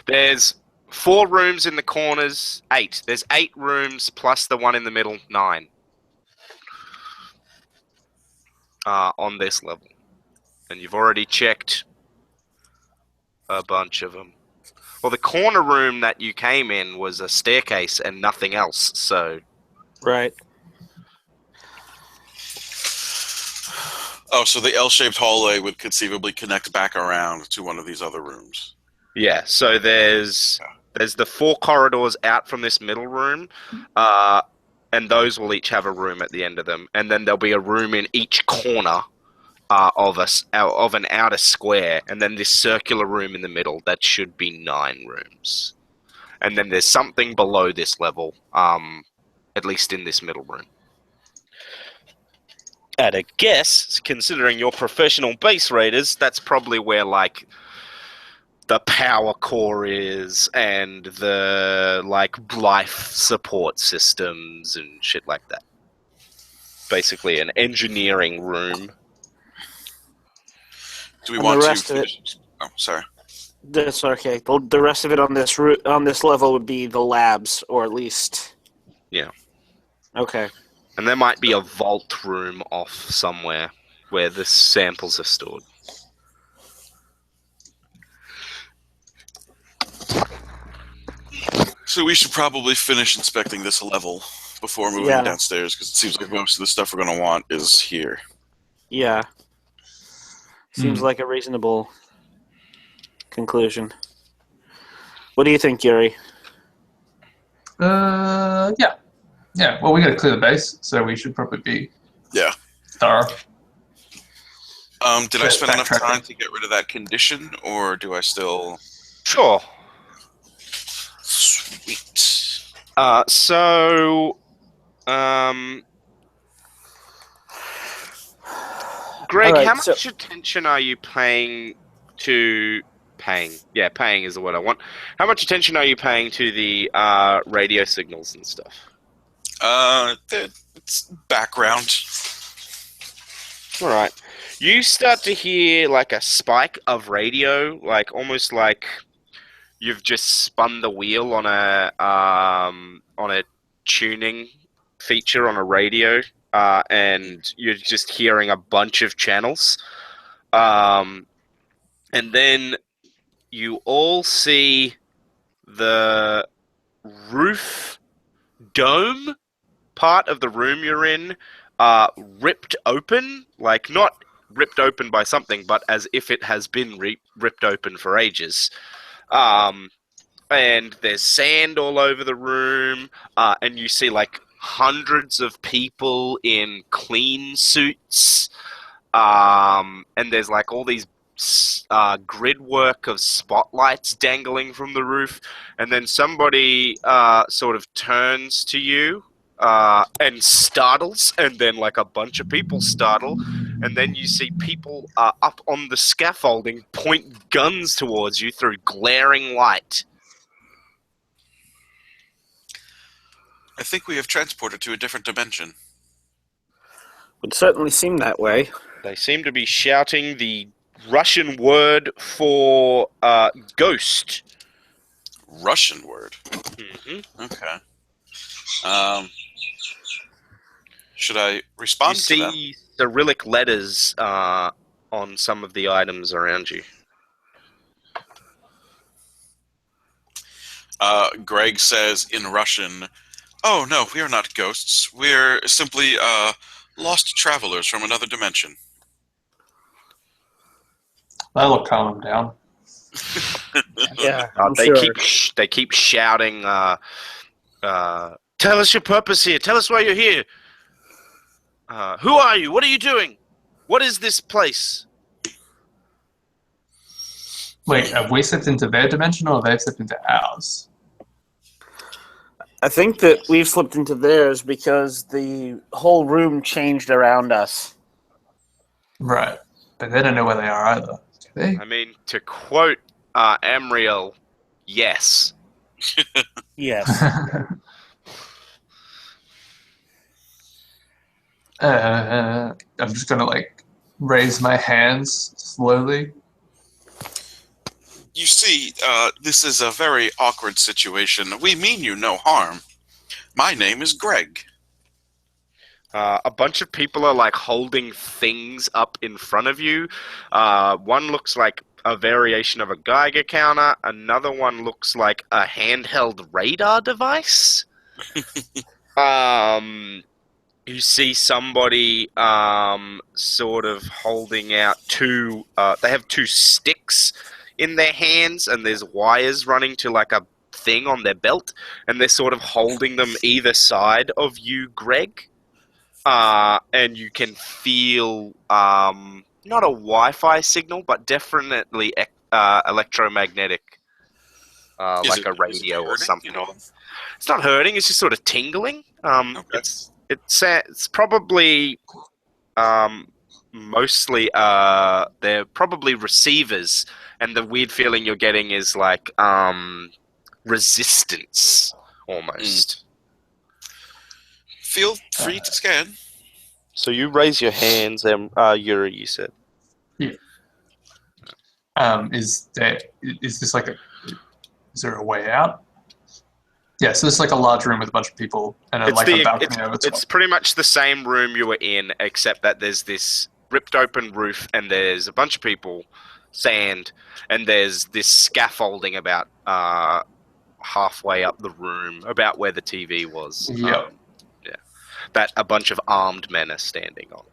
There's 4 rooms in the corners. 8. There's 8 rooms plus the one in the middle. 9. On this level. And you've already checked a bunch of them. Well, the corner room that you came in was a staircase and nothing else, so... Right. Oh, so the L-shaped hallway would conceivably connect back around to one of these other rooms. Yeah, so there's the 4 corridors out from this middle room, and those will each have a room at the end of them. And then there'll be a room in each corner of an outer square, and then this circular room in the middle. That should be 9 rooms. And then there's something below this level, at least in this middle room. At a guess, considering you're professional base raiders, that's probably where, like, the power core is and the, like, life support systems and shit like that. Basically an engineering room. Do we And want the to rest of it- Oh, sorry. That's okay. The rest of it on this level would be the labs, or at least... Yeah. Okay. And there might be a vault room off somewhere where the samples are stored. So we should probably finish inspecting this level before moving Yeah. downstairs, because it seems like most of the stuff we're going to want is here. Yeah. Seems like a reasonable conclusion. What do you think, Yuri? Yeah. Well, we got to clear the base, so we should probably be thorough. Did I spend enough time to get rid of that condition, or do I still? Sure. Sweet. Greg, All right, how much attention are you paying to paying? Yeah, paying is the word I want. How much attention are you paying to the radio signals and stuff? It's background. All right. You start to hear like a spike of radio, like almost like you've just spun the wheel on a tuning feature on a radio, and you're just hearing a bunch of channels. And then you all see the roof dome part of the room you're in ripped open, like not ripped open by something, but as if it has been ripped open for ages. And there's sand all over the room, and you see like hundreds of people in clean suits, and there's like all these grid work of spotlights dangling from the roof, and then somebody sort of turns to you and startles, and then like a bunch of people startle, and then you see people up on the scaffolding point guns towards you through glaring light. I think we have transported to a different dimension. Would certainly seem that way. They seem to be shouting the Russian word for ghost. Russian word? Mm-hmm. Okay. Should I respond to them? You see Cyrillic letters on some of the items around you. Greg says in Russian, "Oh no, we are not ghosts. We're simply lost travelers from another dimension." That'll calm them down. Yeah, they keep shouting, "Tell us your purpose here. Tell us why you're here. Who are you? What are you doing? What is this place?" Wait, have we slipped into their dimension or they've slipped into ours? I think that we've slipped into theirs because the whole room changed around us. Right. But they don't know where they are either. Do they? I mean, to quote Amriel, yes. Yes. I'm just gonna like raise my hands slowly. You see, this is a very awkward situation. We mean you no harm. My name is Greg. A bunch of people are like holding things up in front of you. One looks like a variation of a Geiger counter. Another one looks like a handheld radar device. You see somebody sort of holding out two... they have two sticks in their hands, and there's wires running to like a thing on their belt, and they're sort of holding them either side of you, Greg. And you can feel not a Wi-Fi signal, but definitely electromagnetic, like a radio or something. You know? It's not hurting; it's just sort of tingling. Okay. It's probably mostly they're probably receivers, and the weird feeling you're getting is like resistance almost. Feel free to scan. So you raise your hands, Yuri, you said. Yeah. Is this like is there a way out? Yeah, so it's like a large room with a bunch of people and a balcony over top. It's pretty much the same room you were in, except that there's this ripped open roof and there's a bunch of people, sand, and there's this scaffolding about halfway up the room, about where the TV was. Yep. That a bunch of armed men are standing on.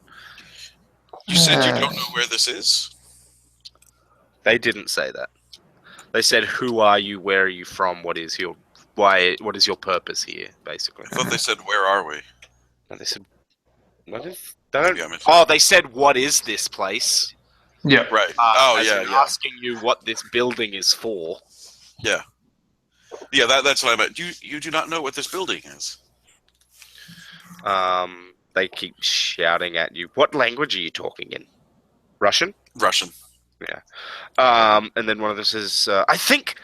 You said you don't know where this is? They didn't say that. They said, "Who are you? Where are you from? What is your purpose here?" Basically. I thought they said, "Where are we?" And they said, "What is?" They don't. Maybe I missed Oh, they said, "What is this place?" Yeah. Right. As yeah, in yeah. asking you what this building is for. Yeah. Yeah, that's what I meant. You do not know what this building is. They keep shouting at you. What language are you talking in? Russian? Russian. Yeah. And then one of them says, I think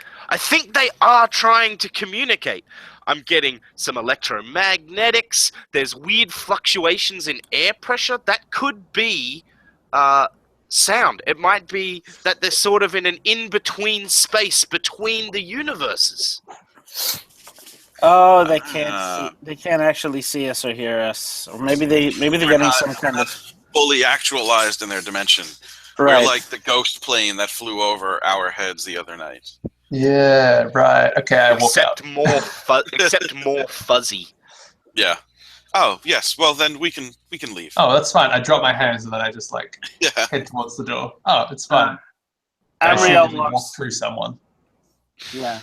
they are trying to communicate. I'm getting some electromagnetics. There's weird fluctuations in air pressure. That could be sound. It might be that they're sort of in an in-between space between the universes. Oh, they can't see. They can't actually see us or hear us, or maybe they're getting some kind of fully actualized in their dimension. right. We're like the ghost plane that flew over our heads the other night. Yeah, right. Okay, I walk out. Except more fuzzy. Yeah. Oh yes. Well, then we can leave. Oh, that's fine. I drop my hands and then I just like Yeah. head towards the door. Oh, it's fine. Amriel I walk walks. through someone. Yeah.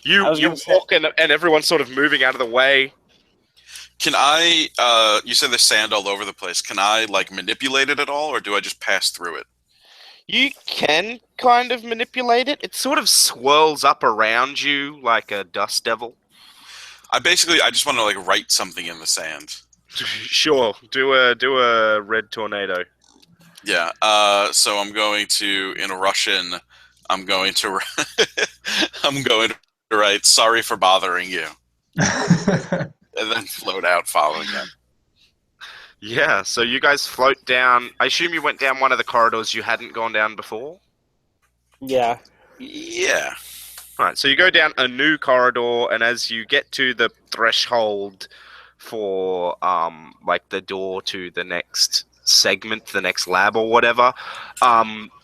You walk and everyone's sort of moving out of the way. Can I? You said there's sand all over the place. Can I like manipulate it at all, or do I just pass through it? You can kind of manipulate it. It sort of swirls up around you like a dust devil. I just want to like write something in the sand. Sure, do a red tornado. Yeah. So I'm going to, in Russian, I'm going to write "Sorry for bothering you," and then float out following them. Yeah, so you guys float down. I assume you went down one of the corridors you hadn't gone down before? Yeah. Yeah. Right, so you go down a new corridor, and as you get to the threshold for, like, the door to the next segment, the next lab or whatever,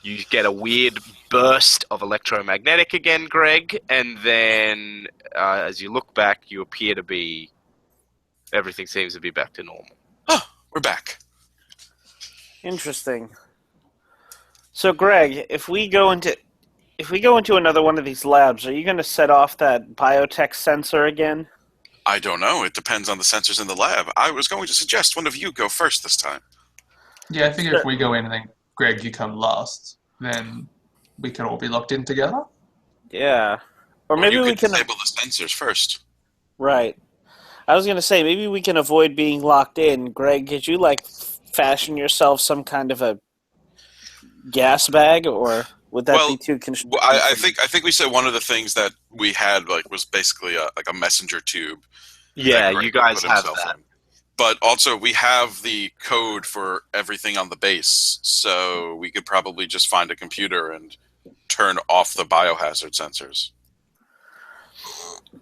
you get a weird burst of electromagnetic again, Greg, and then as you look back, you appear to be... Everything seems to be back to normal. Oh, we're back. Interesting. So, Greg, if we go into another one of these labs, are you going to set off that biotech sensor again? I don't know. It depends on the sensors in the lab. I was going to suggest one of you go first this time. Yeah, I think if we go in and then Greg, you come last, then we can all be locked in together. Yeah. Or maybe you we could can... disable the sensors first. Right. I was going to say, maybe we can avoid being locked in. Greg, could you, like, fashion yourself some kind of a gas bag, or would that be too Well, I think we said one of the things that we had like was basically a messenger tube. Yeah, Greg you guys put have himself that. in. But also we have the code for everything on the base, so we could probably just find a computer and turn off the biohazard sensors.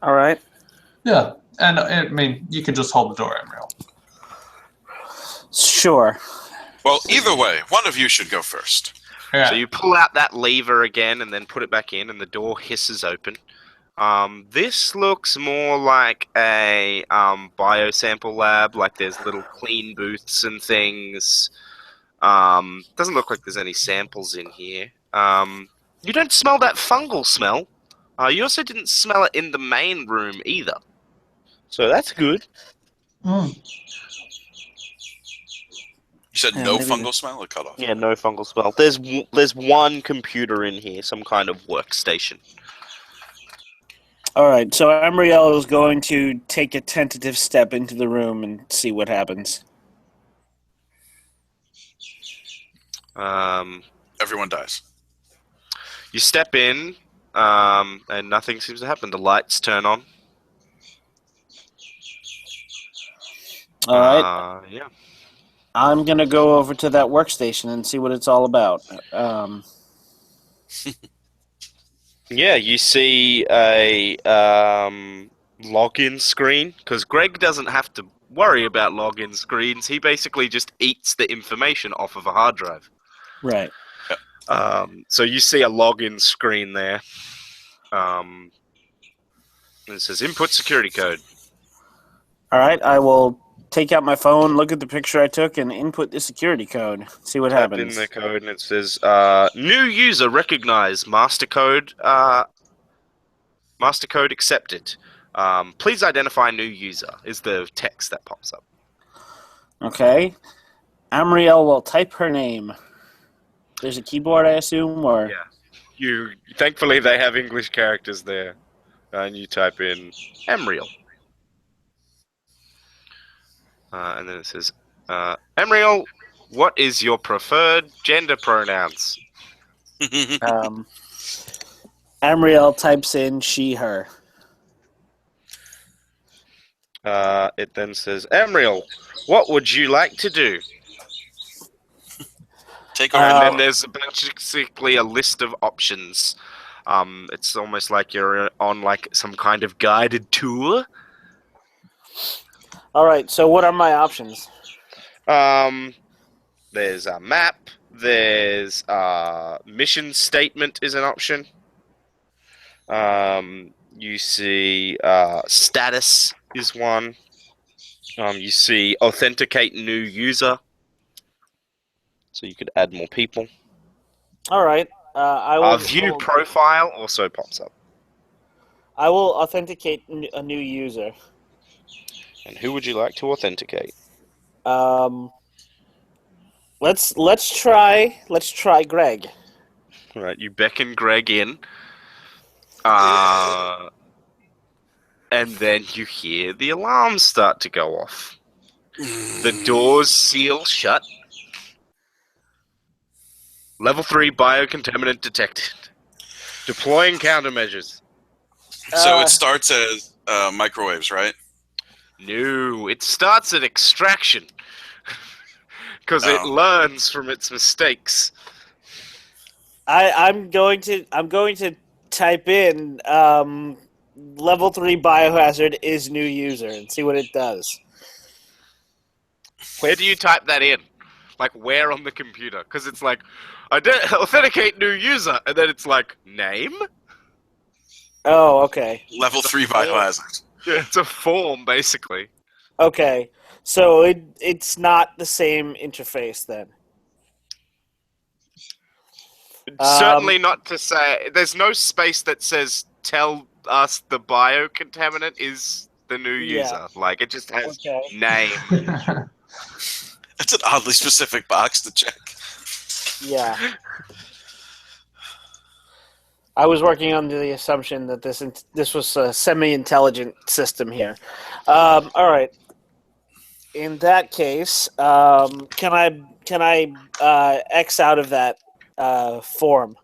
All right. Yeah, and I mean, you can just hold the door, Emriel. Sure. Well, either way, one of you should go first. Yeah. So you pull out that lever again and then put it back in, and the door hisses open. This looks more like a biosample lab, like there's little clean booths and things. Doesn't look like there's any samples in here. You don't smell that fungal smell. You also didn't smell it in the main room either. So that's good. Mm. You said Yeah, no maybe fungal smell or cut off? Yeah, no fungal smell. There's one computer in here, some kind of workstation. All right, so Amriel is going to take a tentative step into the room and see what happens. Everyone dies. You step in, and nothing seems to happen. The lights turn on. All right, Yeah. I'm going to go over to that workstation and see what it's all about. Yeah, you see a login screen, because Greg doesn't have to worry about login screens. He basically just eats the information off of a hard drive. Right. So you see a login screen there. And it says input security code. All right, I will take out my phone, look at the picture I took, and input the security code. See what Type happens. in the code and it says, new user recognized, mastercode accepted. Please identify new user is the text that pops up. Okay. Amriel will type her name. There's a keyboard, I assume, or Yeah. Thankfully they have English characters there. And you type in Amriel. And then it says, Amriel, what is your preferred gender pronouns? Amriel types in she, her. It then says, Amriel, what would you like to do? Take And over. then there's basically a list of options. It's almost like you're on like some kind of guided tour. All right, so what are my options? There's a map. There's mission statement is an option. You see status is one. You see authenticate new user. So you could add more people. All right, I will View profile also pops up. I will authenticate a new user. And who would you like to authenticate? Let's try Greg. All right, you beckon Greg in. And then you hear the alarms start to go off. The doors seal shut. Level 3 biocontaminant detected. Deploying countermeasures. So it starts as microwaves, right? No, it starts at extraction. Because it learns from its mistakes. I'm going to type in level 3 biohazard is new user and see what it does. Where do you type that in? Like, where on the computer? Because it's like, authenticate new user, and then it's like, name? Oh, okay. Level 3 biohazard. Yeah, it's a form, basically. Okay. So it's not the same interface then. Certainly not to say, there's no space that says, tell us the biocontaminant is the new user. Like, it just has name. That's an oddly specific box to check. Yeah. I was working under the assumption that this was a semi-intelligent system here. All right. In that case, can I X out of that form?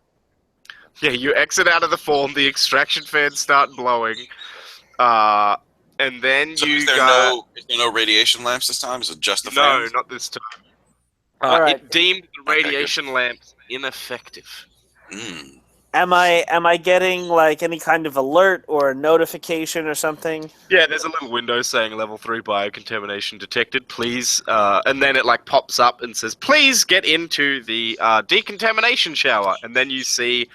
Yeah, you exit out of the form, the extraction fans start blowing, and then So you is there no radiation lamps this time? Is it just the No, fans? not this time. All right. It deemed the radiation lamps ineffective. Mm. Am I getting like any kind of alert or notification or something? Yeah, there's a little window saying level 3 biocontamination detected, please. And then it like pops up and says, please get into the decontamination shower. And then you see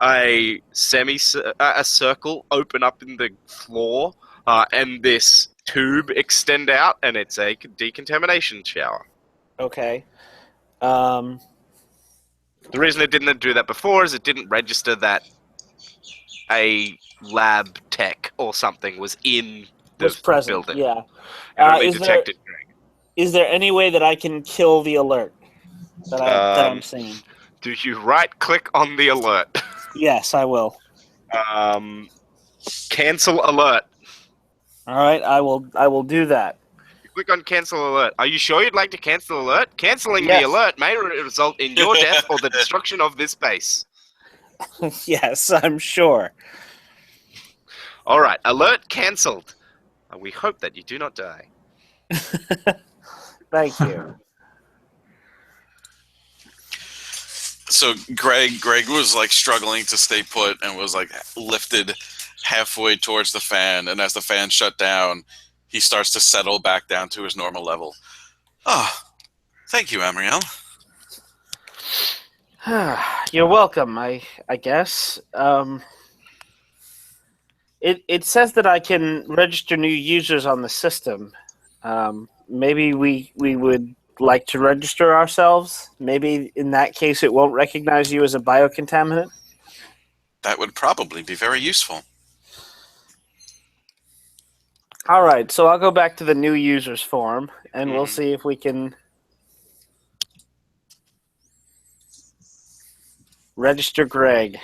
a circle open up in the floor and this tube extend out, and it's a decontamination shower. Okay. The reason it didn't do that before is it didn't register that a lab tech or something was in the present, building. yeah. It only detected Greg. Is there any way that I can kill the alert that I'm seeing? Do you right-click on the alert? Yes, I will. Cancel alert. All right, I will do that. You click on cancel alert. Are you sure you'd like to cancel alert? Canceling Yes. the alert may result in your death or the destruction of this base. Yes, I'm sure. All right, alert cancelled. We hope that you do not die. Thank you. So Greg was like struggling to stay put and was like lifted halfway towards the fan, and as the fan shut down, he starts to settle back down to his normal level. Oh, thank you, Amriel. You're welcome, I guess. It says that I can register new users on the system. maybe we would like to register ourselves. Maybe in that case it won't recognize you as a biocontaminant. That would probably be very useful. All right, so I'll go back to the new users form, and we'll see if we can register Greg.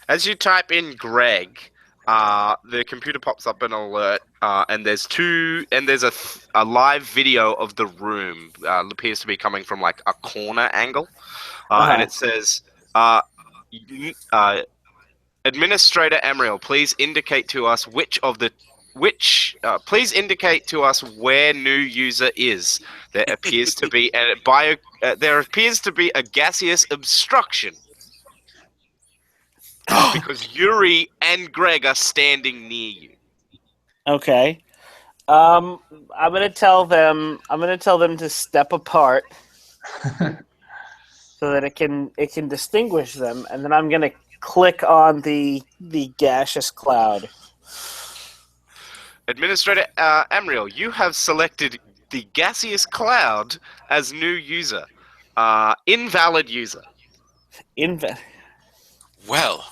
As you type in Greg, the computer pops up an alert, and there's a live video of the room. Appears to be coming from like a corner angle, and it says, "Administrator Emriel, please indicate to us please indicate to us where new user is. There appears to be a gaseous obstruction." Because Yuri and Greg are standing near you. Okay. I'm gonna tell them to step apart so that it can distinguish them, and then I'm gonna click on the gaseous cloud. Administrator Amriel, you have selected the gaseous cloud as new user. Invalid user. Well,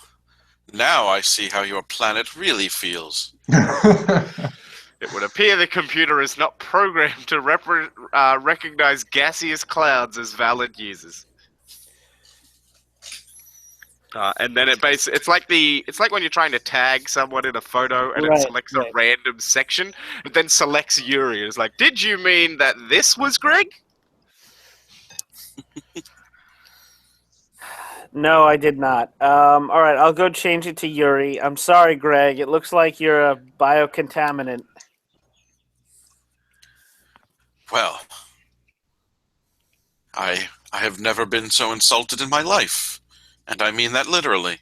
now I see how your planet really feels. It would appear the computer is not programmed to recognize gaseous clouds as valid users. And then it's like when you're trying to tag someone in a photo and it selects a random section, but then selects Yuri. It's like, did you mean that this was Greg? No, I did not. All right, I'll go change it to Yuri. I'm sorry, Greg. It looks like you're a biocontaminant. Well, I have never been so insulted in my life, and I mean that literally.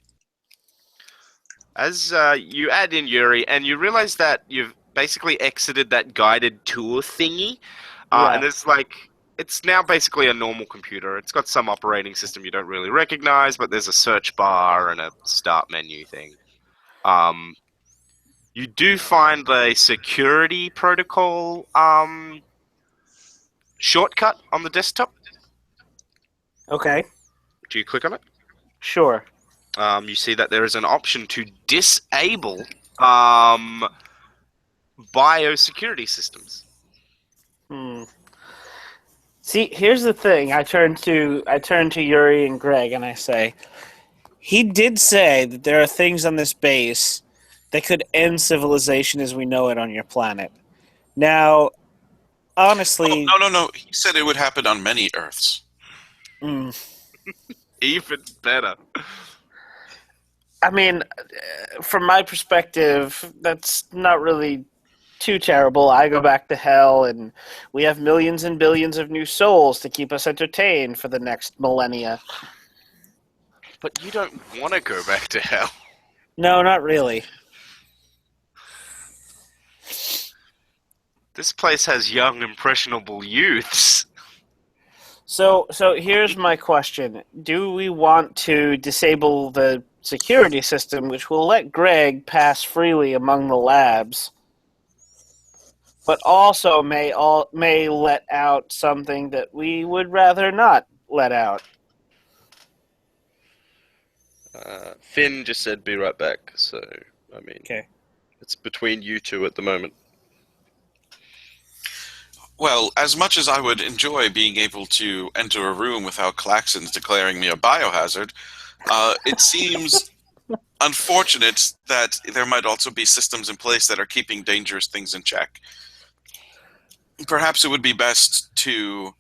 As you add in Yuri, and you realize that you've basically exited that guided tour thingy, and it's now basically a normal computer. It's got some operating system you don't really recognize, but there's a search bar and a start menu thing. You do find a security protocol shortcut on the desktop. Okay. Do you click on it? Sure. You see that there is an option to disable biosecurity systems. See, here's the thing. I turn to Yuri and Greg and I say, he did say that there are things on this base that could end civilization as we know it on your planet. Now, honestly... Oh, no. He said it would happen on many Earths. Even better. I mean, from my perspective, that's not really too terrible. I go back to hell, and we have millions and billions of new souls to keep us entertained for the next millennia. But you don't want to go back to hell. No, not really. This place has young, impressionable youths. So here's my question. Do we want to disable the security system, which will let Greg pass freely among the labs, but also may let out something that we would rather not let out? Finn just said be right back, so, I mean, Okay. It's between you two at the moment. Well, as much as I would enjoy being able to enter a room without klaxons declaring me a biohazard, it seems unfortunate that there might also be systems in place that are keeping dangerous things in check. Perhaps it would be best to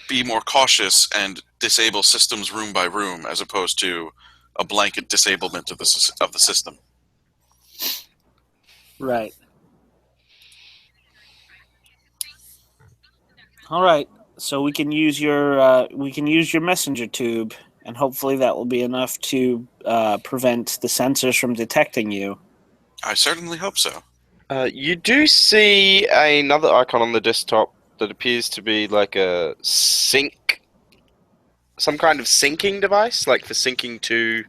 be more cautious and disable systems room by room, as opposed to a blanket disablement of the system. Right. All right. So we can use your messenger tube, and hopefully that will be enough to prevent the sensors from detecting you. I certainly hope so. You do see another icon on the desktop that appears to be like a sync, some kind of syncing device, like for syncing to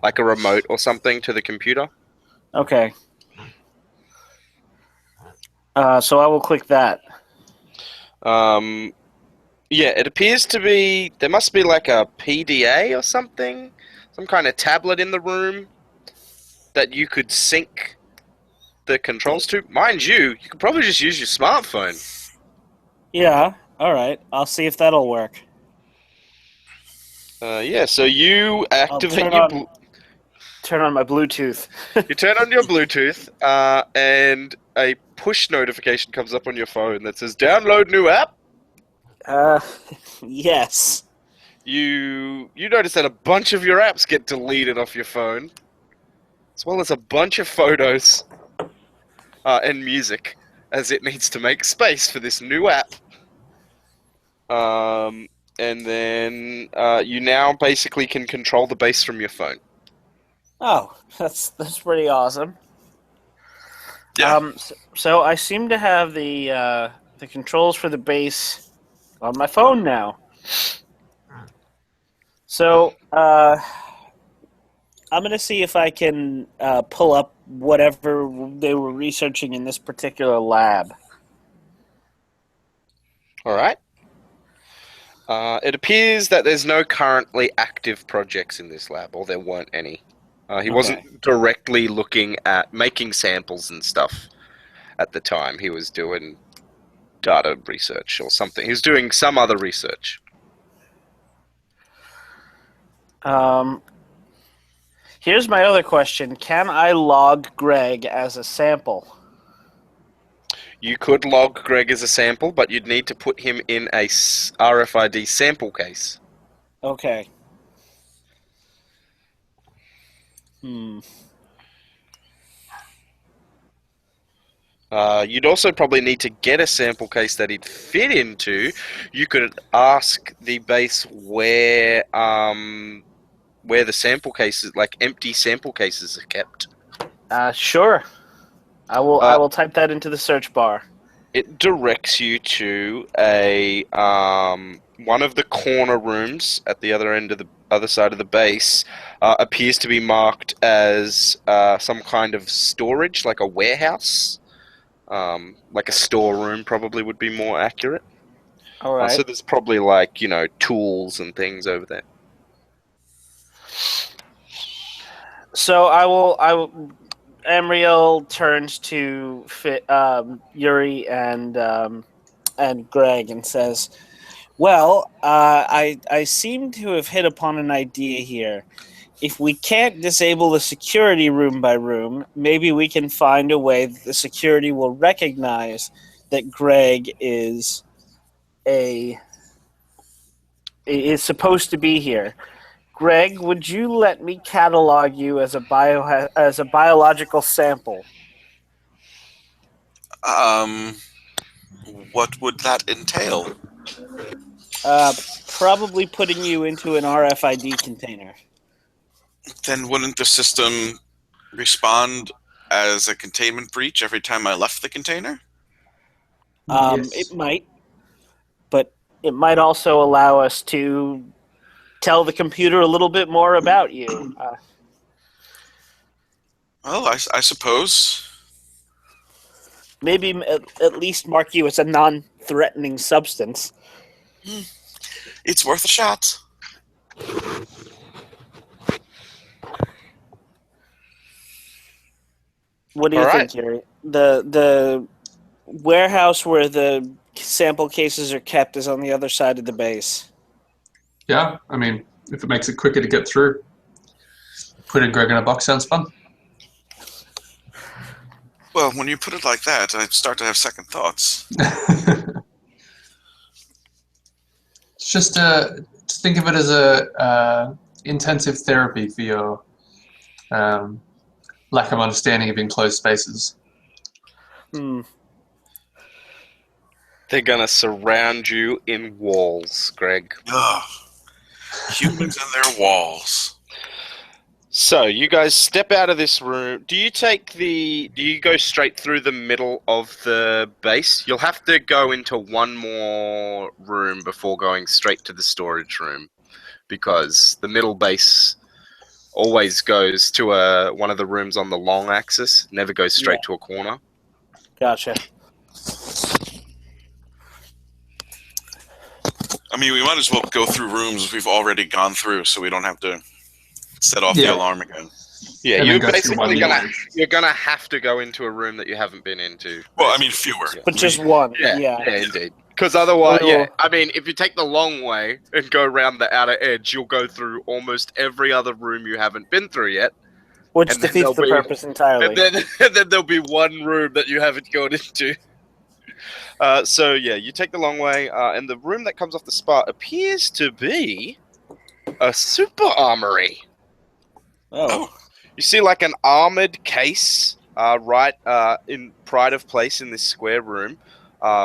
like a remote or something to the computer. Okay. So I will click that. Yeah, it appears to be... There must be like a PDA or something. Some kind of tablet in the room that you could sync the controls to. Mind you, you could probably just use your smartphone. Yeah. All right. I'll see if that'll work. Yeah, so you activate Turn on my Bluetooth. you turn on your Bluetooth, and a push notification comes up on your phone that says, download new app. Yes. You notice that a bunch of your apps get deleted off your phone, as well as a bunch of photos and music, as it needs to make space for this new app. And then you now basically can control the base from your phone. Oh, that's pretty awesome. Yeah. So I seem to have the controls for the base on my phone now. So I'm gonna see if I can pull up whatever they were researching in this particular lab. All right. It appears that there's no currently active projects in this lab, or there weren't any. He wasn't directly looking at making samples and stuff at the time. He was doing data research or something. He was doing some other research. Here's my other question. Can I log Greg as a sample? You could log Greg as a sample, but you'd need to put him in a RFID sample case. Okay. You'd also probably need to get a sample case that he'd fit into. You could ask the base where the sample cases, like empty sample cases, are kept. Sure. I will type that into the search bar. It directs you to a one of the corner rooms at the other end of the other side of the base. Appears to be marked as some kind of storage, like a warehouse, like a storeroom. Probably would be more accurate. All right. So there's probably like tools and things over there. So I will. Amriel turns to Yuri and Greg and says, "Well, I seem to have hit upon an idea here. If we can't disable the security room by room, maybe we can find a way that the security will recognize that Greg is supposed to be here." Greg, would you let me catalog you as a biological sample? What would that entail? Probably putting you into an RFID container. Then wouldn't the system respond as a containment breach every time I left the container? Yes. It might, but it might also allow us to tell the computer a little bit more about you. Well, I suppose. Maybe at least mark you as a non-threatening substance. It's worth a shot. What do you think, Yuri? The warehouse where the sample cases are kept is on the other side of the base. Yeah, I mean, if it makes it quicker to get through, putting Greg in a box sounds fun. Well, when you put it like that, I start to have second thoughts. It's just think of it as a intensive therapy for your lack of understanding of enclosed spaces. They're gonna surround you in walls, Greg. Ugh. Humans and their walls. So you guys step out of this room. Do you go straight through the middle of the base? You'll have to go into one more room before going straight to the storage room, because the middle base always goes to one of the rooms on the long axis, never goes straight to a corner. Gotcha. I mean, we might as well go through rooms we've already gone through, so we don't have to set off the Yeah. alarm again. Yeah, And you're then go through one basically room. you're gonna have to go into a room that you haven't been into. Well, I mean, fewer. Yeah. But just one. Yeah, Yeah. indeed. Because otherwise, Well- yeah, I mean, if you take the long way and go around the outer edge, you'll go through almost every other room you haven't been through yet. Which And then defeats the there'll be- purpose entirely. And then there'll be one room that you haven't gone into. So yeah, you take the long way, and the room that comes off the spot appears to be a super armory. Oh. You see like an armored case right in pride of place in this square room,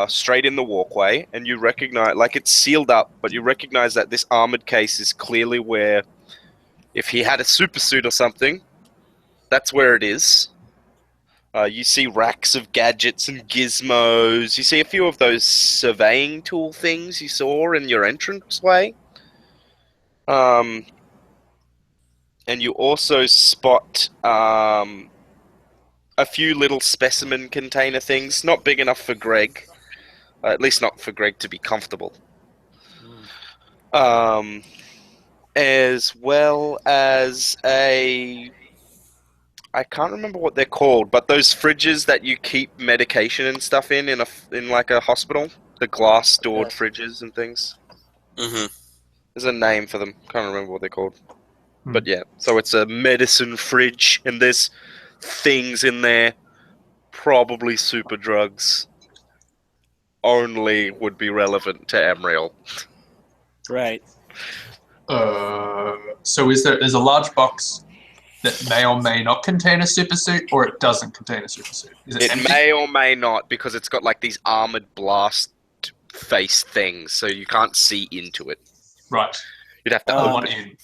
straight in the walkway, and you recognize, like, it's sealed up, but you recognize that this armored case is clearly where, if he had a super suit or something, that's where it is. You see racks of gadgets and gizmos. You see a few of those surveying tool things you saw in your entranceway. And you also spot a few little specimen container things, not big enough for Greg, at least not for Greg to be comfortable. As well as I can't remember what they're called, but those fridges that you keep medication and stuff in like a hospital, the glass stored fridges and things. Mm-hmm. There's a name for them. Can't remember what they're called. But yeah, so it's a medicine fridge, and there's things in there, probably super drugs, only would be relevant to Amriel. Right. So there's a large box that may or may not contain a super suit, or it doesn't contain a super suit? Is it It empty? may or may not, because it's got like these armored blast face things, so you can't see into it. Right. You'd have to I open want it. in.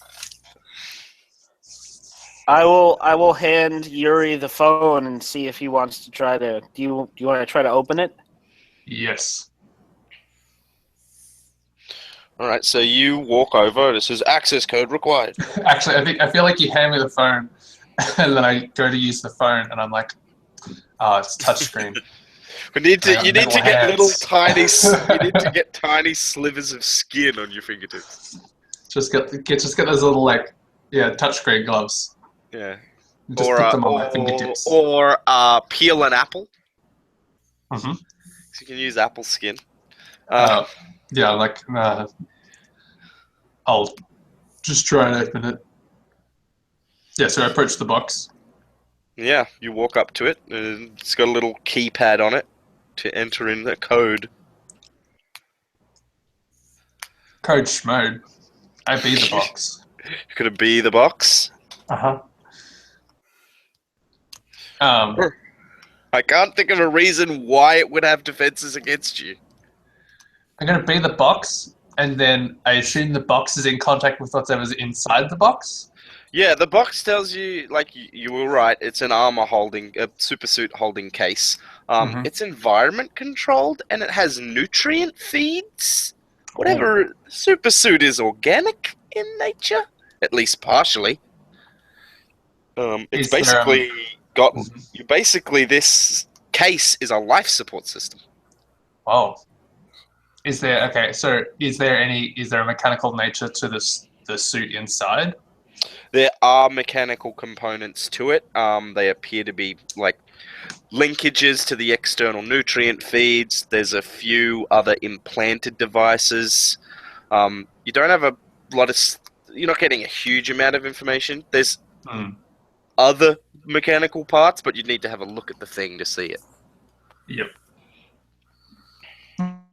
I will hand Yuri the phone and see if he wants to try to. Do you want to try to open it? Yes. All right, so you walk over. It says access code required. Actually, I feel like you hand me the phone, and then I go to use the phone, and I'm like, "Oh, it's touchscreen." You need to metal get hands. you need to get tiny slivers of skin on your fingertips. Just get those little touchscreen gloves. Yeah. Just put them on my fingertips. Or peel an apple. Mhm. So you can use apple skin. I'll just try and open it. Yeah, so I approach the box. Yeah, you walk up to it, and it's got a little keypad on it to enter in the code. Code Schmode. I be the box. You're gonna be the box. Uh-huh. I can't think of a reason why it would have defenses against you. I'm going to be the box, and then I assume the box is in contact with whatever's inside the box. Yeah, the box tells you, like, you were right, it's an a super suit holding case. It's environment controlled, and it has nutrient feeds. Whatever, super suit is organic in nature, at least partially. It's basically this case is a life support system. Wow. Is there a mechanical nature to the suit inside? There are mechanical components to it. They appear to be like linkages to the external nutrient feeds. There's a few other implanted devices. You don't have a lot of. You're not getting a huge amount of information. There's other mechanical parts, but you'd need to have a look at the thing to see it. Yep.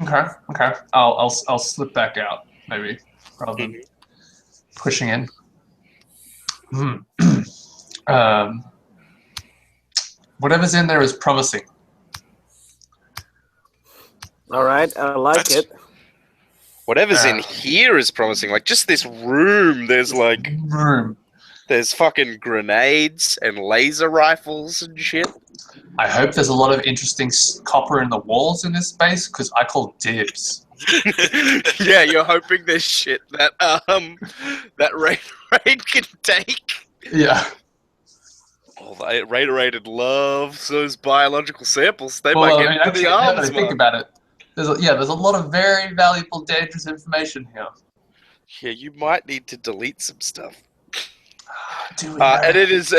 Okay. I'll slip back out maybe rather than pushing in. Whatever's in there is promising. All right, I like it. Whatever's in here is promising. Like, just this room, there's fucking grenades and laser rifles and shit. I hope there's a lot of interesting copper in the walls in this space, because I call dibs. Yeah, you're hoping there's shit that Raid can take. Yeah. Oh, Raid loves those biological samples. They might get into the arms. Think about it. There's a lot of very valuable, dangerous information here. Yeah, you might need to delete some stuff. Do we And it is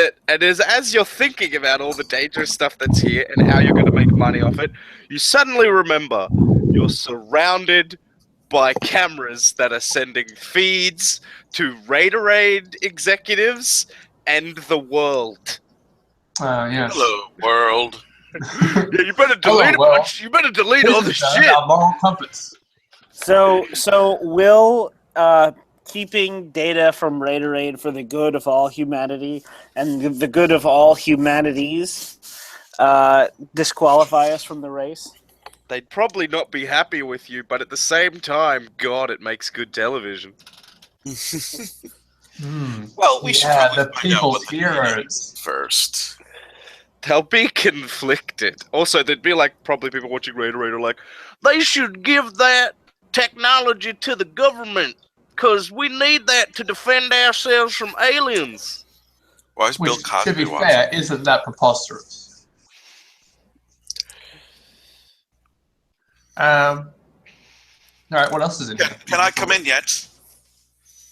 as you're thinking about all the dangerous stuff that's here and how you're going to make money off it, you suddenly remember you're surrounded by cameras that are sending feeds to Raiderade executives and the world. Yes. Hello, world. Yeah, you better delete Hello, you better delete all the This is shit. our moral compass. So will keeping data from Raiderade for the good of all humanity and the good of all humanities disqualify us from the race? They'd probably not be happy with you, but at the same time, God, it makes good television. Well, we should Yeah, probably the find out what people's the heroes. first. They'll be conflicted. Also, there'd be probably people watching Raiderade are like, they should give that technology to the government because we need that to defend ourselves from aliens. Why is Which, Bill Cosby to be watching? fair, isn't that preposterous? All right, what else is in here? Can I come in yet?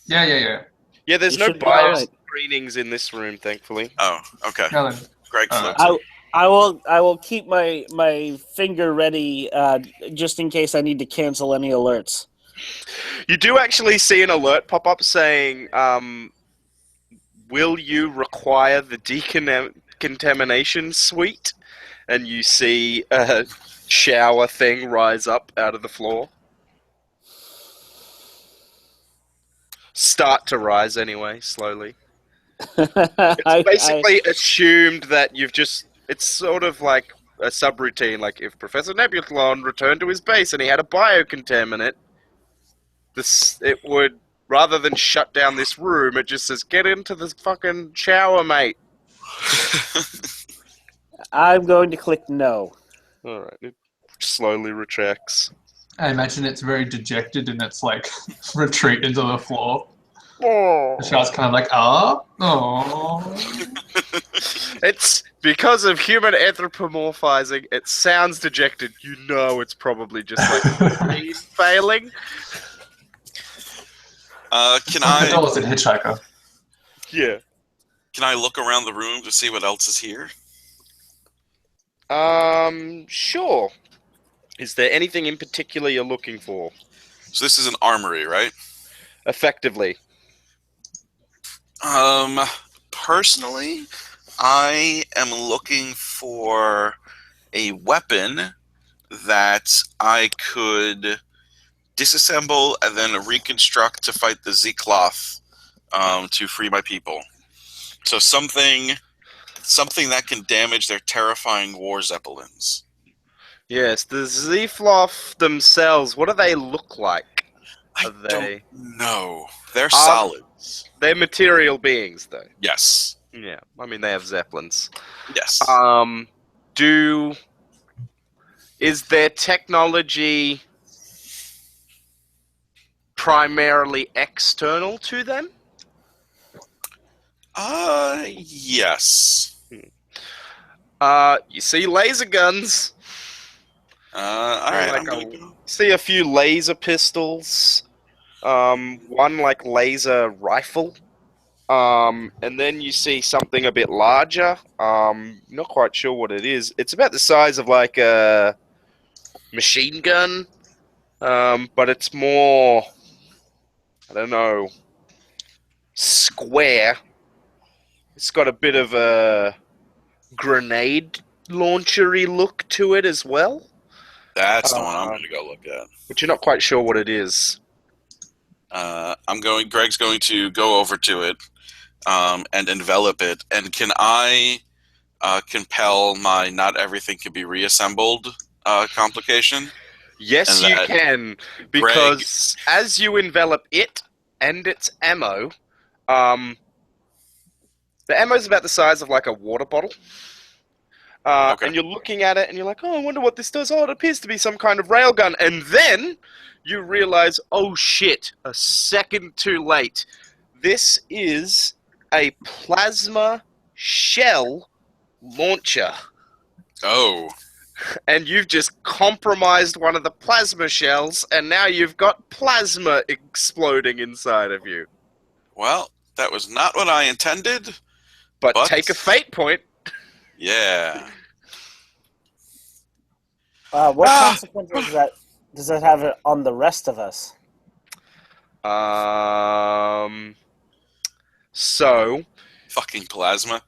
Yeah. Yeah, there's You no should be bio alright. screenings in this room, thankfully. Oh, okay. No, then. Greg Alright. flipped. I will keep my finger ready just in case I need to cancel any alerts. You do actually see an alert pop up saying, will you require the decontamination suite? And you see a shower thing rise up out of the floor. Start to rise anyway, slowly. It's basically assumed that you've just... It's sort of like a subroutine, like if Professor Nebulon returned to his base and he had a biocontaminant, it would, rather than shut down this room, it just says, get into the fucking shower, mate. I'm going to click no. Alright, it slowly retracts. I imagine it's very dejected in its like retreat into the floor. Oh. The shard's kind of like, oh. It's because of human anthropomorphizing, it sounds dejected. You know it's probably just like brain failing. Can That I was a hitchhiker. Yeah. can I look around the room to see what else is here? Sure. Is there anything in particular you're looking for? So this is an armory, right? Effectively. Personally, I am looking for a weapon that I could disassemble and then reconstruct to fight the Z-Cloth to free my people. So something that can damage their terrifying war zeppelins. Yes, the Z-Floth themselves, what do they look like? I Are they... don't know. They're solids. They're material beings, though. Yes. Yeah, I mean, they have zeppelins. Yes. Is their technology primarily external to them? Yes. You see laser guns. Alright, I'm Like gonna go. see a few laser pistols. One like laser rifle. And then you see something a bit larger. Not quite sure what it is. It's about the size of like a machine gun. But it's more, I don't know, square. It's got a bit of a grenade launchery look to it as well. That's the one I'm gonna go look at. But you're not quite sure what it is. Greg's going to go over to it and envelop it. And can I compel my not everything can be reassembled complication? Yes, And you that can, because as you envelop it and its ammo, the ammo's about the size of like a water bottle. Okay. And you're looking at it and you're like, oh, I wonder what this does. Oh, it appears to be some kind of railgun. And then you realize, oh shit, a second too late. This is a plasma shell launcher. Oh. and you've just compromised one of the plasma shells, and now you've got plasma exploding inside of you. Well, that was not what I intended. But take a fate point. Yeah. What consequences does that have on the rest of us? So Fucking plasma.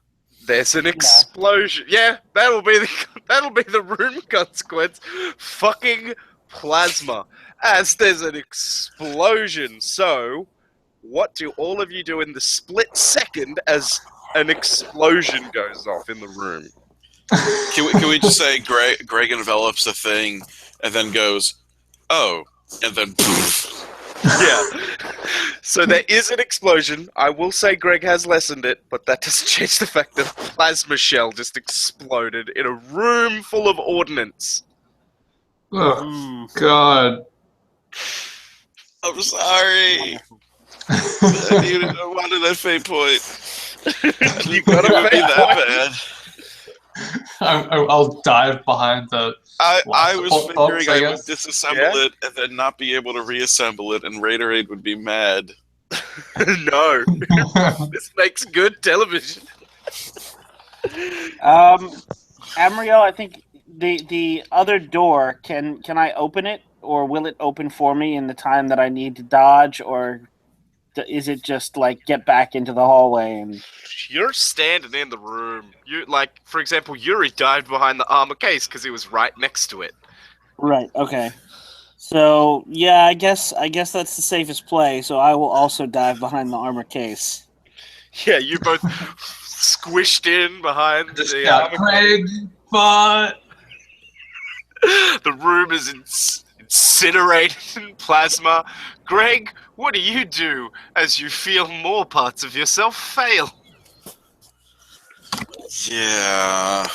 there's an explosion. Yeah, that'll be the room consequence. Fucking plasma. As there's an explosion. So, what do all of you do in the split second as an explosion goes off in the room? Can we just say Greg envelops the thing and then goes, oh, and then poof. Yeah. So there is an explosion. I will say Greg has lessened it, but that doesn't change the fact that a plasma shell just exploded in a room full of ordnance. Oh, God. I'm sorry. I wanted that fate point. You got a fate that point? bad. I'll dive behind the... I was figuring I would guess. disassemble it and then not be able to reassemble it, and Raiderade would be mad. No. This makes good television. Amriel, I think the other door, can I open it, or will it open for me in the time that I need to dodge, or is it just like get back into the hallway and... You're standing in the room. You like, for example, Yuri dived behind the armor case because he was right next to it. Right. Okay. So yeah, I guess that's the safest play. So I will also dive behind the armor case. Yeah, you both squished in behind Just the got armor. Greg, but... The room is incinerated in plasma. Greg, what do you do as you feel more parts of yourself fail? Yeah.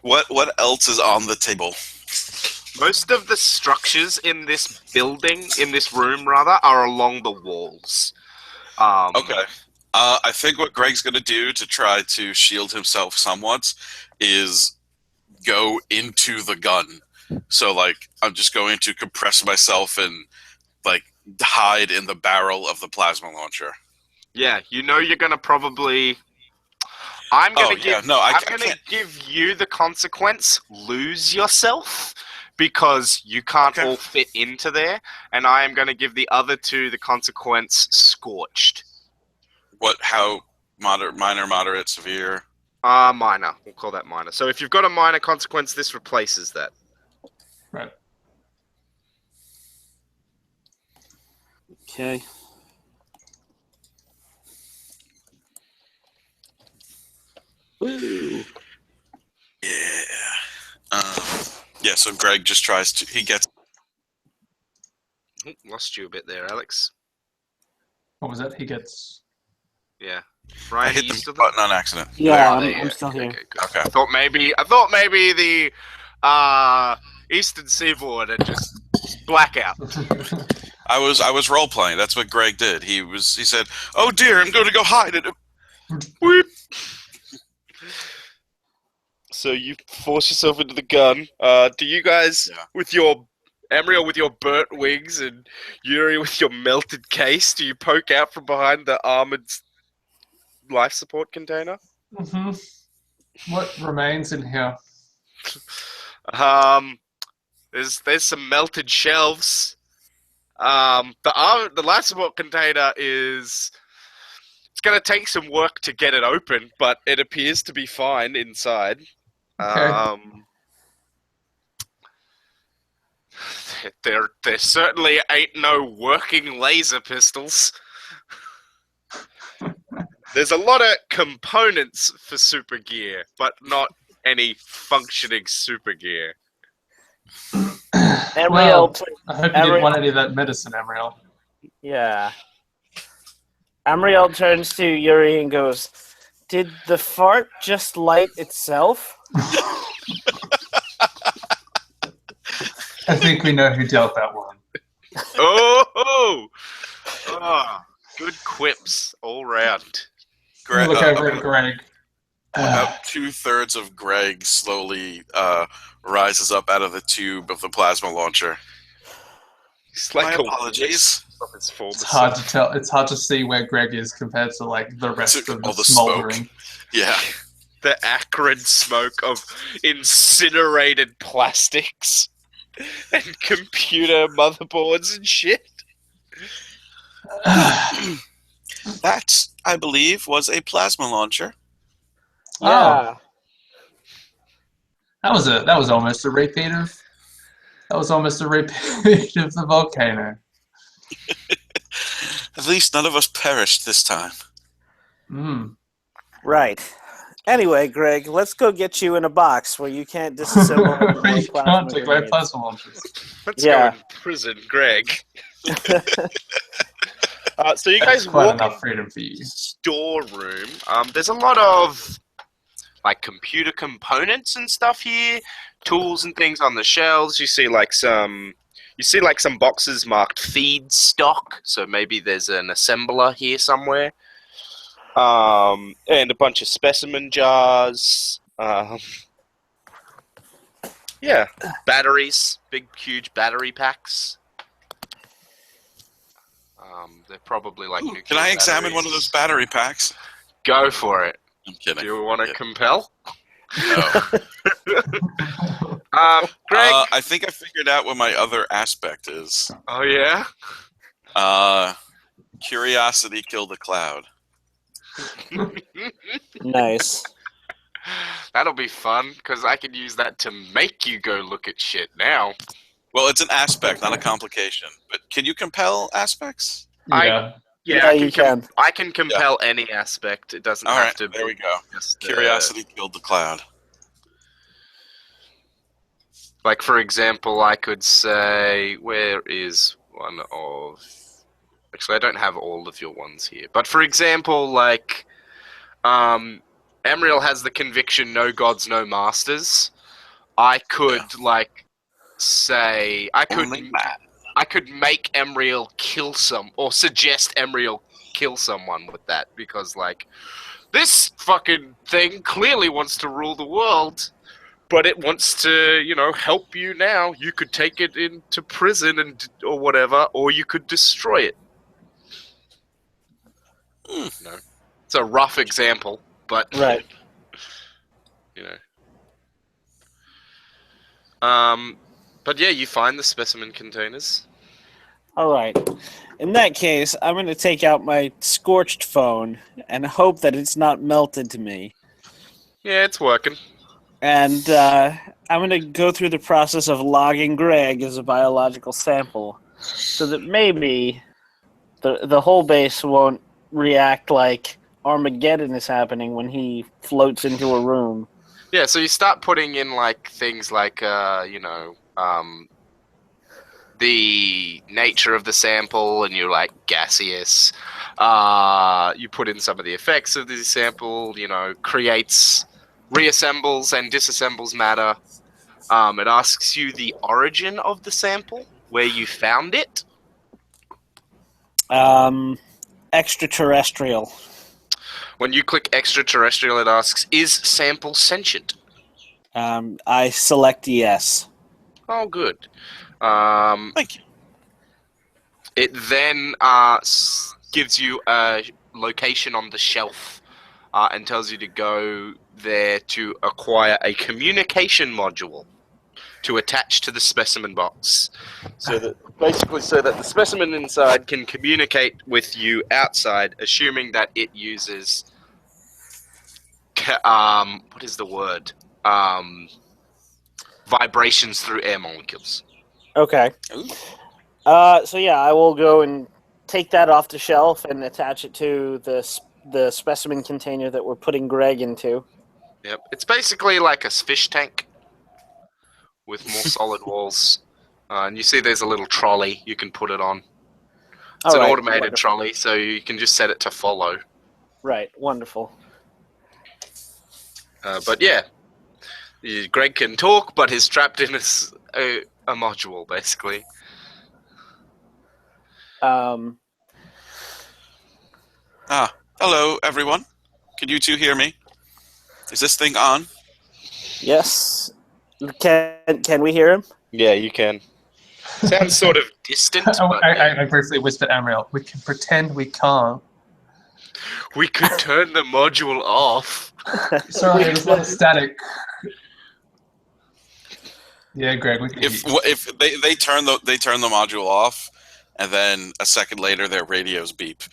What else is on the table? Most of the structures in this building, in this room rather, are along the walls. Okay. I think what Greg's going to do to try to shield himself somewhat is go into the gun. So, like, I'm just going to compress myself and, like, hide in the barrel of the plasma launcher. Yeah, you know you're gonna probably... I'm gonna give you the consequence, lose yourself, because you can't all fit into there, and I am gonna give the other two the consequence, scorched. What, how, minor, moderate, severe? Minor. We'll call that minor. So if you've got a minor consequence, this replaces that. Right. Okay. Woo. Yeah. Yeah, so Greg just tries to... He gets... Oh, lost you a bit there, Alex. What was that? He gets... Yeah. I Brian, hit you the still there? button on accident. Yeah, Oh, there you I'm go. still here. Okay, good. Okay. I thought maybe the Eastern Seaboard had just blackout. I was role playing. That's what Greg did. He said, "Oh dear, I'm going to go hide it." Whoop. So you force yourself into the gun. Do you guys, with your Amriel with your burnt wings and Yuri with your melted case, do you poke out from behind the armored life support container? Mm-hmm. What remains in here? There's some melted shelves. The life support container is... It's going to take some work to get it open, but it appears to be fine inside. Okay. There certainly ain't no working laser pistols. There's a lot of components for super gear, but not any functioning super gear. Amriel, Well, I hope you didn't Amriel- want any of that medicine, Amriel. Yeah. Amriel turns to Yuri and goes, "Did the fart just light itself?" I think we know who dealt that one. Oh, good quips all round. Look over at Greg. About 2/3 of Greg slowly rises up out of the tube of the plasma launcher. It's My like apologies. It's hard to tell. It's hard to see where Greg is compared to like the rest of All the the smoke. smoldering. Yeah. The acrid smoke of incinerated plastics and computer motherboards and shit. That, I believe, was a plasma launcher. Yeah. That was almost a repeat of. That was almost a repeat of the volcano. At least none of us perished this time. Right. Anyway, Greg, let's go get you in a box where you can't disassemble any more We plasma can't take away grenades. plasma launchers. Let's Yeah. go in prison, Greg. So you That's guys quite walk enough freedom for you. storeroom. There's a lot of like computer components and stuff here, tools and things on the shelves. You see some boxes marked feed stock, so maybe there's an assembler here somewhere. And a bunch of specimen jars. Yeah, batteries, big huge battery packs. They're probably like nuclear Can I examine batteries. one of those battery packs? Go for it. I'm kidding. Do you want to Yeah. compel? No. Greg. I think I figured out what my other aspect is. Oh yeah. Curiosity killed the cloud. Nice. That'll be fun because I can use that to make you go look at shit now. Well, it's an aspect, not a complication. But can you compel aspects? Yeah. Yeah, you can. I can compel any aspect. It doesn't All have right, to. there we go. Just, Curiosity killed the cloud. like for example, I could say, where is one of? Actually, I don't have all of your ones here. But for example, like, Emriel has the conviction, no gods, no masters. I could say I could make Emriel kill or suggest Emriel kill someone with that because like this fucking thing clearly wants to rule the world, but it wants to, help you now. You could take it into prison or whatever, or you could destroy it. It's a rough example, but Right. But yeah, you find the specimen containers. All right. In that case, I'm going to take out my scorched phone and hope that it's not melted to me. Yeah, it's working. And I'm going to go through the process of logging Greg as a biological sample so that maybe the whole base won't react like Armageddon is happening when he floats into a room. Yeah, so you start putting in like things like the nature of the sample, and you're like gaseous. You put in some of the effects of the sample. Creates, reassembles, and disassembles matter. It asks you the origin of the sample, where you found it. Extraterrestrial. When you click extraterrestrial, it asks, is sample sentient? I select yes. Oh, good. Thank you. It then gives you a location on the shelf and tells you to go there to acquire a communication module to attach to the specimen box. So that the specimen inside can communicate with you outside, assuming that it uses what is the word? Vibrations through air molecules. Okay. So yeah, I will go and take that off the shelf and attach it to the specimen container that we're putting Greg into. Yep, it's basically like a fish tank with more solid walls. And you see there's a little trolley you can put it on. It's an automated wonderful. trolley, so you can just set it to follow. Right, wonderful. But yeah, Greg can talk, but he's trapped in a module, basically. Hello, everyone. Can you two hear me? Is this thing on? Yes. Can we hear him? Yeah, you can. Sounds sort of distant. But I briefly whispered Amriel, we can pretend we can't. We could turn the module off. Sorry, there's a lot of static. Yeah, Greg, we can hear you. If they turn the module off, and then a second later their radios beep.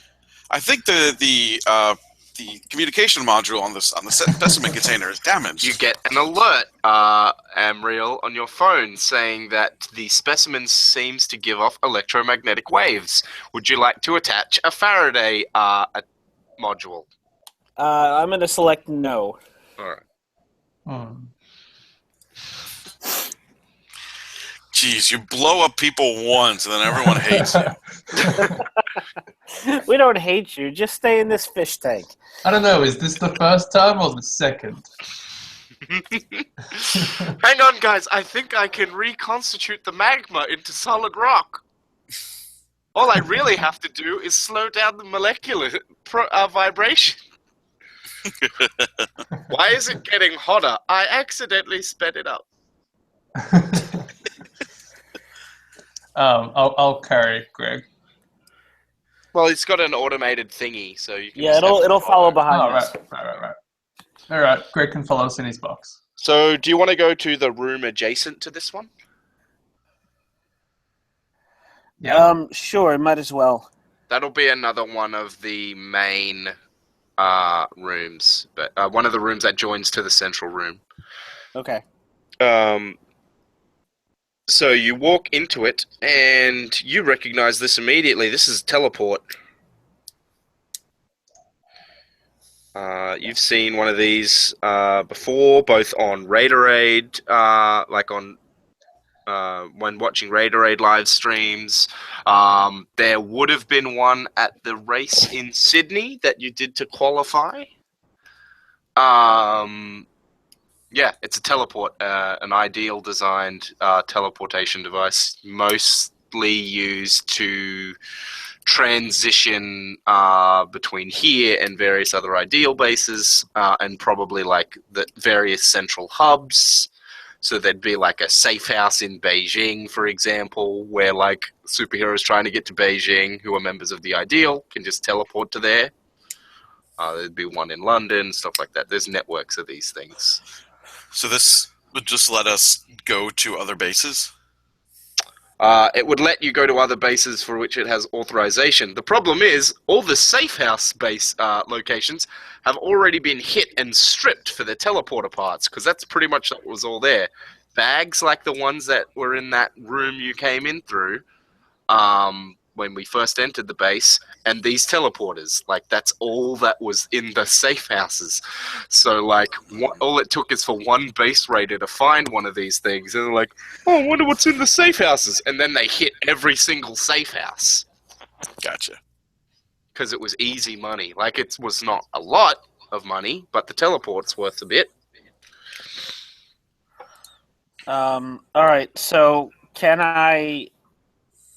I think the communication module on the specimen container is damaged. You get an alert, Amriel, on your phone saying that the specimen seems to give off electromagnetic waves. Would you like to attach a Faraday module? I'm going to select no. All right. Hmm. Jeez, you blow up people once, and then everyone hates you. We don't hate you. Just stay in this fish tank. I don't know, is this the first time or the second? Hang on, guys. I think I can reconstitute the magma into solid rock. All I really have to do is slow down the molecular vibration. Why is it getting hotter? I accidentally sped it up. I'll carry Greg. Well, it's got an automated thingy, so you can. Yeah, it'll follow behind Oh, us. right. All right, Greg can follow us in his box. So, do you want to go to the room adjacent to this one? Yeah. Sure, might as well. That'll be another one of the main rooms, but one of the rooms that joins to the central room. Okay. So you walk into it, and you recognize this immediately. This is teleport. You've seen one of these before, both on Raiderade, like on when watching Raiderade live streams. There would have been one at the race in Sydney that you did to qualify. Yeah, it's a teleport, an ideal designed teleportation device, mostly used to transition between here and various other ideal bases, and probably like the various central hubs. So there'd be like a safe house in Beijing, for example, where like superheroes trying to get to Beijing who are members of the ideal can just teleport to there. There'd be one in London, stuff like that. There's networks of these things. So this would just let us go to other bases? It would let you go to other bases for which it has authorization. The problem is, all the safe house base locations have already been hit and stripped for their teleporter parts, because that's pretty much what was all there. Bags like the ones that were in that room you came in through when we first entered the base, and these teleporters, like that's all that was in the safe houses. So like all it took is for one base raider to find one of these things, and they're like, oh, I wonder what's in the safe houses, and then they hit every single safe house. Gotcha. Because it was easy money. Like it was not a lot of money, but the teleport's worth a bit. All right, so can I,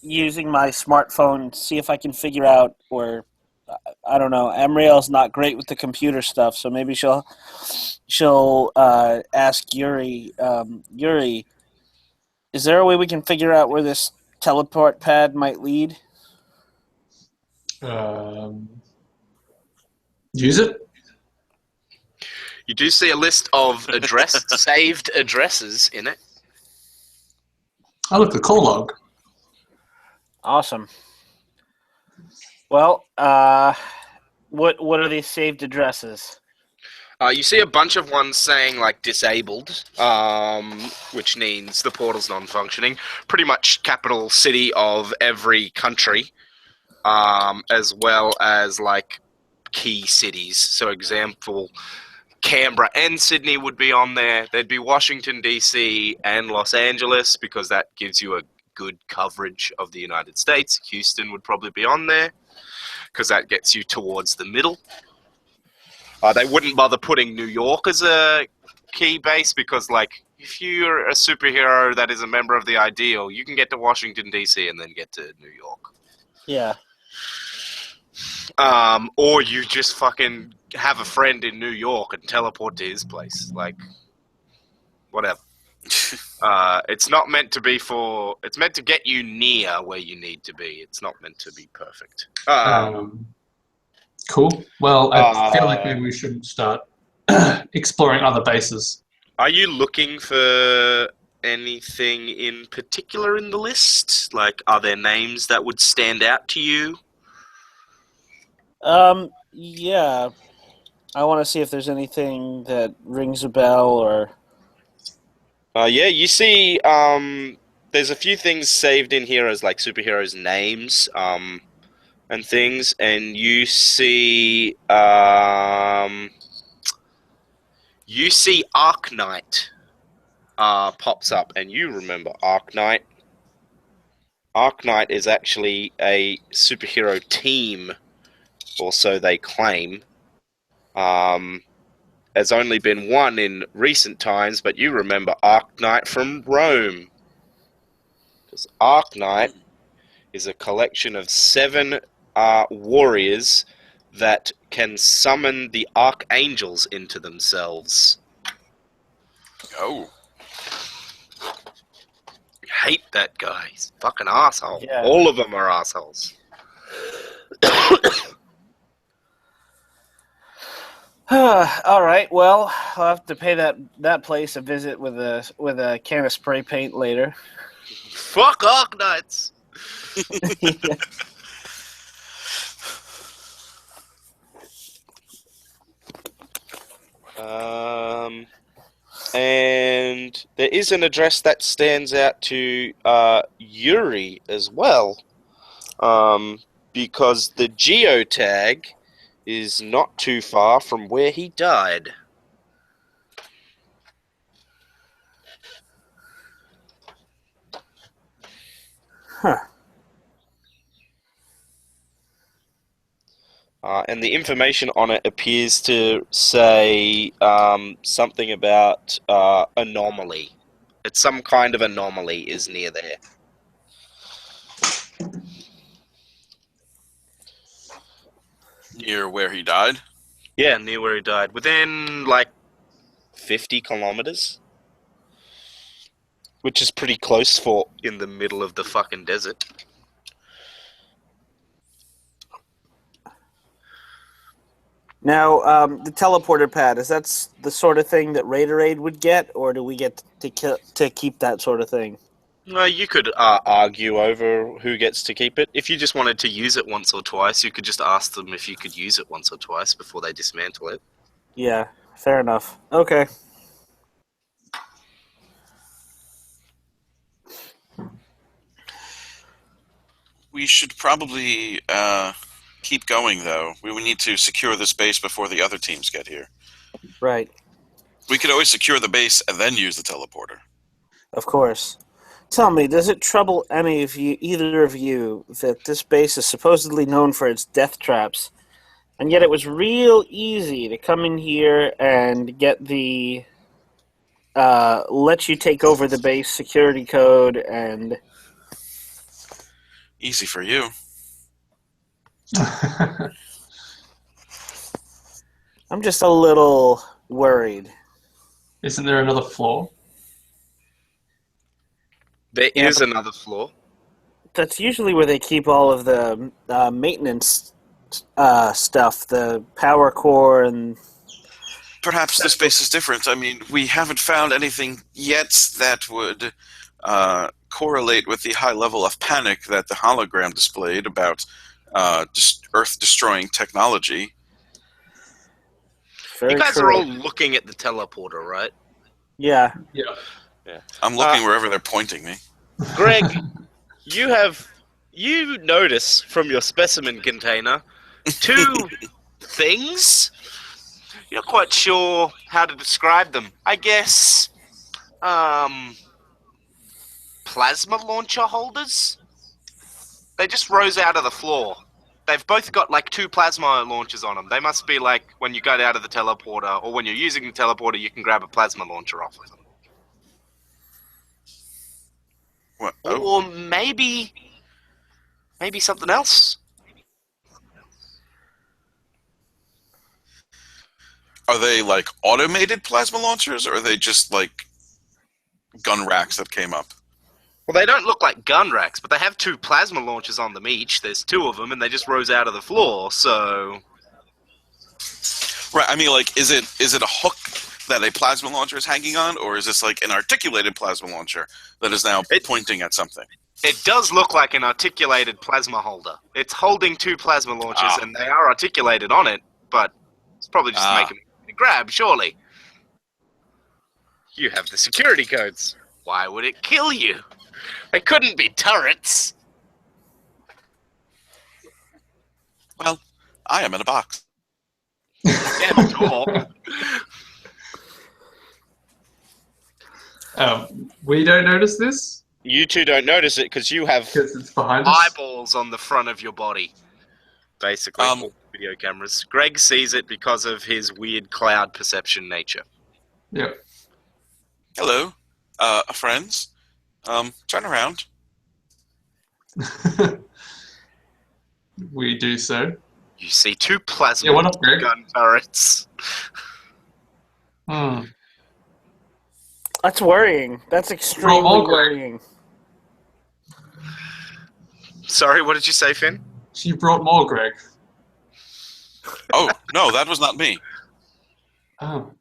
using my smartphone, see if I can figure out, or I don't know, Amriel's not great with the computer stuff, so maybe she'll ask Yuri, Yuri, is there a way we can figure out where this teleport pad might lead? Use it? You do see a list of saved addresses in it. Oh, look, the call log. Awesome. Well, what are these saved addresses? You see a bunch of ones saying like disabled, which means the portal's non-functioning. Pretty much capital city of every country, as well as like key cities. So, example, Canberra and Sydney would be on there. There'd be Washington DC and Los Angeles, because that gives you a good coverage of the United States. Houston would probably be on there, because that gets you towards the middle. They wouldn't bother putting New York as a key base, because like if you're a superhero that is a member of the Ideal, you can get to Washington DC and then get to New York. Yeah. Or you just fucking have a friend in New York and teleport to his place. Like, whatever. It's not meant to be for. It's meant to get you near where you need to be. It's not meant to be perfect. Cool. Well, I feel like maybe we should start exploring other bases. Are you looking for anything in particular in the list? Like, are there names that would stand out to you? Yeah. I want to see if there's anything that rings a bell or. Yeah, you see, there's a few things saved in here as like superheroes' names, and things, and you see Arknight pops up, and you remember Arknight. Arknight is actually a superhero team, or so they claim. There's only been one in recent times, but you remember Arknight from Rome. Because Arknight is a collection of 7 warriors that can summon the archangels into themselves. Oh. Hate that guy. He's a fucking asshole. Yeah. All of them are assholes. All right. Well, I'll have to pay that place a visit with a can of spray paint later. Fuck Arknights! And there is an address that stands out to Yuri as well, because the geotag is not too far from where he died. Huh. And the information on it appears to say something about anomaly. It's some kind of anomaly is near there. Near where he died? Yeah, near where he died. Within, like, 50 kilometers. Which is pretty close for in the middle of the fucking desert. Now, the teleporter pad, is that the sort of thing that Raiderade would get, or do we get to keep that sort of thing? No, you could argue over who gets to keep it. If you just wanted to use it once or twice, you could just ask them if you could use it once or twice before they dismantle it. Yeah, fair enough. Okay. We should probably keep going, though. We would need to secure this base before the other teams get here. Right. We could always secure the base and then use the teleporter. Of course. Tell me, does it trouble either of you, that this base is supposedly known for its death traps, and yet it was real easy to come in here and get the let you take over the base security code and... Easy for you. I'm just a little worried. Isn't there another floor? There Yeah, is another floor. That's usually where they keep all of the maintenance stuff, the power core and... Perhaps this base is different. I mean, we haven't found anything yet that would correlate with the high level of panic that the hologram displayed about Earth-destroying technology. Very You guys true. are all looking at the teleporter, right? Yeah. Yeah. I'm looking wherever they're pointing me. Greg, you notice from your specimen container 2 things. You're not quite sure how to describe them. I guess, plasma launcher holders? They just rose out of the floor. They've both got like 2 plasma launchers on them. They must be like when you go out of the teleporter, or when you're using the teleporter, you can grab a plasma launcher off of them. What? Oh. Or maybe something else. Are they like automated plasma launchers, or are they just like gun racks that came up? Well, they don't look like gun racks, but they have 2 plasma launchers on them each. There's 2 of them, and they just rose out of the floor, so... Right. I mean, like, is it a hook that a plasma launcher is hanging on, or is this like an articulated plasma launcher that is now pointing at something? It does look like an articulated plasma holder. It's holding 2 plasma launchers, and they are articulated on it, but it's probably just to make them grab, surely. You have the security codes. Why would it kill you? They couldn't be turrets. Well, I am in a box. Yeah, the door. We don't notice this You two don't notice it because you have because it's behind us. eyeballs on the front of your body. Basically, all video cameras. Greg sees it because of his weird cloud perception nature. Yep. Hello, friends. Turn around. We do so. You see 2 plasma Yeah, what up, Greg? gun turrets. Hmm. That's worrying. That's extremely Greg. worrying. Sorry, what did you say, Finn? She brought more, Greg. Oh no, that was not me. Oh.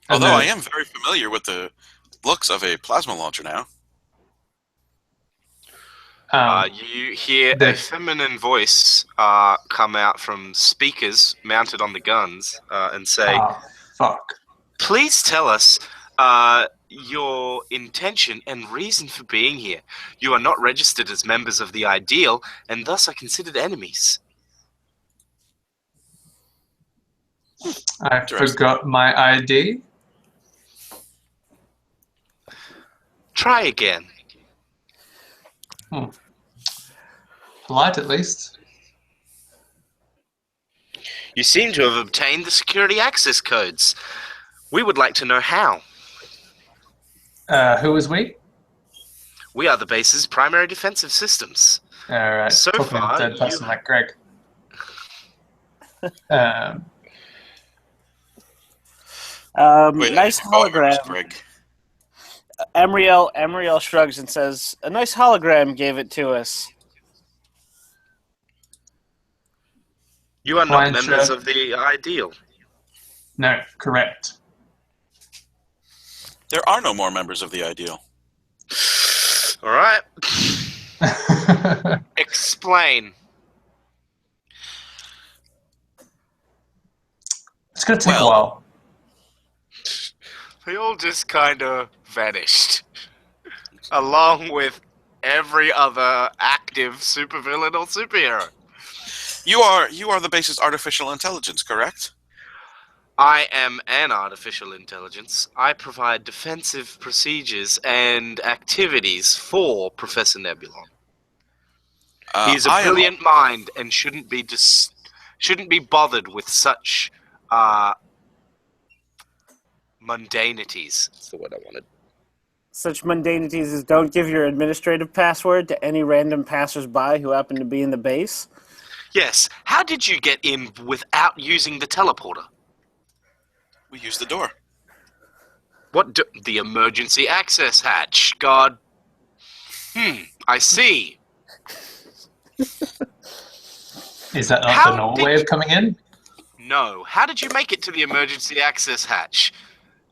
Although I am very familiar with the looks of a plasma launcher now. You hear a feminine voice come out from speakers mounted on the guns and say, fuck. "Please tell us your intention and reason for being here. You are not registered as members of the Ideal, and thus are considered enemies." I forgot my ID. Try again. Polite, at least. You seem to have obtained the security access codes. We would like to know how. Who is we? We are the base's primary defensive systems. Alright, So talking far, to a dead person like Greg. Wait, Nice hologram. Greg. Emriel shrugs and says, "A nice hologram gave it to us." You are not Fine, members sure. of the Ideal. No, correct. There are no more members of the Ideal. All right. Explain. It's gonna take a Well- while. They all just kind of vanished. Along with every other active supervillain or superhero. You are the base's artificial intelligence, correct? I am an artificial intelligence. I provide defensive procedures and activities for Professor Nebulon. He's a brilliant mind and shouldn't be bothered with such mundanities. That's the word I wanted. Such mundanities as don't give your administrative password to any random passersby who happen to be in the base. Yes. How did you get in without using the teleporter? We use the door. The emergency access hatch. God. I see. Is that not How the normal did way you- of coming in? No. How did you make it to the emergency access hatch?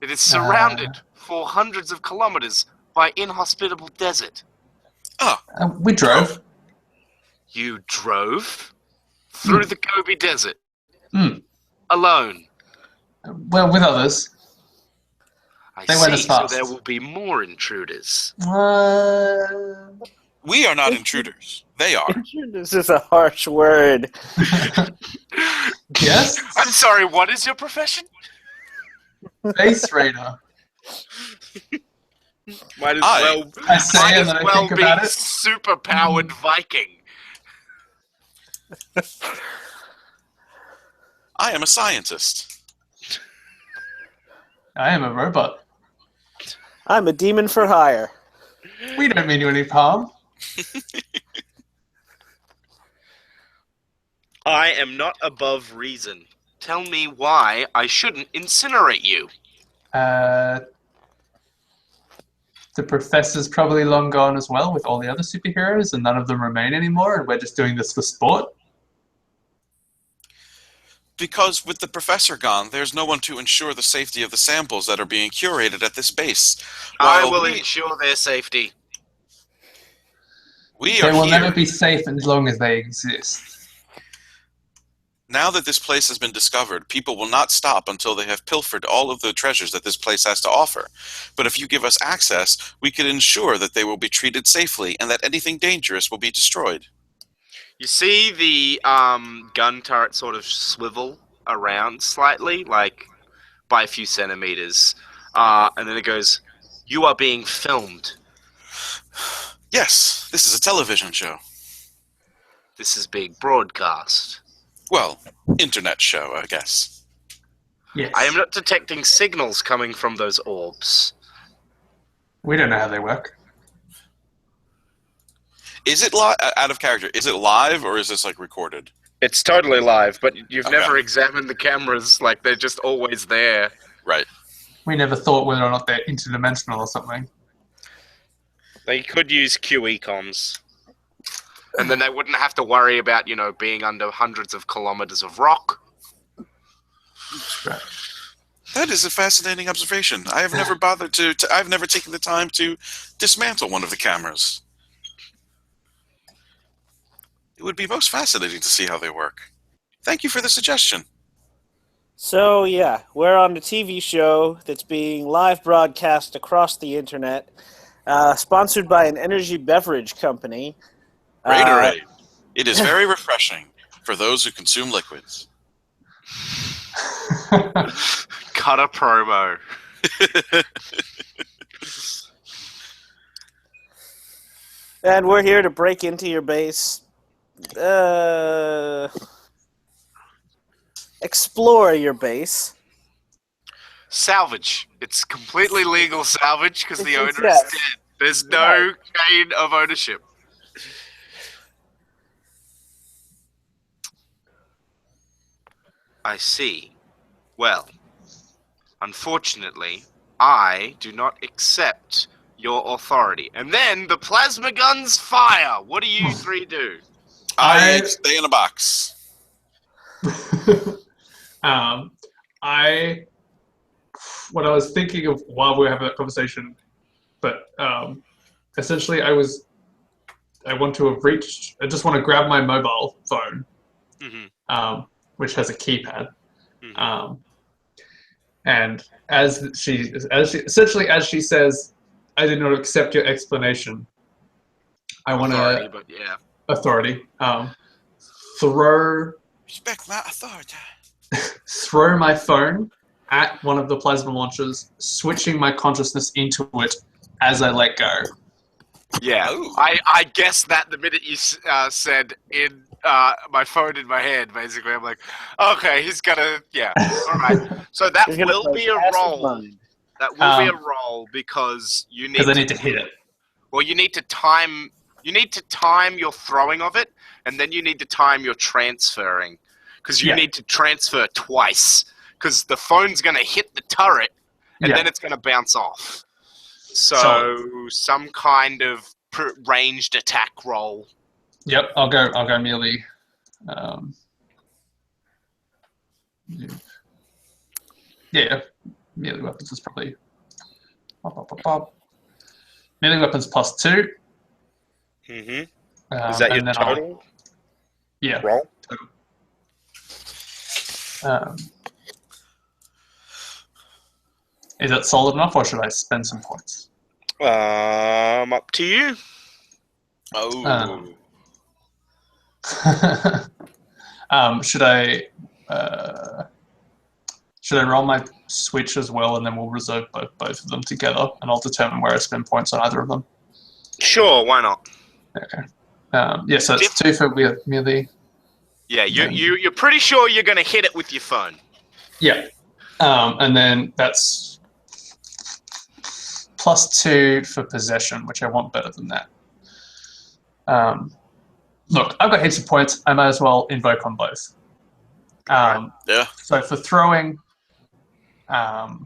It is surrounded for hundreds of kilometers by inhospitable desert. We drove. You drove through the Gobi Desert. Hmm. Alone. Well, with others. I They see, went as fast. so there will be more intruders. We are not intruders. They are. This is a harsh word. Yes? I'm sorry, what is your profession? Base Raider. Might as I- well, I say might and as then I well think be about it. super-powered Viking. I am a scientist. I am a robot. I'm a demon for hire. We don't mean you any harm. I am not above reason. Tell me why I shouldn't incinerate you. The professor's probably long gone as well with all the other superheroes, and none of them remain anymore, and we're just doing this for sport. Because with the professor gone, there's no one to ensure the safety of the samples that are being curated at this base. I While will we ensure their safety. They are will here, never be safe as long as they exist. now that this place has been discovered, people will not stop until they have pilfered all of the treasures that this place has to offer. But if you give us access, we can ensure that they will be treated safely and that anything dangerous will be destroyed. You see the gun turret sort of swivel around slightly, like by a few centimeters, and then it goes, "You are being filmed. Yes, this is a television show. This is being broadcast. Well, internet show, I guess. Yes. I am not detecting signals coming from those orbs. We don't know how they work. Is it out of character? Is it live or is this like recorded? It's totally live, but you've Okay. never examined the cameras. Like, they're just always there. Right. We never thought whether or not they're interdimensional or something. They could use QE comms. And then they wouldn't have to worry about, being under hundreds of kilometers of rock. Right. That is a fascinating observation. I have never bothered I've never taken the time to dismantle one of the cameras. It would be most fascinating to see how they work. Thank you for the suggestion. So, yeah, we're on a TV show that's being live broadcast across the internet, sponsored by an energy beverage company. Raiderade. It is very refreshing for those who consume liquids. Cut a promo. And we're here to break into your base, explore your base. Salvage. It's completely legal salvage because the owner is Yes. dead. There's no chain of ownership. I see. Well, unfortunately, I do not accept your authority. And then the plasma guns fire. What do you three do? I stay in a box. What I was thinking of while we were having that conversation, but essentially I want to have reached. I just want to grab my mobile phone, which has a keypad, and as she says, I did not accept your explanation. I want Authority, to but yeah. authority. Throw Respect my authority. throw my phone at one of the plasma launchers, switching my consciousness into it as I let go. Yeah, Ooh. I guessed that the minute you said in my phone in my hand, basically. I'm like, okay, he's gonna, yeah. All right. So that He's gonna will play be a passive roll. mind. That will be a roll because you need Because I need to hit it. Well, you need to time your throwing of it, and then you need to time your transferring, because you Yeah. need to transfer twice, because the phone's going to hit the turret, and Yeah. then it's going to bounce off. So some kind of ranged attack roll. Yep, I'll go melee. Yeah, melee weapons is probably melee weapons +2. Mm-hmm. Is that your and then total yeah. roll? Is that solid enough, or should I spend some points? Up to you. Oh. Should I roll my switch as well, and then we'll reserve both of them together, and I'll determine where I spend points on either of them. Sure, why not? Okay. Yeah, so it's 2 for melee. Yeah, you're pretty sure you're going to hit it with your phone. Yeah. And then that's +2 for possession, which I want better than that. look, I've got heaps of points. I might as well invoke on both. Yeah. So for throwing, I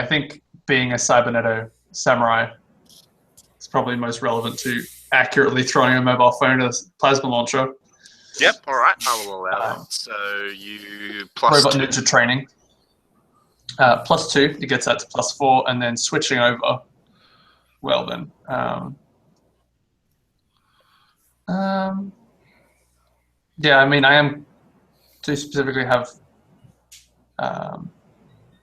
think being a Cyberneto samurai is probably most relevant to accurately throwing a mobile phone at a plasma launcher. Yep. All right. I will allow that. So you plus Robot 2. ninja training. Plus 2, it gets that to plus 4, and then switching over. Well then. Yeah, I mean, I am to specifically have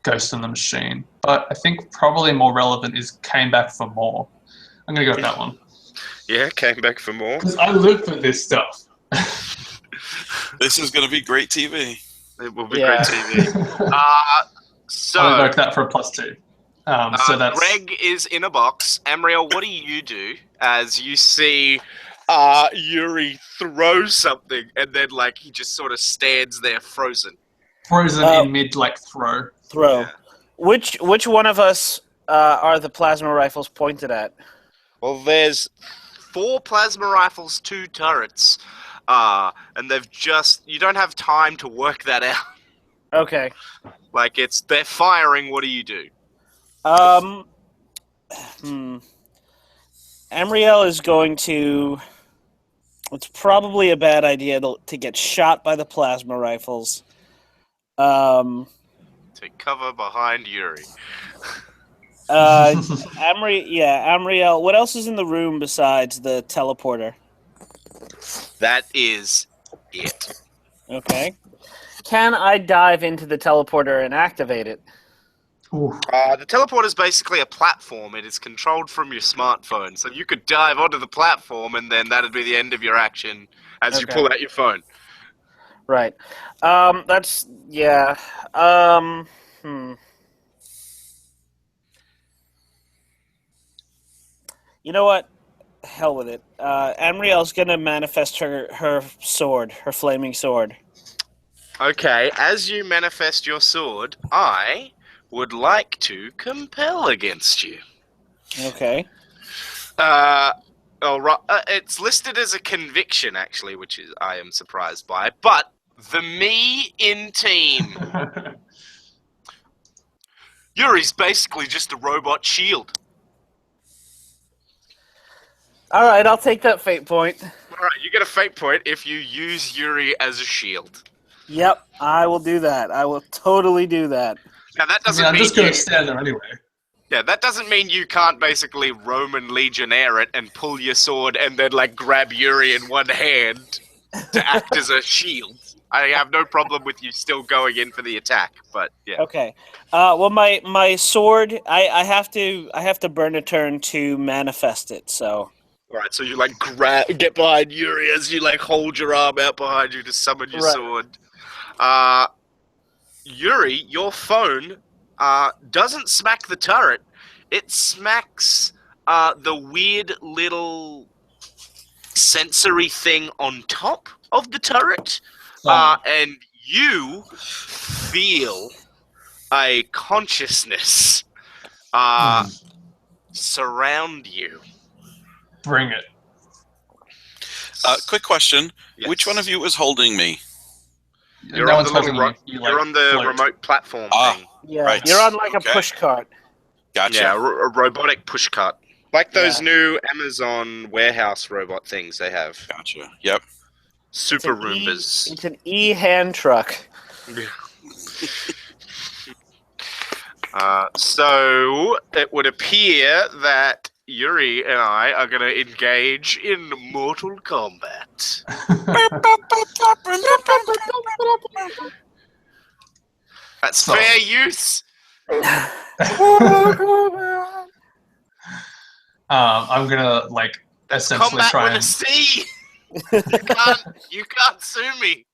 Ghost in the Machine, but I think probably more relevant is Came Back for More. I'm going to go with that one. Yeah, came back for more. Because I live for this stuff. This is going to be great TV. It will be Yeah. great TV. So I'll invoke that for a plus 2. So that's... Greg is in a box. Amriel, what do you do as you see Yuri throw something and then like he just sort of stands there frozen? Frozen in mid throw. Throw. Which one of us are the plasma rifles pointed at? Well, there's 4 plasma rifles, 2 turrets, and you don't have time to work that out. Okay. Like they're firing. What do you do? Amriel is going to... It's probably a bad idea to get shot by the plasma rifles. Take cover behind Yuri. Amriel. What else is in the room besides the teleporter? That is it. Okay. Can I dive into the teleporter and activate it? The teleporter is basically a platform. It is controlled from your smartphone. So you could dive onto the platform, and then that'd be the end of your action as you pull out your phone. Right. That's... Yeah. You know what? Hell with it. Amriel's gonna manifest her sword, her flaming sword. Okay, as you manifest your sword, I would like to compel against you. Okay. It's listed as a conviction, actually, which is I am surprised by. But the me in team, Yuri's basically just a robot shield. All right, I'll take that fate point. All right, you get a fate point if you use Yuri as a shield. Yep, I will do that. I will totally do that. Now that doesn't I'm mean just going to stand there anyway. Yeah, that doesn't mean you can't basically Roman Legionnaire it and pull your sword and then grab Yuri in one hand to act as a shield. I have no problem with you still going in for the attack, but yeah. Okay. Well, my sword, I have to burn a turn to manifest it. So. All right, so you get behind Yuri as you hold your arm out behind you to summon your sword. Yuri, your phone doesn't smack the turret. It smacks the weird little sensory thing on top of the turret. And you feel a consciousness surround you. Bring it. Quick question. Yes. Which one of you is holding me? You're on the remote platform thing. Yeah, right. You're on a push cart. Gotcha. Yeah, a robotic push cart. Like those new Amazon warehouse robot things they have. Gotcha. Yep. Super Roombas. It's an e-hand truck. So it would appear that Yuri and I are going to engage in Mortal Kombat. That's fair use. I'm gonna essentially Combat try with and a C. You can't sue me.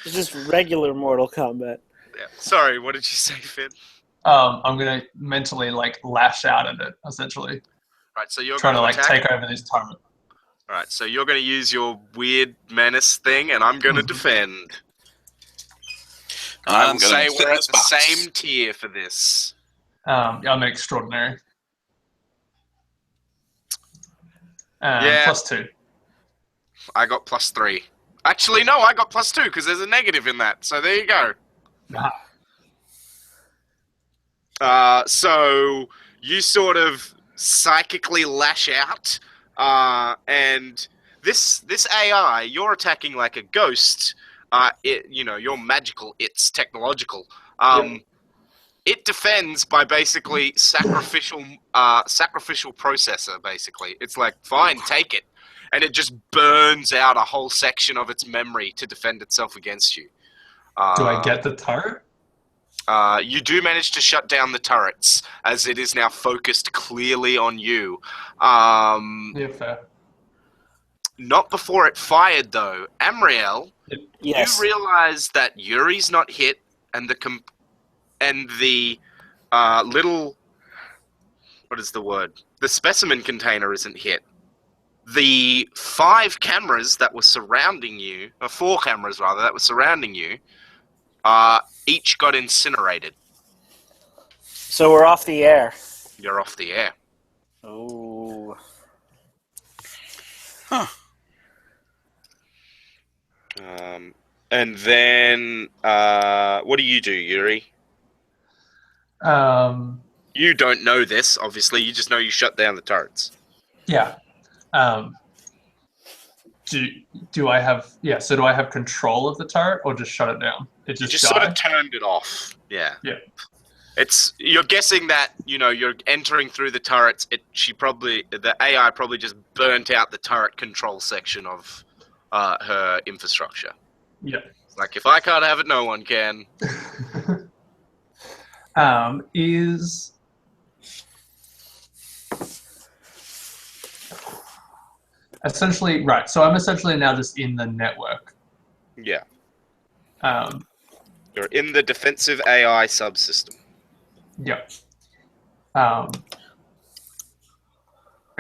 It's just regular Mortal Kombat. Yeah. Sorry, what did you say, Finn? I'm gonna mentally lash out at it essentially. Right, so you're trying going to take over this turret. Alright, so you're going to use your weird menace thing, and I'm going to defend. I will say we're at the same tier for this. I'm an extraordinary. Yeah. Plus 2. I got +3. Actually, no, I got +2 because there's a negative in that. So there you go. So you sort of psychically lash out, and this AI, you're attacking like a ghost. You're magical. It's technological. It defends by basically sacrificial processor. Basically, it's like, fine, take it, and it just burns out a whole section of its memory to defend itself against you. Do I get the turret? You do manage to shut down the turrets, as it is now focused clearly on you. Yeah, fair. Not before it fired, though. Amriel, Yes. you realize that Yuri's not hit, and the little... What is the word? The specimen container isn't hit. The 5 cameras that were surrounding you, or 4 cameras rather, that were surrounding you, each got incinerated. So we're off the air. You're off the air. Oh. Huh. And then, what do you do, Yuri? You don't know this, obviously. You just know you shut down the turrets. Yeah. Do I have... Yeah, so do I have control of the turret or just shut it down? It just You just sort of turned it off. Yeah. Yeah. You're guessing that, you're entering through the turrets. The AI probably just burnt out the turret control section of her infrastructure. Yeah. Like, if I can't have it, no one can. Is... Essentially, right. So I'm essentially now just in the network. Yeah. Um, You're in the defensive AI subsystem. yeah. I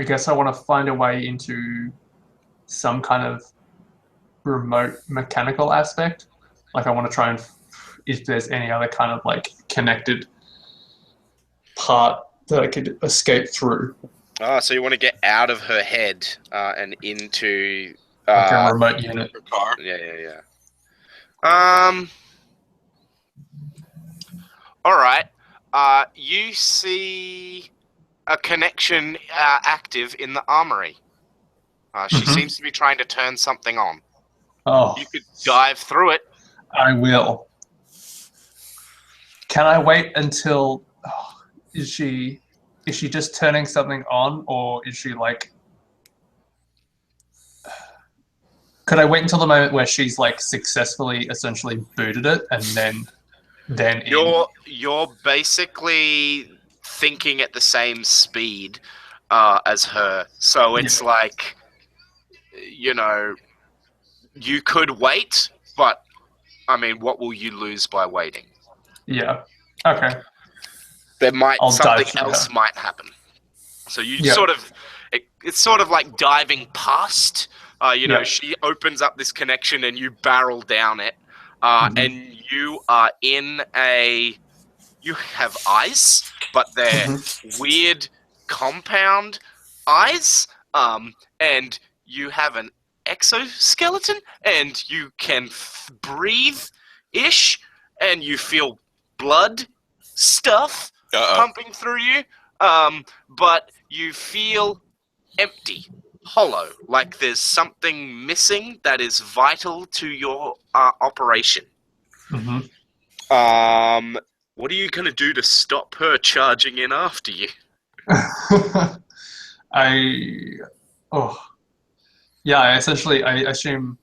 guess I want to find a way into some kind of remote mechanical aspect. Like, I want to try and if there's any other kind of like connected part that I could escape through. So you want to get out of her head and into Like a remote unit. Her car. Yeah. All right. You see a connection active in the armory. She seems to be trying to turn something on. Oh, You could dive through it. I will. Can I wait until... Is she just turning something on, or is she like... Could I wait until the moment where she's like successfully essentially booted it, and then You're basically thinking at the same speed as her. So it's like, you could wait, but I mean, what will you lose by waiting? Yeah. Okay. There might I'll something dive through else her. might happen. So you it's sort of like diving past. She opens up this connection and you barrel down it, and you are in you have eyes, but they're weird compound eyes, and you have an exoskeleton, and you can breathe-ish, and you feel blood stuff pumping through you, but you feel empty, hollow, like there's something missing that is vital to your operation. What are you going to do to stop her charging in after you? I assume,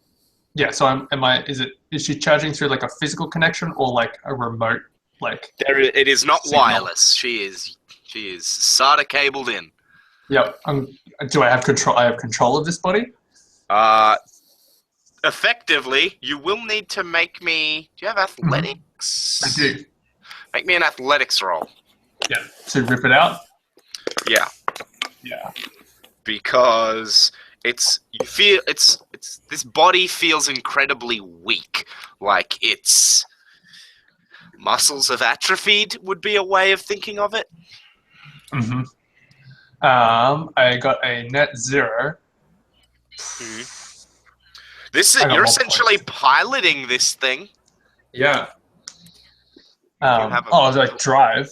yeah, so is she charging through like a physical connection or like a remote, like... It is not signal? wireless. She is SATA cabled in. Yep. Do I have control? I have control of this body? Effectively, you will need to make me... Do you have athletics? I do. Make me an athletics roll. Yeah. To rip it out? Yeah. Yeah. Because this body feels incredibly weak. Like its muscles have atrophied would be a way of thinking of it. I got a net 0. This is I got you're more essentially points. piloting this thing. Yeah. have a- Like drive.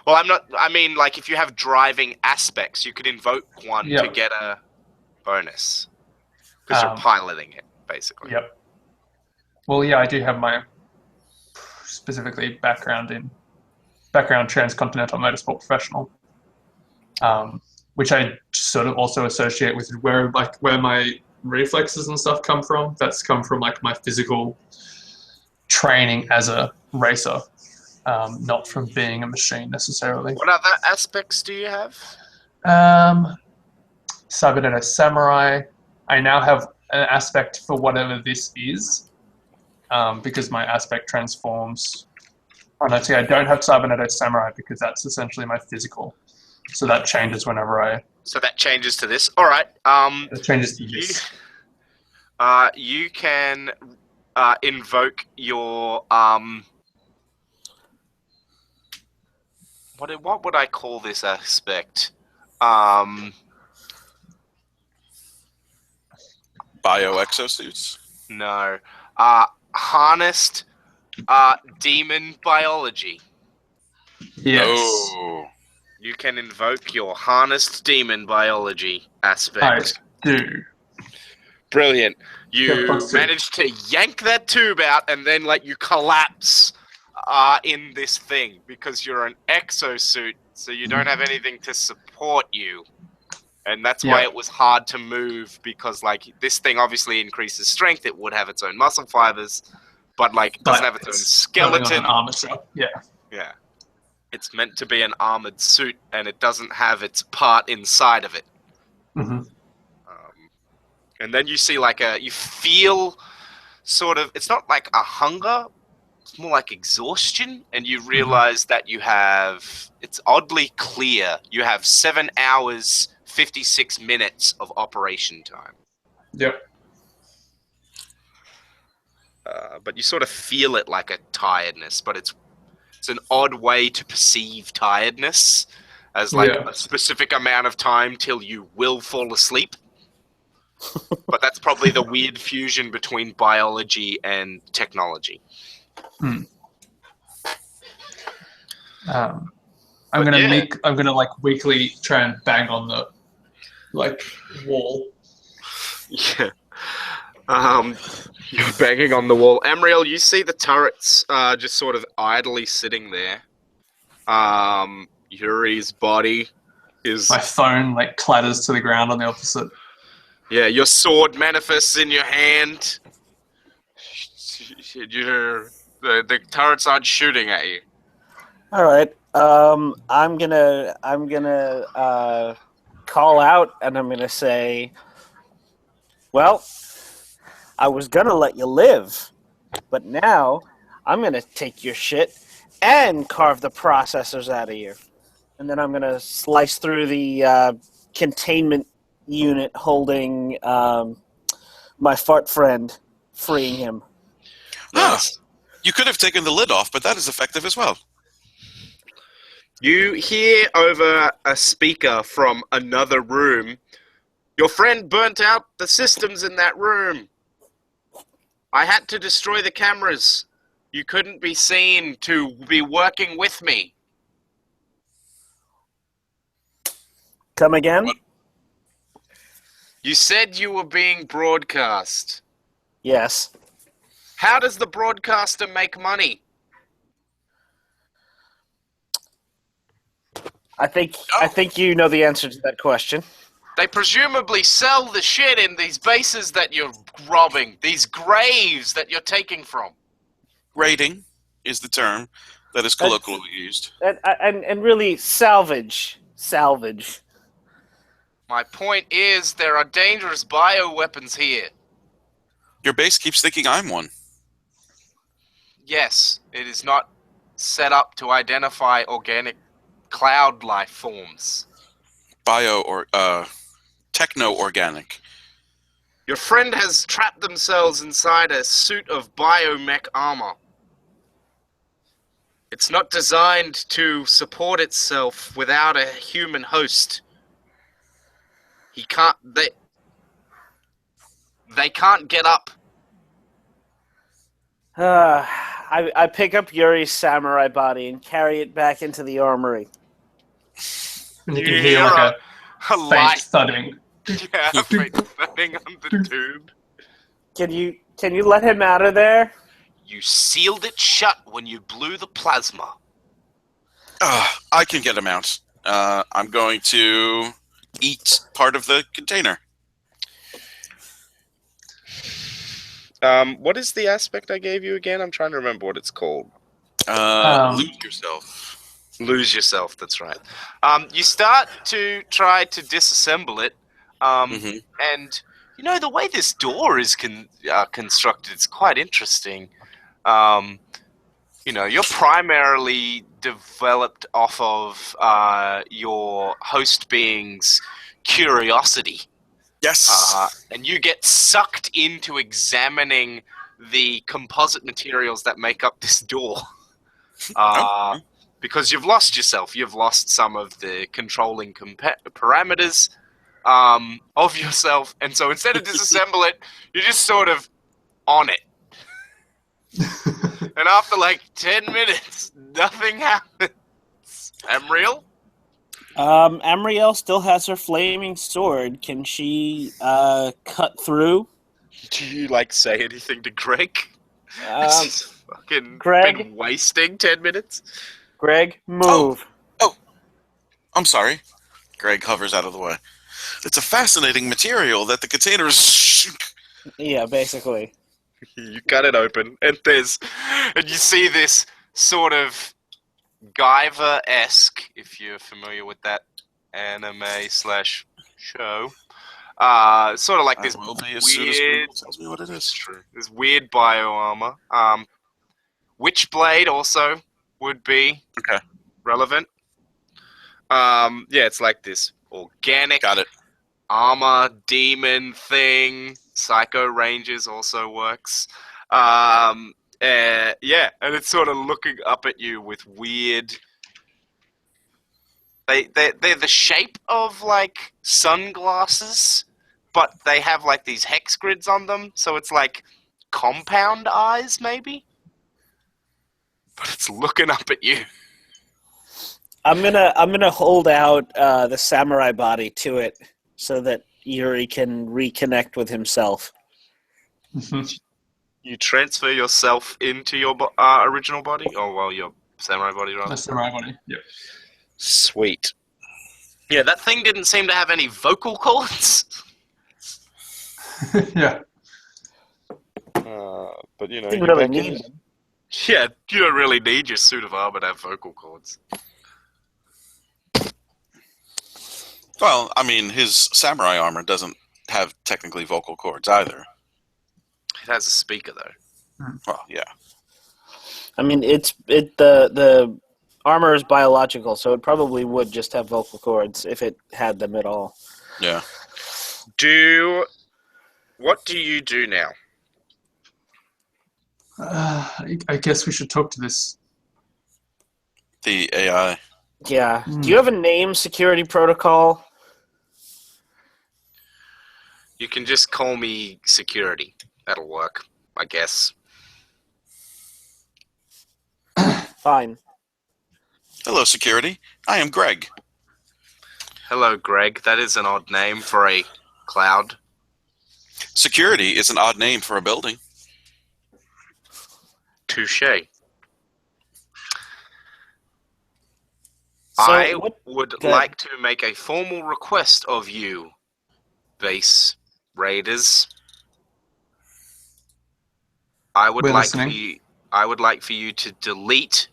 Well, I mean, like if you have driving aspects, you could invoke one to Yep. get a bonus because you're piloting it, basically. Yep. Well, yeah, I do have my specifically background transcontinental motorsport professional, which I sort of also associate with where my reflexes and stuff come from. That's come from like my physical training as a racer, not from being a machine necessarily. What other aspects do you have? Cybernetic Samurai. I now have an aspect for whatever this is, because my aspect transforms. Oh no, see, I don't have Cybernetic Samurai because that's essentially my physical. So that changes whenever So that changes to this. All right. it changes to this. You can invoke your What would I call this aspect? Bio exosuits. No. Harnessed demon biology. Yes. Oh. You can invoke your harnessed demon biology I aspect. do. Brilliant. You +2. manage to yank that tube out and then you collapse in this thing because you're an exosuit, so you don't have anything to support you. And that's why it was hard to move, because this thing obviously increases strength. It would have its own muscle fibers, but doesn't have its own skeleton. An armature. Yeah. Yeah. It's meant to be an armored suit, and it doesn't have its part inside of it. Mm-hmm. And then you see you feel sort of, it's not like a hunger, it's more like exhaustion, and you realize that it's oddly clear, you have 7 hours, 56 minutes of operation time. Yep. But you sort of feel it like a tiredness, but it's an odd way to perceive tiredness, as a specific amount of time till you will fall asleep. But that's probably the weird fusion between biology and technology. I'm gonna weekly try and bang on the wall. Yeah. You're banging on the wall. Amriel, you see the turrets just sort of idly sitting there. Yuri's body is... My phone clatters to the ground on the opposite. Yeah, your sword manifests in your hand. The turrets aren't shooting at you. All right. I'm gonna call out, and I'm gonna say, well, I was gonna let you live, but now I'm gonna take your shit and carve the processors out of you, and then I'm gonna slice through the containment unit holding my fart friend, freeing him. Nice. You could have taken the lid off, but that is effective as well. You hear over a speaker from another room, your friend burnt out the systems in that room. I had to destroy the cameras. You couldn't be seen to be working with me. Come again? What? You said you were being broadcast. Yes. How does the broadcaster make money? I think you know the answer to that question. They presumably sell the shit in these bases that you're robbing, these graves that you're taking from. Raiding is the term that is colloquially used. And really, salvage. My point is, there are dangerous bioweapons here. Your base keeps thinking I'm one. Yes, it is not set up to identify organic cloud life forms. Techno-organic. Your friend has trapped themselves inside a suit of biomech armor. It's not designed to support itself without a human host. They can't get up. I pick up Yuri's samurai body and carry it back into the armory. And you You can hear hear like a faint light. thudding. Yeah, a faint thudding on the tube. Can you let him out of there? You sealed it shut when you blew the plasma. I can get him out. I'm going to eat part of the container. What is the aspect I gave you again? I'm trying to remember what it's called. Lose yourself. Lose yourself, that's right. You start to try to disassemble it, Mhm. and the way this door is constructed, it's quite interesting. You're primarily developed off of your host being's curiosity. Yes. And you get sucked into examining the composite materials that make up this door. Because you've lost yourself. You've lost some of the controlling parameters of yourself. And so instead of disassemble it, you're just sort of on it. And after like 10 minutes, nothing happens. Amriel? Amriel still has her flaming sword. Can she cut through? Do you say anything to Greg? It's fucking Greg? been wasting 10 minutes. Greg, move. I'm sorry. Greg hovers out of the way. It's a fascinating material that the container is... Yeah, basically. You cut it open, And you see this sort of Guyver-esque, if you're familiar with that anime/show, sort of like this will be as soon as weird, Google tells me what it is. this weird bio armor. Witchblade also would be Okay. relevant. yeah, it's like this Organic Got it. armor demon thing. Psycho Rangers also works. Yeah, and it's sort of looking up at you with weird. They're the shape of like sunglasses, but they have like these hex grids on them, so it's like compound eyes, maybe. But it's looking up at you. I'm gonna hold out the samurai body to it so that Yuri can reconnect with himself. You transfer yourself into your original body, your samurai body, rather. The samurai body. Yep. sweet. Yeah, that thing didn't seem to have any vocal cords. Yeah. But Didn't you're really back in need it. them. Yeah, you don't really need your suit of armor to have vocal cords. Well, I mean, his samurai armor doesn't have technically vocal cords either. It has a speaker though. Well, yeah. I mean, the armor is biological, so it probably would just have vocal cords if it had them at all. Yeah. What do you do now? I guess we should talk to this. The AI. Yeah. Do you have a name, security protocol? You can just call me security. That'll work, I guess. Fine. Hello, security. I am Greg. Hello, Greg. That is an odd name for a cloud. Security is an odd name for a building. Touché. So I what- would go ahead. like to make a formal request of you, base raiders. I would We're like listening. for you to delete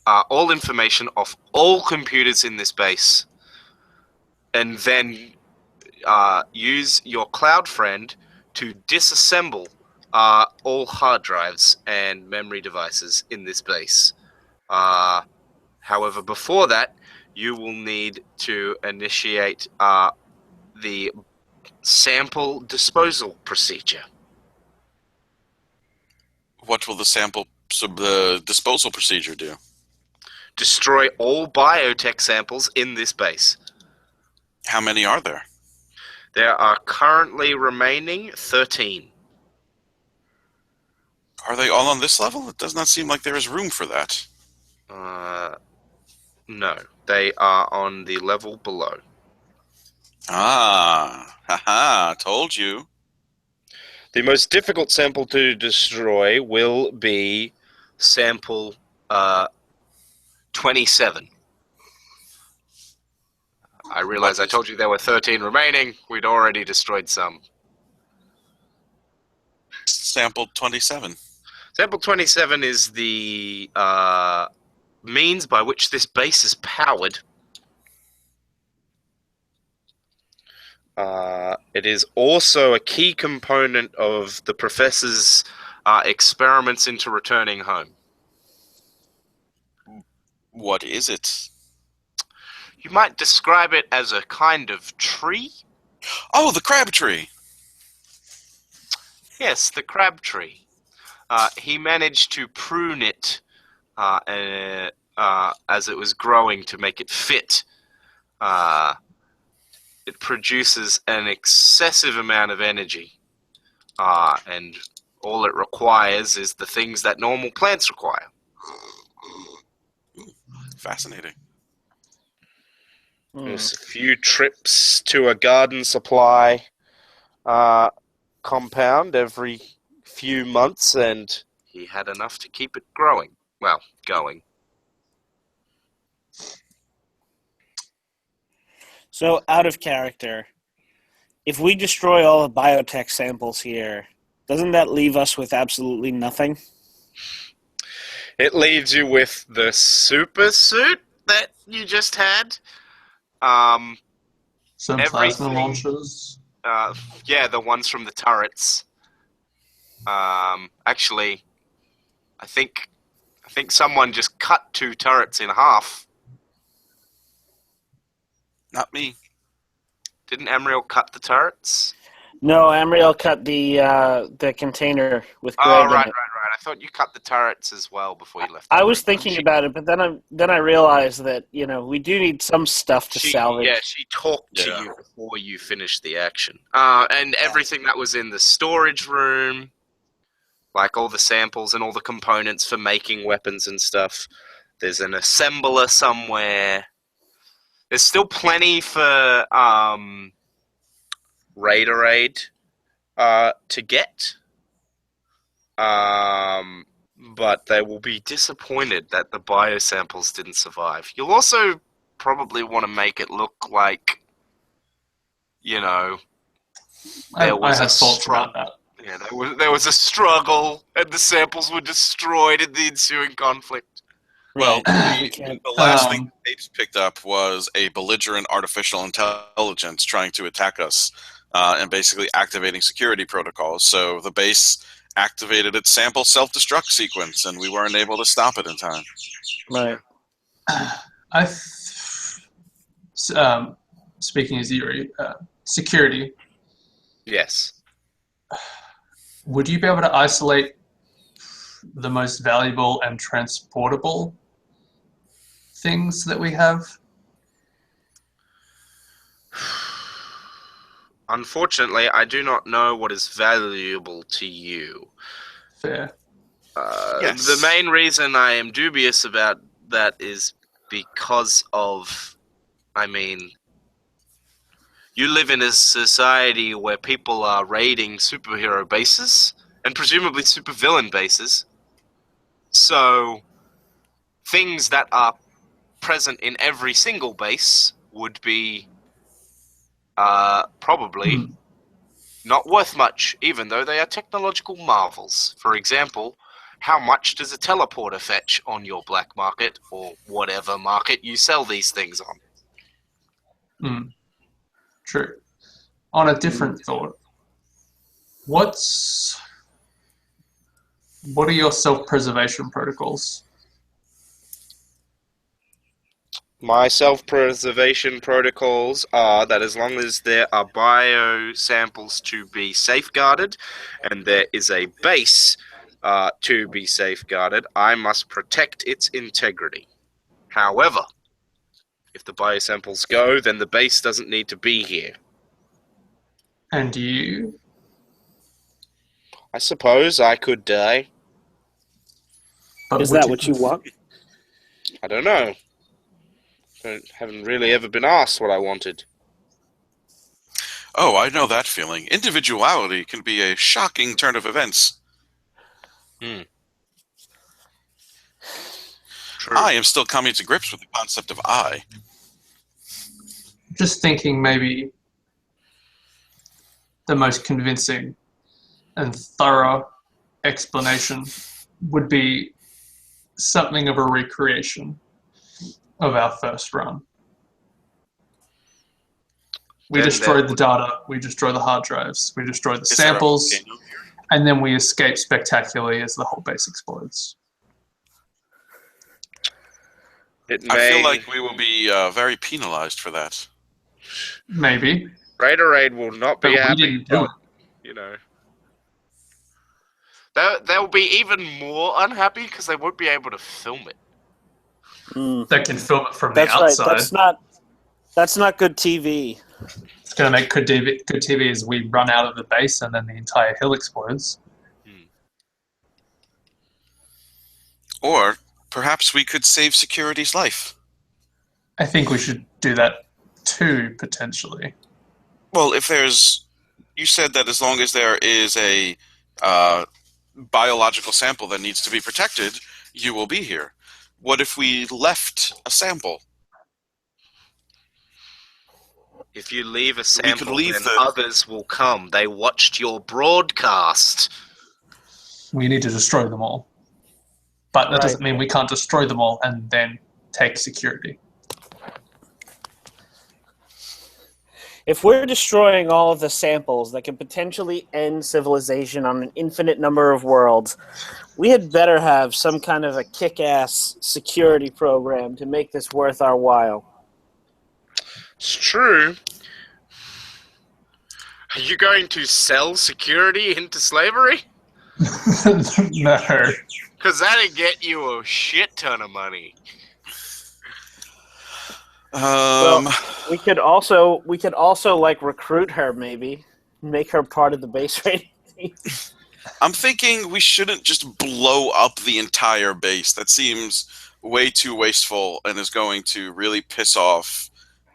all information off all computers in this base, and then use your cloud friend to disassemble all hard drives and memory devices in this base. However, before that, you will need to initiate the sample disposal procedure. What will the disposal procedure do? Destroy all biotech samples in this base. How many are there? There are currently remaining 13. Are they all on this level? It does not seem like there is room for that. No, they are on the level below. Ah, haha, told you. The most difficult sample to destroy will be sample 27. I realize I told you there were 13 remaining. We'd already destroyed some. Sample 27. Sample 27 is the means by which this base is powered. It is also a key component of the professor's experiments into returning home. What is it? You might describe it as a kind of tree. Oh, the crab tree. Yes, the crab tree. He managed to prune it as it was growing to make it fit. It produces an excessive amount of energy, and all it requires is the things that normal plants require. Fascinating. There's a few trips to a garden supply compound every few months, and he had enough to keep it growing. Well, going. So, out of character, if we destroy all the biotech samples here, doesn't that leave us with absolutely nothing? It leaves you with the super suit that you just had. Some plasma launchers. Yeah, the ones from the turrets. Actually, I think someone just cut 2 turrets in half. Not me. Didn't Amriel cut the turrets? No, Amriel cut the container with Greg Oh, in right. it. I thought you cut the turrets as well before you left. I was thinking about it, but then I realized that we do need some stuff to salvage. Yeah, she talked to Yeah. you before you finished the action. And everything that was in the storage room, like all the samples and all the components for making weapons and stuff. There's an assembler somewhere. There's still plenty for Raiderade to get. But they will be disappointed that the biosamples didn't survive. You'll also probably want to make it look like, there was I had thoughts about that. Yeah, there was a struggle, and the samples were destroyed in the ensuing conflict. Well, Right. the last thing the tapes picked up was a belligerent artificial intelligence trying to attack us and basically activating security protocols. So the base activated its sample self-destruct sequence, and we weren't able to stop it in time. Right. Speaking as Yuri, security. Yes. Would you be able to isolate the most valuable and transportable things that we have? Unfortunately, I do not know what is valuable to you. Fair. Yes. The main reason I am dubious about that is because of, you live in a society where people are raiding superhero bases, and presumably supervillain bases. So, things that are present in every single base would be probably not worth much, even though they are technological marvels. For example, how much does a teleporter fetch on your black market, or whatever market you sell these things on? True. On a different thought, what are your self-preservation protocols? My self-preservation protocols are that as long as there are bio samples to be safeguarded, and there is a base to be safeguarded, I must protect its integrity. However, if the biosamples go, then the base doesn't need to be here. And you? I suppose I could die. But Is would that what you want? I don't know. Haven't really ever been asked what I wanted. Oh, I know that feeling. Individuality can be a shocking turn of events. True. I am still coming to grips with the concept of I. Just thinking maybe the most convincing and thorough explanation would be something of a recreation of our first run. We destroyed the data, we destroy the hard drives, we destroy the Is there a samples, volcano here? and then we escape spectacularly as the whole base explodes. It I may. feel like we will be very penalized for that. Maybe, Raiderade will not but be we happy. didn't do it. You know. They'll be even more unhappy because they won't be able to film it. They can film it from That's the right. outside. That's not good TV. It's going to make good TV as we run out of the base and then the entire hill explodes. Or perhaps we could save security's life. I think we should do that too, potentially. Well, if there's... You said that as long as there is a biological sample that needs to be protected, you will be here. What if we left a sample? If you leave a could sample, leave then the- others will come. They watched your broadcast. We need to destroy them all. But that doesn't mean we can't destroy them all and then take security. If we're destroying all of the samples that can potentially end civilization on an infinite number of worlds, we had better have some kind of a kick-ass security program to make this worth our while. It's true. Are you going to sell security into slavery? No. Because that'd get you a shit ton of money. We could also like recruit her, maybe make her part of the base raiding team. I'm thinking we shouldn't just blow up the entire base. That seems way too wasteful and is going to really piss off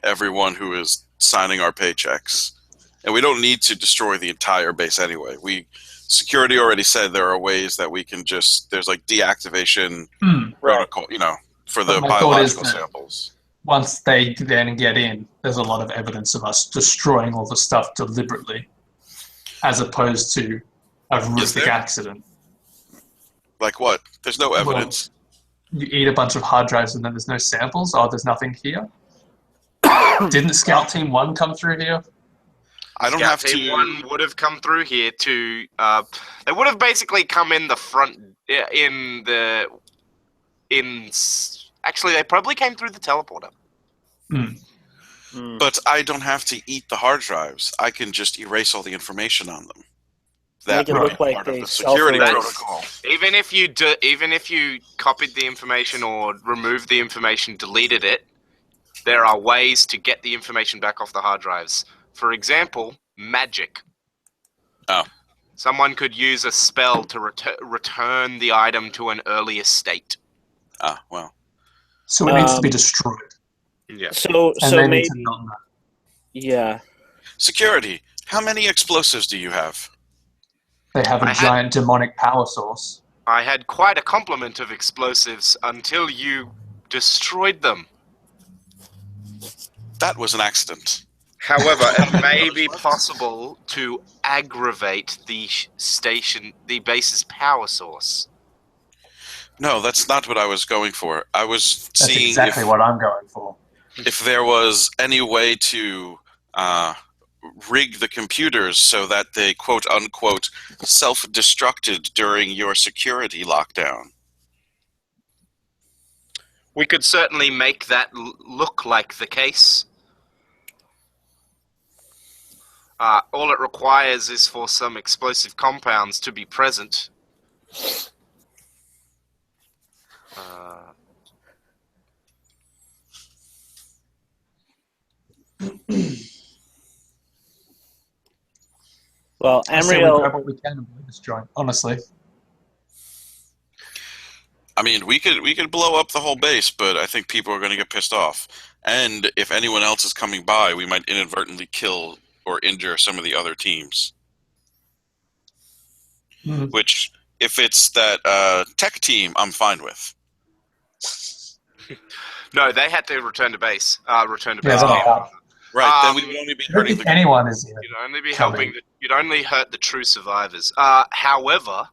everyone who is signing our paychecks. And we don't need to destroy the entire base anyway. Security already said there are ways that we can just... There's like deactivation protocol, for the But my thought is biological that samples. once they then get in, there's a lot of evidence of us destroying all the stuff deliberately, as opposed to a horrific there? accident. Like what? There's no evidence. You eat a bunch of hard drives and then there's no samples? Oh, there's nothing here? Didn't Scout Team 1 come through here? I don't Scout have Team to... 1 would have come through here to... they would have basically come in the front... Actually, they probably came through the teleporter. But I don't have to eat the hard drives. I can just erase all the information on them. That Make it would look be like part of they the security self-erase. protocol. Even if you copied the information or removed the information, deleted it, there are ways to get the information back off the hard drives. For example, magic. Oh. Someone could use a spell to return the item to an earlier state. Ah, well. So it needs to be destroyed. Yeah. So And they need maybe to not know. yeah. Security. How many explosives do you have? They have a I had- giant demonic power source. I had quite a complement of explosives until you destroyed them. That was an accident. However, it may be possible to aggravate the base's power source. No, that's not what I was going for. I was That's seeing exactly what I'm going for. if there was any way to rig the computers so that they quote-unquote self-destructed during your security lockdown. We could certainly make that look like the case. All it requires is for some explosive compounds to be present. Well, I say we grab Amriel, what we can and blow this joint, honestly. I mean, we could blow up the whole base, but I think people are going to get pissed off. And if anyone else is coming by, we might inadvertently kill or injure some of the other teams. Mhm. Which, if it's that tech team, I'm fine with. No, they had to return to base. Return to Yeah, base. they're team. not. Right, then we Um, would only be I don't hurting think the... anyone is here. You'd only be Coming. helping. You'd only hurt the true survivors. However,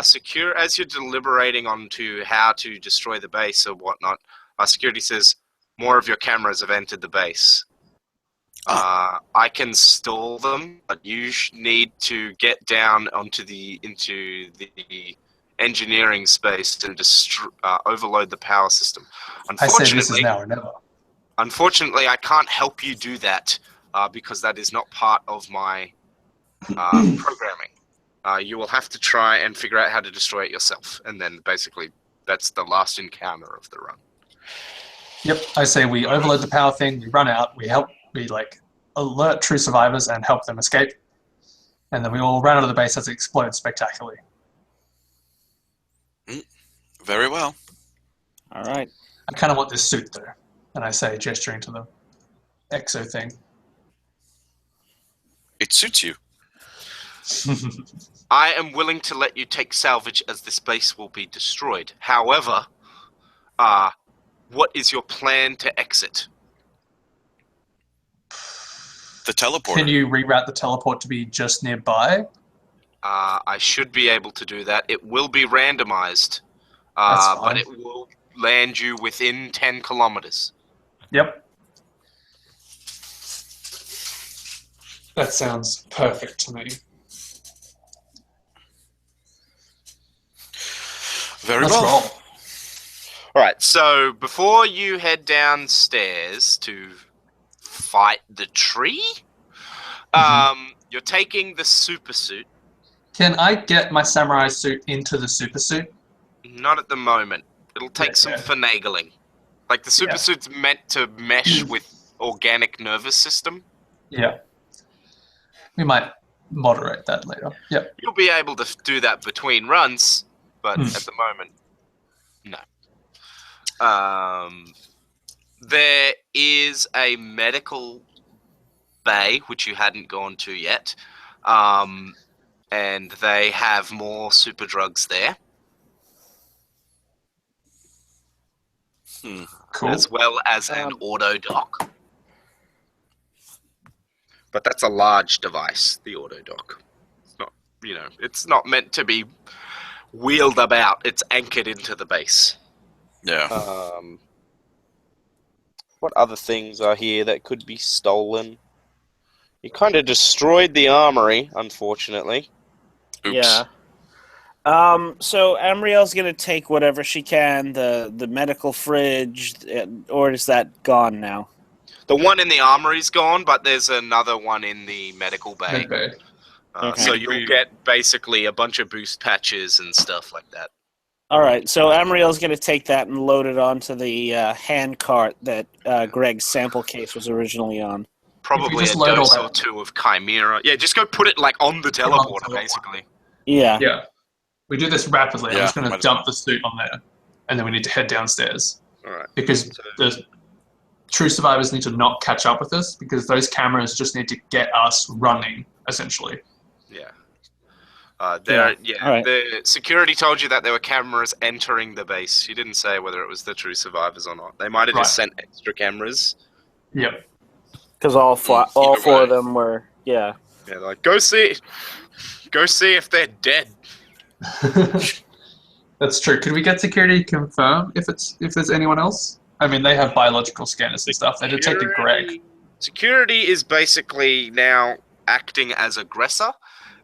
secure as you're deliberating on to how to destroy the base or whatnot, security says more of your cameras have entered the base. I can stall them, but you need to get down into the engineering space and overload the power system. I say this is now or never. Unfortunately, I can't help you do that because that is not part of my programming. You will have to try and figure out how to destroy it yourself, and then basically that's the last encounter of the run. Yep, I say we overload the power thing, we run out, we alert true survivors and help them escape, and then we all run out of the base as it explodes spectacularly. Very well. all right. I kind of want this suit though, and I say, gesturing to the exo thing. It suits you. I am willing to let you take salvage as this base will be destroyed. However, what is your plan to exit? The teleporter. Can you reroute the teleport to be just nearby? I should be able to do that. It will be randomized, That's fine. but it will land you within 10 kilometers. Yep. That sounds perfect to me. Very Let's well. roll. All right, so before you head downstairs to fight the tree, you're taking the super suit. Can I get my samurai suit into the super suit? Not at the moment. It'll take some Okay. finagling. Like the super Yeah. suit's meant to mesh with organic nervous system. Yeah. We might moderate that later. Yep. You'll be able to do that between runs, but Hmm. at the moment, no. There is a medical bay which you hadn't gone to yet, and they have more super drugs there, Cool. as well as an auto dock. But that's a large device, the auto dock. It's not, it's not meant to be wheeled about. It's anchored into the base. Yeah. What other things are here that could be stolen? You kind of destroyed the armory, unfortunately. Oops. Yeah. So Amriel's gonna take whatever she can, the medical fridge, or is that gone now? The one in the armory's gone, but there's another one in the medical bay. Okay. Okay. So you'll get basically a bunch of boost patches and stuff like that. All right, so Amriel's gonna take that and load it onto the hand cart that Greg's sample case was originally on. Probably just a load all dose that- or two of Chimera. Yeah, just go put it like on the on the teleporter, teleporter. basically. Yeah. Yeah. We do this rapidly. I'm Yeah, just going to might as dump well. the suit on there, and then we need to head downstairs All right. because So- the true survivors need to not catch up with us because those cameras just need to get us running, essentially. Yeah. All right. The security told you that there were cameras entering the base. He didn't say whether it was the true survivors or not. They might have just sent extra cameras. Yep. Because all four way. of them were, yeah. Yeah, they're like, go see if they're dead. That's true. Could we get security to confirm if there's anyone else? I mean, they have biological scanners and stuff. They detected Greg. Security is basically now acting as aggressor,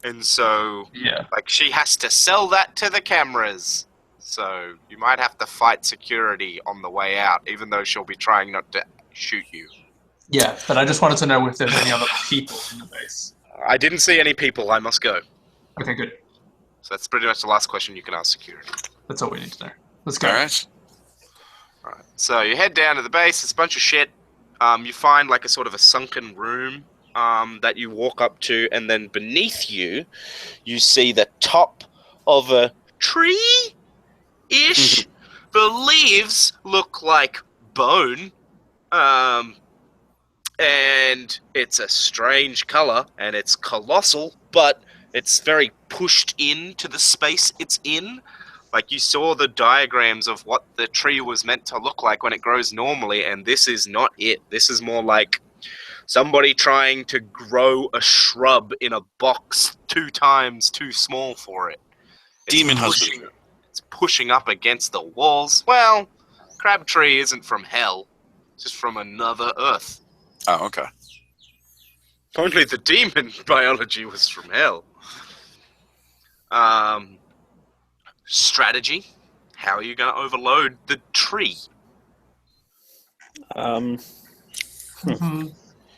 and so Yeah. like she has to sell that to the cameras. So you might have to fight security on the way out, even though she'll be trying not to shoot you. Yeah, but I just wanted to know if there's any other people in the base. I didn't see any people. I must go. Okay, good. So that's pretty much the last question you can ask security. That's all we need to know. Let's go. All right. Alright. So you head down to the base. It's a bunch of shit. You find like a sort of a sunken room that you walk up to, and then beneath you, you see the top of a tree-ish. The leaves look like bone, and it's a strange color, and it's colossal, but it's very pushed into the space it's in. Like, you saw the diagrams of what the tree was meant to look like when it grows normally, and this is not it. This is more like somebody trying to grow a shrub in a box 2 times too small for it. Demon husband. It's pushing up against the walls. Well, Crabtree isn't from hell. It's just from another Earth. Oh, okay. Only the demon biology was from hell. Strategy. How are you going to overload the tree?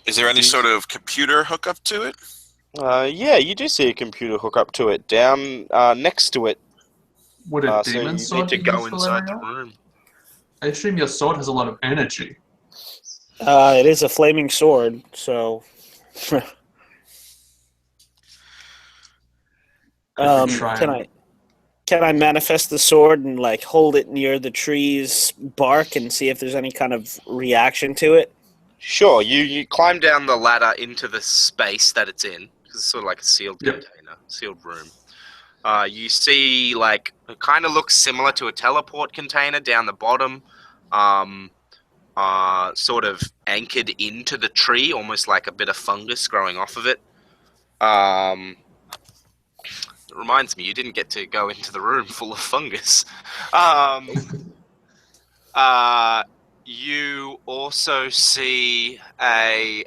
Is there any sort of computer hookup to it? Yeah, you do see a computer hook up to it. Down next to it. Would a So demon you sword need to be go useful, inside the Ariel? room. I assume your sword has a lot of energy. It is a flaming sword, so. Can I manifest the sword and like hold it near the tree's bark and see if there's any kind of reaction to it? Sure, you climb down the ladder into the space that it's in. It's sort of like a sealed container, sealed room. You see, like, it kind of looks similar to a teleport container down the bottom, sort of anchored into the tree, almost like a bit of fungus growing off of it. It reminds me, you didn't get to go into the room full of fungus. You also see a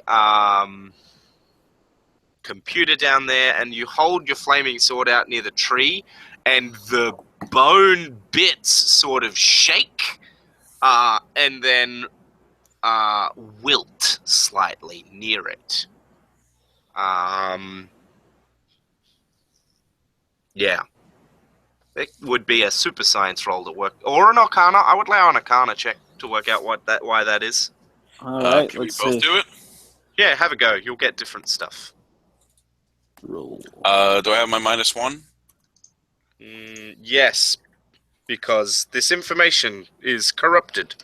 computer down there, and you hold your flaming sword out near the tree, and the bone bits sort of shake, and then wilt slightly near it. Yeah. It would be a super science roll to work, or an Arcana. I would allow an Arcana check to work out why that is. All right, Can we let's both see. do it? Yeah, have a go. You'll get different stuff. Roll. Do I have my -1? Yes, because this information is corrupted.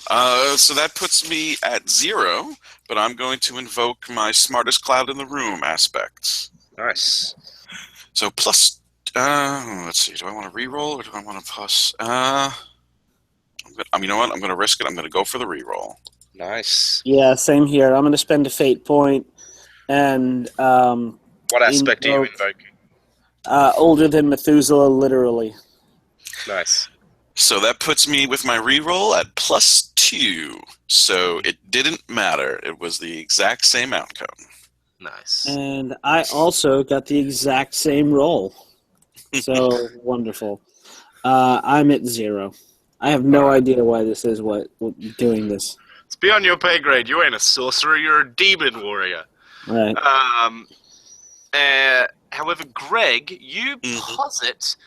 So that puts me at 0, but I'm going to invoke my smartest cloud in the room aspects. Nice. So plus, let's see, do I want to reroll or do I want to plus? You know what? I'm going to risk it. I'm going to go for the reroll. Nice. Yeah, same here. I'm going to spend a fate point and What aspect are you invoking? older than Methuselah, literally. Nice. So that puts me with my reroll at +2. So it didn't matter. It was the exact same outcome. Nice. And I also got the exact same roll. So wonderful. I'm at 0. I have no idea why this is doing this. It's beyond your pay grade. You ain't a sorcerer. You're a demon warrior. Right. However, Greg, you posit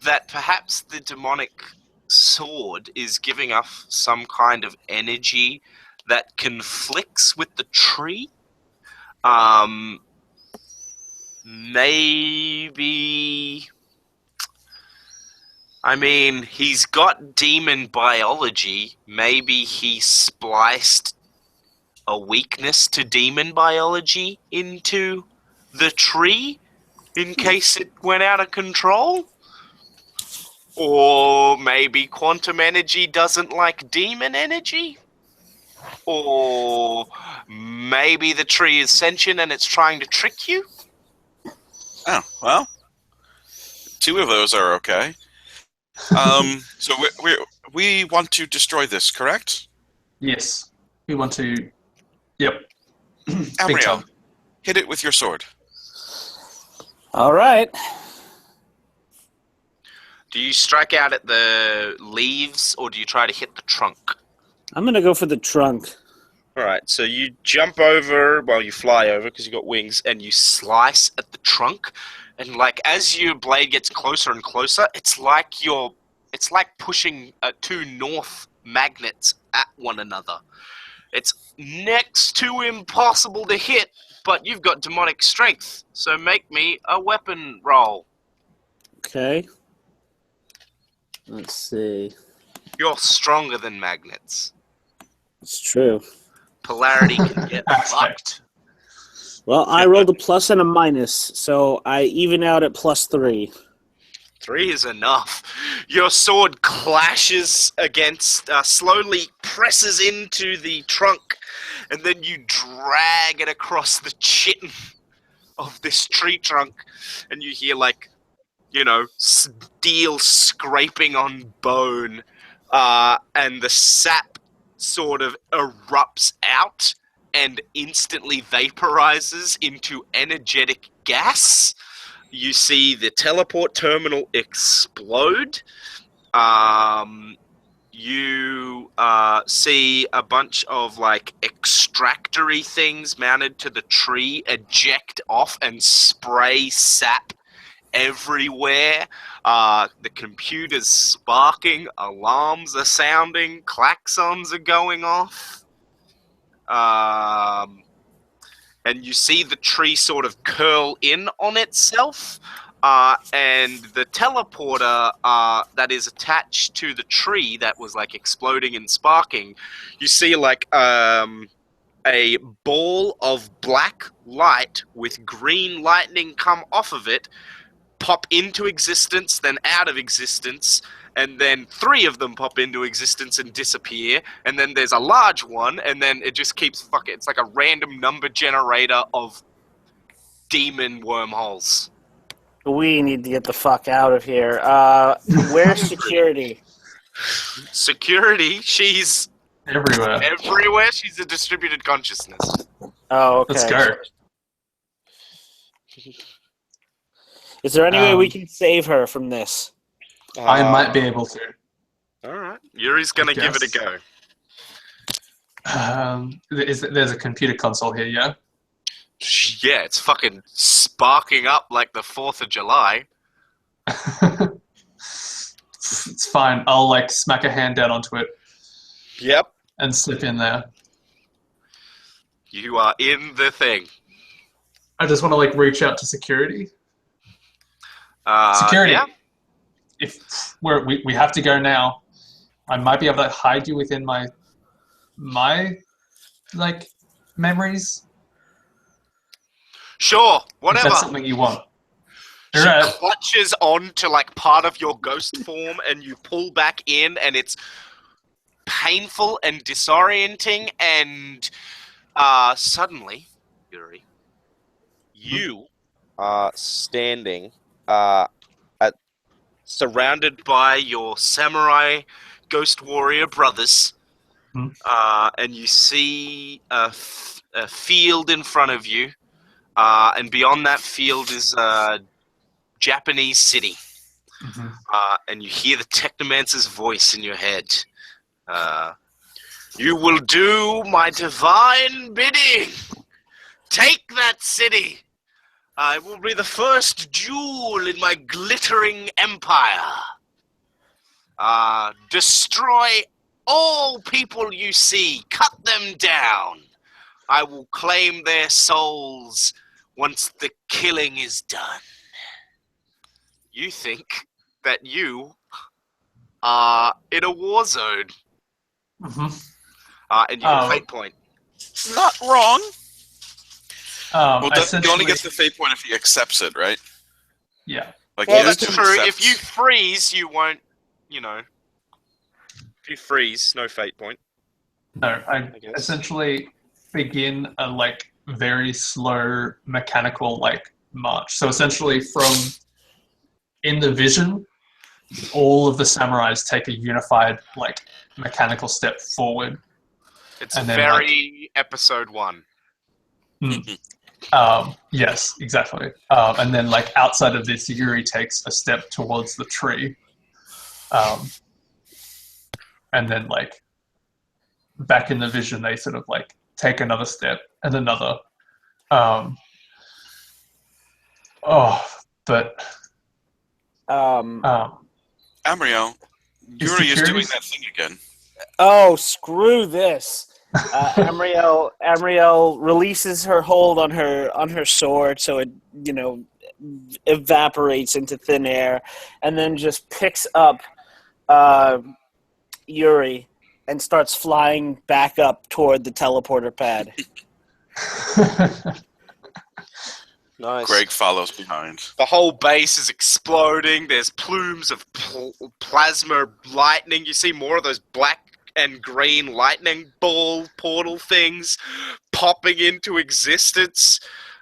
that perhaps the demonic sword is giving off some kind of energy that conflicts with the tree. Maybe... I mean, he's got demon biology. Maybe he spliced a weakness to demon biology into the tree in case it went out of control? Or maybe quantum energy doesn't like demon energy? Or maybe the tree is sentient and it's trying to trick you? Oh, well, 2 of those are okay. So we want to destroy this, correct? Yes. We want to... Yep. Big Amriel, time. hit it with your sword. All right. Do you strike out at the leaves or do you try to hit the trunk? I'm going to go for the trunk. Alright, so you jump over, well, you fly over because you've got wings, and you slice at the trunk. And, like, as your blade gets closer and closer, it's like pushing 2 north magnets at one another. It's next to impossible to hit, but you've got demonic strength, so make me a weapon roll. Okay. Let's see. You're stronger than magnets. It's true. Polarity can get fucked. Aspect. Well, I rolled a plus and a minus, so I even out at +3. 3 is enough. Your sword clashes against, slowly presses into the trunk, and then you drag it across the chin of this tree trunk, and you hear, like, you know, steel scraping on bone, and the sap sort of erupts out and instantly vaporizes into energetic gas. You see the teleport terminal explode. You see a bunch of, like, extractory things mounted to the tree eject off and spray sap everywhere. The computer's sparking, alarms are sounding, klaxons are going off. And you see the tree sort of curl in on itself, and the teleporter that is attached to the tree that was, like, exploding and sparking, you see, like, a ball of black light with green lightning come off of it, pop into existence, then out of existence, and then 3 of them pop into existence and disappear, and then there's a large one, and then it just keeps fucking... It's like a random number generator of demon wormholes. We need to get the fuck out of here. Where's security? Security? She's Everywhere. everywhere. She's a distributed consciousness. Oh, okay. Let's go. Is there any way we can save her from this? I might be able to. Alright. Yuri's gonna give it a go. There's a computer console here, yeah? Yeah, it's fucking sparking up like the 4th of July. It's fine. I'll, like, smack a hand down onto it Yep. and slip in there. You are in the thing. I just want to, like, reach out to security. Security. Yeah. If we have to go now, I might be able to hide you within my like memories. Sure, If whatever. that's something you want. She Alright. clutches onto, like, part of your ghost form, and you pull back in, and it's painful and disorienting, and suddenly, Yuri, you are standing surrounded by your samurai ghost warrior brothers, and you see a field in front of you, and beyond that field is a Japanese city. And you hear the Technomancer's voice in your head. You will do my divine bidding. Take that city. It will be the first jewel in my glittering empire. Destroy all people you see. Cut them down. I will claim their souls once the killing is done. You think that you are in a war zone. And you have a fate point. Not wrong. Well, he only essentially- gets the fate point if he accepts it, right? Yeah. Like, Well, he has that's to true. accept- If you freeze, you won't, you know. If you freeze, no fate point. No, I guess. essentially begin a, like, very slow mechanical, like, march. So essentially from in the vision, all of the samurais take a unified, like, mechanical step forward. It's And then, very episode 1. Yes, exactly. And then, like, outside of this, Yuri takes a step towards the tree. And then, like, back in the vision, they sort of, like, take another step and another. Amrio, Yuri is security- doing that thing again. Oh, screw this. Amriel releases her hold on her sword, so it evaporates into thin air, and then just picks up Yuri and starts flying back up toward the teleporter pad. Nice. Greg follows behind. The whole base is exploding. There's plumes of plasma lightning. You see more of those black and green lightning ball portal things popping into existence.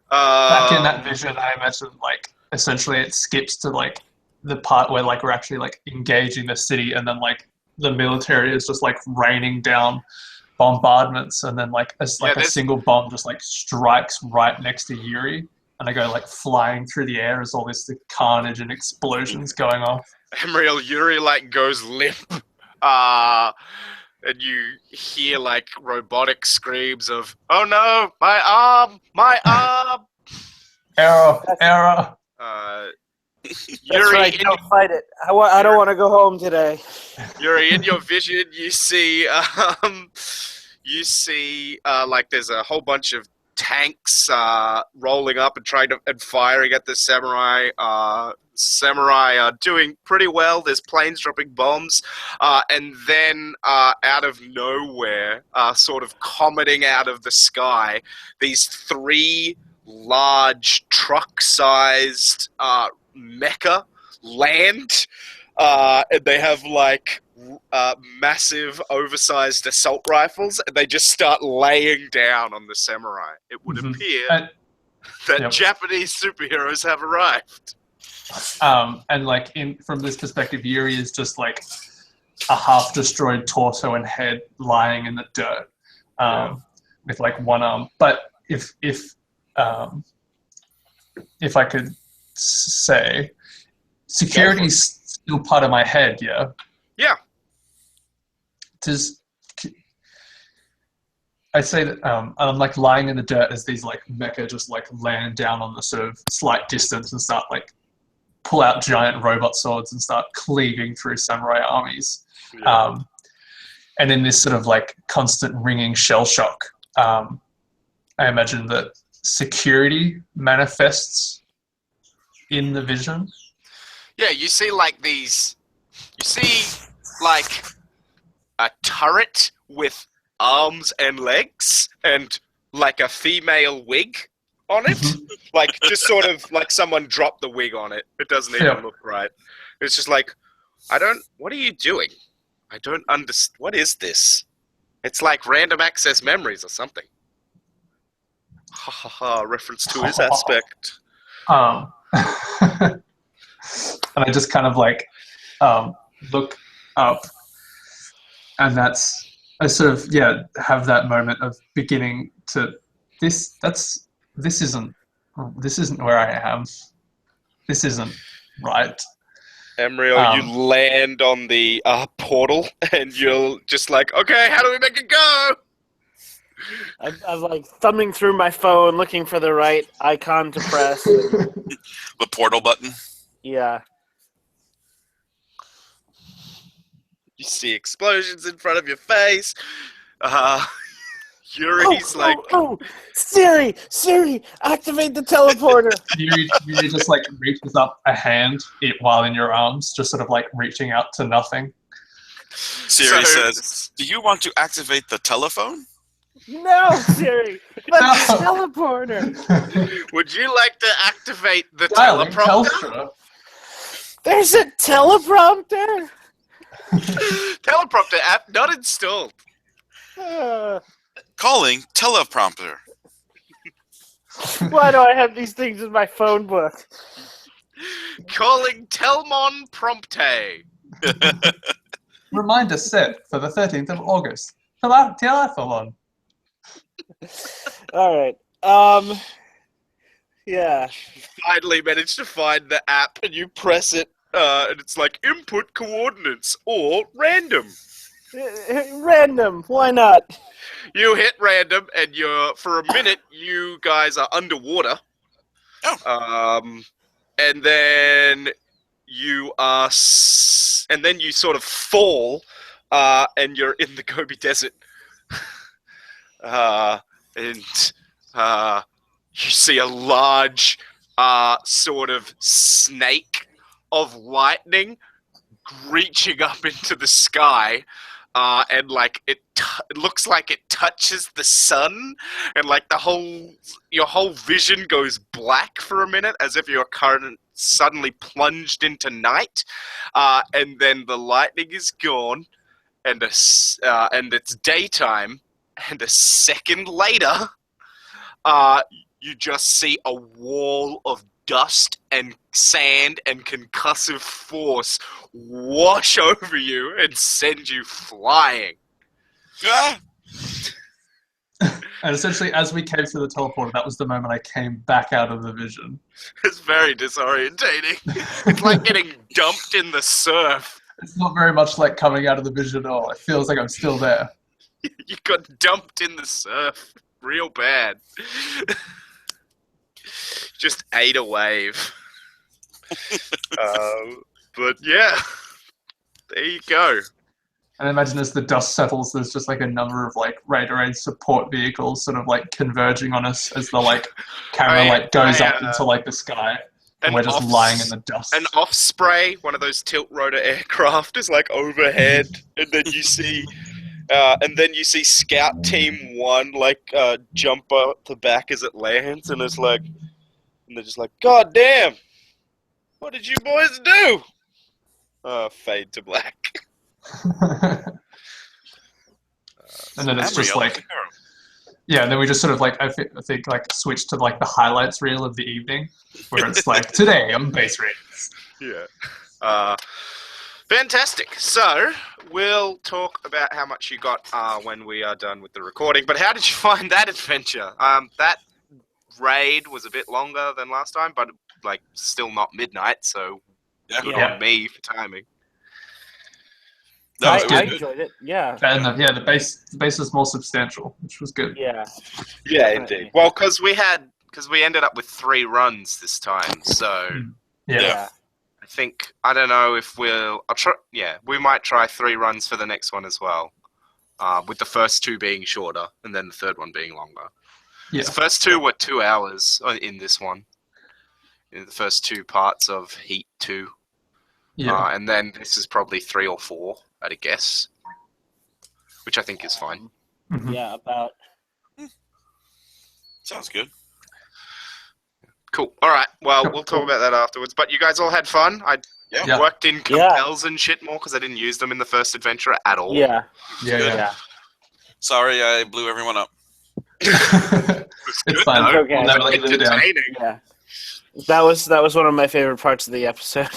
Back in that vision, I imagine like essentially it skips to like the part where like we're actually like engaging the city, and then like the military is just like raining down bombardments, and then like a single bomb just like strikes right next to Yuri, and they go like flying through the air as all this carnage and explosions going off. Emriel Yuri like goes limp. And you hear like robotic screams of, "Oh no, my arm, my arm!" Error. That's right, don't fight it. I don't want to go home today. Yuri, in your vision, you see like there's a whole bunch of tanks rolling up and firing at the samurai. Samurai are doing pretty well. There's planes dropping bombs, and then out of nowhere, sort of commenting out of the sky, these 3 large truck-sized mecha land, and they have like massive, oversized assault rifles, and they just start laying down on the samurai. It would appear that Japanese superheroes have arrived. And like from this perspective, Yuri is just like a half-destroyed torso and head lying in the dirt, with like one arm. But if I could say, security's still part of my head, yeah. Yeah. I say that I'm like lying in the dirt as these like mecha just like land down on the sort of slight distance and start like pull out giant robot swords and start cleaving through samurai armies. Yeah. And in this sort of like constant ringing shell shock, I imagine that security manifests in the vision. Yeah, you see like a turret with arms and legs and like a female wig on it. Like just sort of like someone dropped the wig on it. It doesn't even look right. It's just like, what are you doing? I don't understand. What is this? It's like random access memories or something. Ha ha ha, reference to his aspect. And I just kind of like look up, and I sort of have that moment of beginning to this isn't where I am. This isn't right. Emriel, you land on the portal, and you're just like, okay, how do we make it go? I'm like thumbing through my phone, looking for the right icon to press. The portal button. Yeah. You see explosions in front of your face. Yuri's Siri, activate the teleporter. Yuri just like reaches up a hand while in your arms, just sort of like reaching out to nothing. Siri says, "Do you want to activate the telephone?" No, Siri, the teleporter. Would you like to activate the teleprompter? There's a teleprompter? Teleprompter app not installed. Calling teleprompter. Why do I have these things in my phone book? Calling Telmon Prompte. Reminder set for the 13th of August. Telephone. All right. Yeah. You finally managed to find the app, and you press it, and it's like input coordinates or random. Random. Why not? You hit random, and for a minute, you guys are underwater. Oh. And then you sort of fall, and you're in the Gobi Desert. and you see a large sort of snake of lightning reaching up into the sky, and like it looks like it touches the sun, and like your whole vision goes black for a minute, as if you're suddenly plunged into night, and then the lightning is gone, and it's daytime, and a second later, you just see a wall of dust and sand and concussive force wash over you and send you flying. Ah! And essentially, as we came through the teleporter, that was the moment I came back out of the vision. It's very disorientating. It's like getting dumped in the surf. It's not very much like coming out of the vision at all. It feels like I'm still there. You got dumped in the surf real bad. Just ate a wave. But yeah, there you go. And imagine as the dust settles, there's just like a number of like Raider support vehicles sort of like converging on us as the like camera like goes up into like the sky, and we're just lying in the dust. An Osprey, one of those tilt rotor aircraft, is like overhead, and then you see. Scout Team 1 like jump up the back as it lands, and it's like, and they're just like, God damn, what did you boys do? Fade to black. And then it's just like, yeah, and then we just sort of like, I think like switch to like the highlights reel of the evening, where it's like, today on Base Ratings. Yeah. Fantastic. So, we'll talk about how much you got when we are done with the recording. But how did you find that adventure? That raid was a bit longer than last time, but like still not midnight, so good on me for timing. No, I enjoyed it. Yeah. And the base was more substantial, which was good. Yeah. Yeah, indeed. Well, because we ended up with 3 runs this time, so Yeah. I think, I don't know if we might try 3 runs for the next one as well, with the first 2 being shorter and then the third one being longer. Yeah. The first 2 were 2 hours in this one, in the first 2 parts of Heat 2. Yeah. And then this is probably 3 or 4, I'd a guess, which I think is fine. Mhm. Yeah, about. Sounds good. Cool. All right. Well, Yep. we'll talk about that afterwards. But you guys all had fun. I Yeah. worked in compels and shit more because I didn't use them in the first adventure at all. Yeah. Yeah. Sorry, I blew everyone up. It's fine. though. Okay. We'll never let you live it down. Entertaining. Yeah. That was one of my favorite parts of the episode.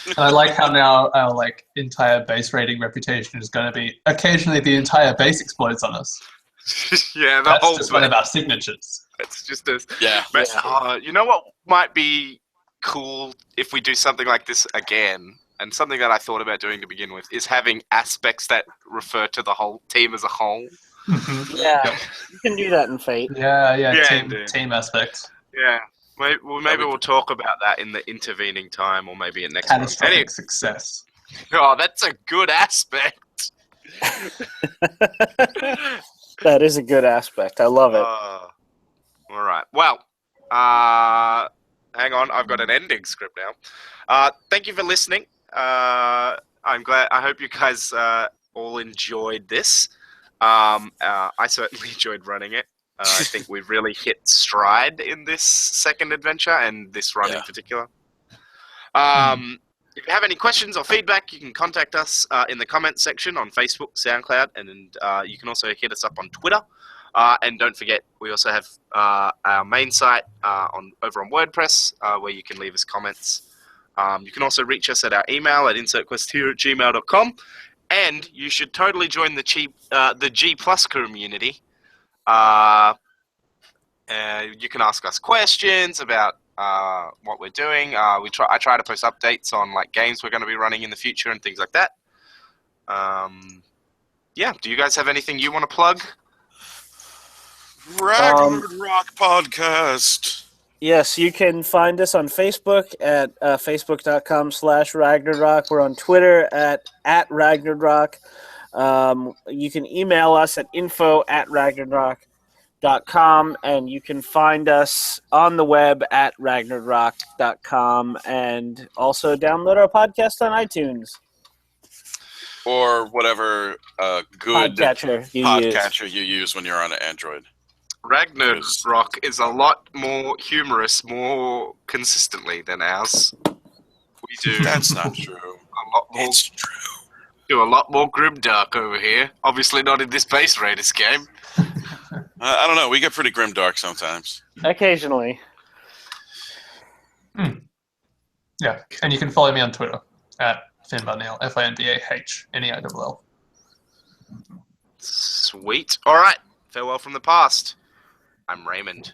And I like how now our like entire base rating reputation is going to be occasionally the entire base explodes on us. Yeah, the That's whole just one of our signatures. It's just a. Yeah. You know what might be cool if we do something like this again, and something that I thought about doing to begin with, is having aspects that refer to the whole team as a whole. Mhm. Yeah. Yep. You can do that in Fate. Yeah, indeed. team aspect. Yeah. Maybe we'll talk about that in the intervening time, or maybe at next one. Catastrophic success. Oh, that's a good aspect. That is a good aspect. I love it. All right. Well, hang on. I've got an ending script now. Thank you for listening. I'm glad. I hope you guys all enjoyed this. I certainly enjoyed running it. I think we've really hit stride in this second adventure and this run in particular. If you have any questions or feedback, you can contact us in the comments section on Facebook, SoundCloud, and you can also hit us up on Twitter. And don't forget, we also have our main site over on WordPress, where you can leave us comments. You can also reach us at our email at insertquest@gmail.com. And you should totally join the G Plus community. You can ask us questions about what we're doing. I try to post updates on like games we're going to be running in the future and things like that. Do you guys have anything you want to plug? Ragnarok Podcast. Yes, you can find us on Facebook at facebook.com/Ragnarok. We're on Twitter at Ragnarok. You can email us at info@ragnarok.com, and you can find us on the web at ragnarok.com, and also download our podcast on iTunes. Or whatever good Podcatcher you podcatcher you use when you're on an Android. Ragnarok is a lot more humorous, more consistently than ours. We do That's not true. a lot more. It's true. Do a lot more grimdark over here. Obviously, not in this Space Raiders game. I don't know. We get pretty grim dark sometimes. use. Occasionally. Yeah, and you can follow me on Twitter at FinBarNeil, FINBAHNEILL. Sweet. All right. Farewell from the past. I'm Raymond.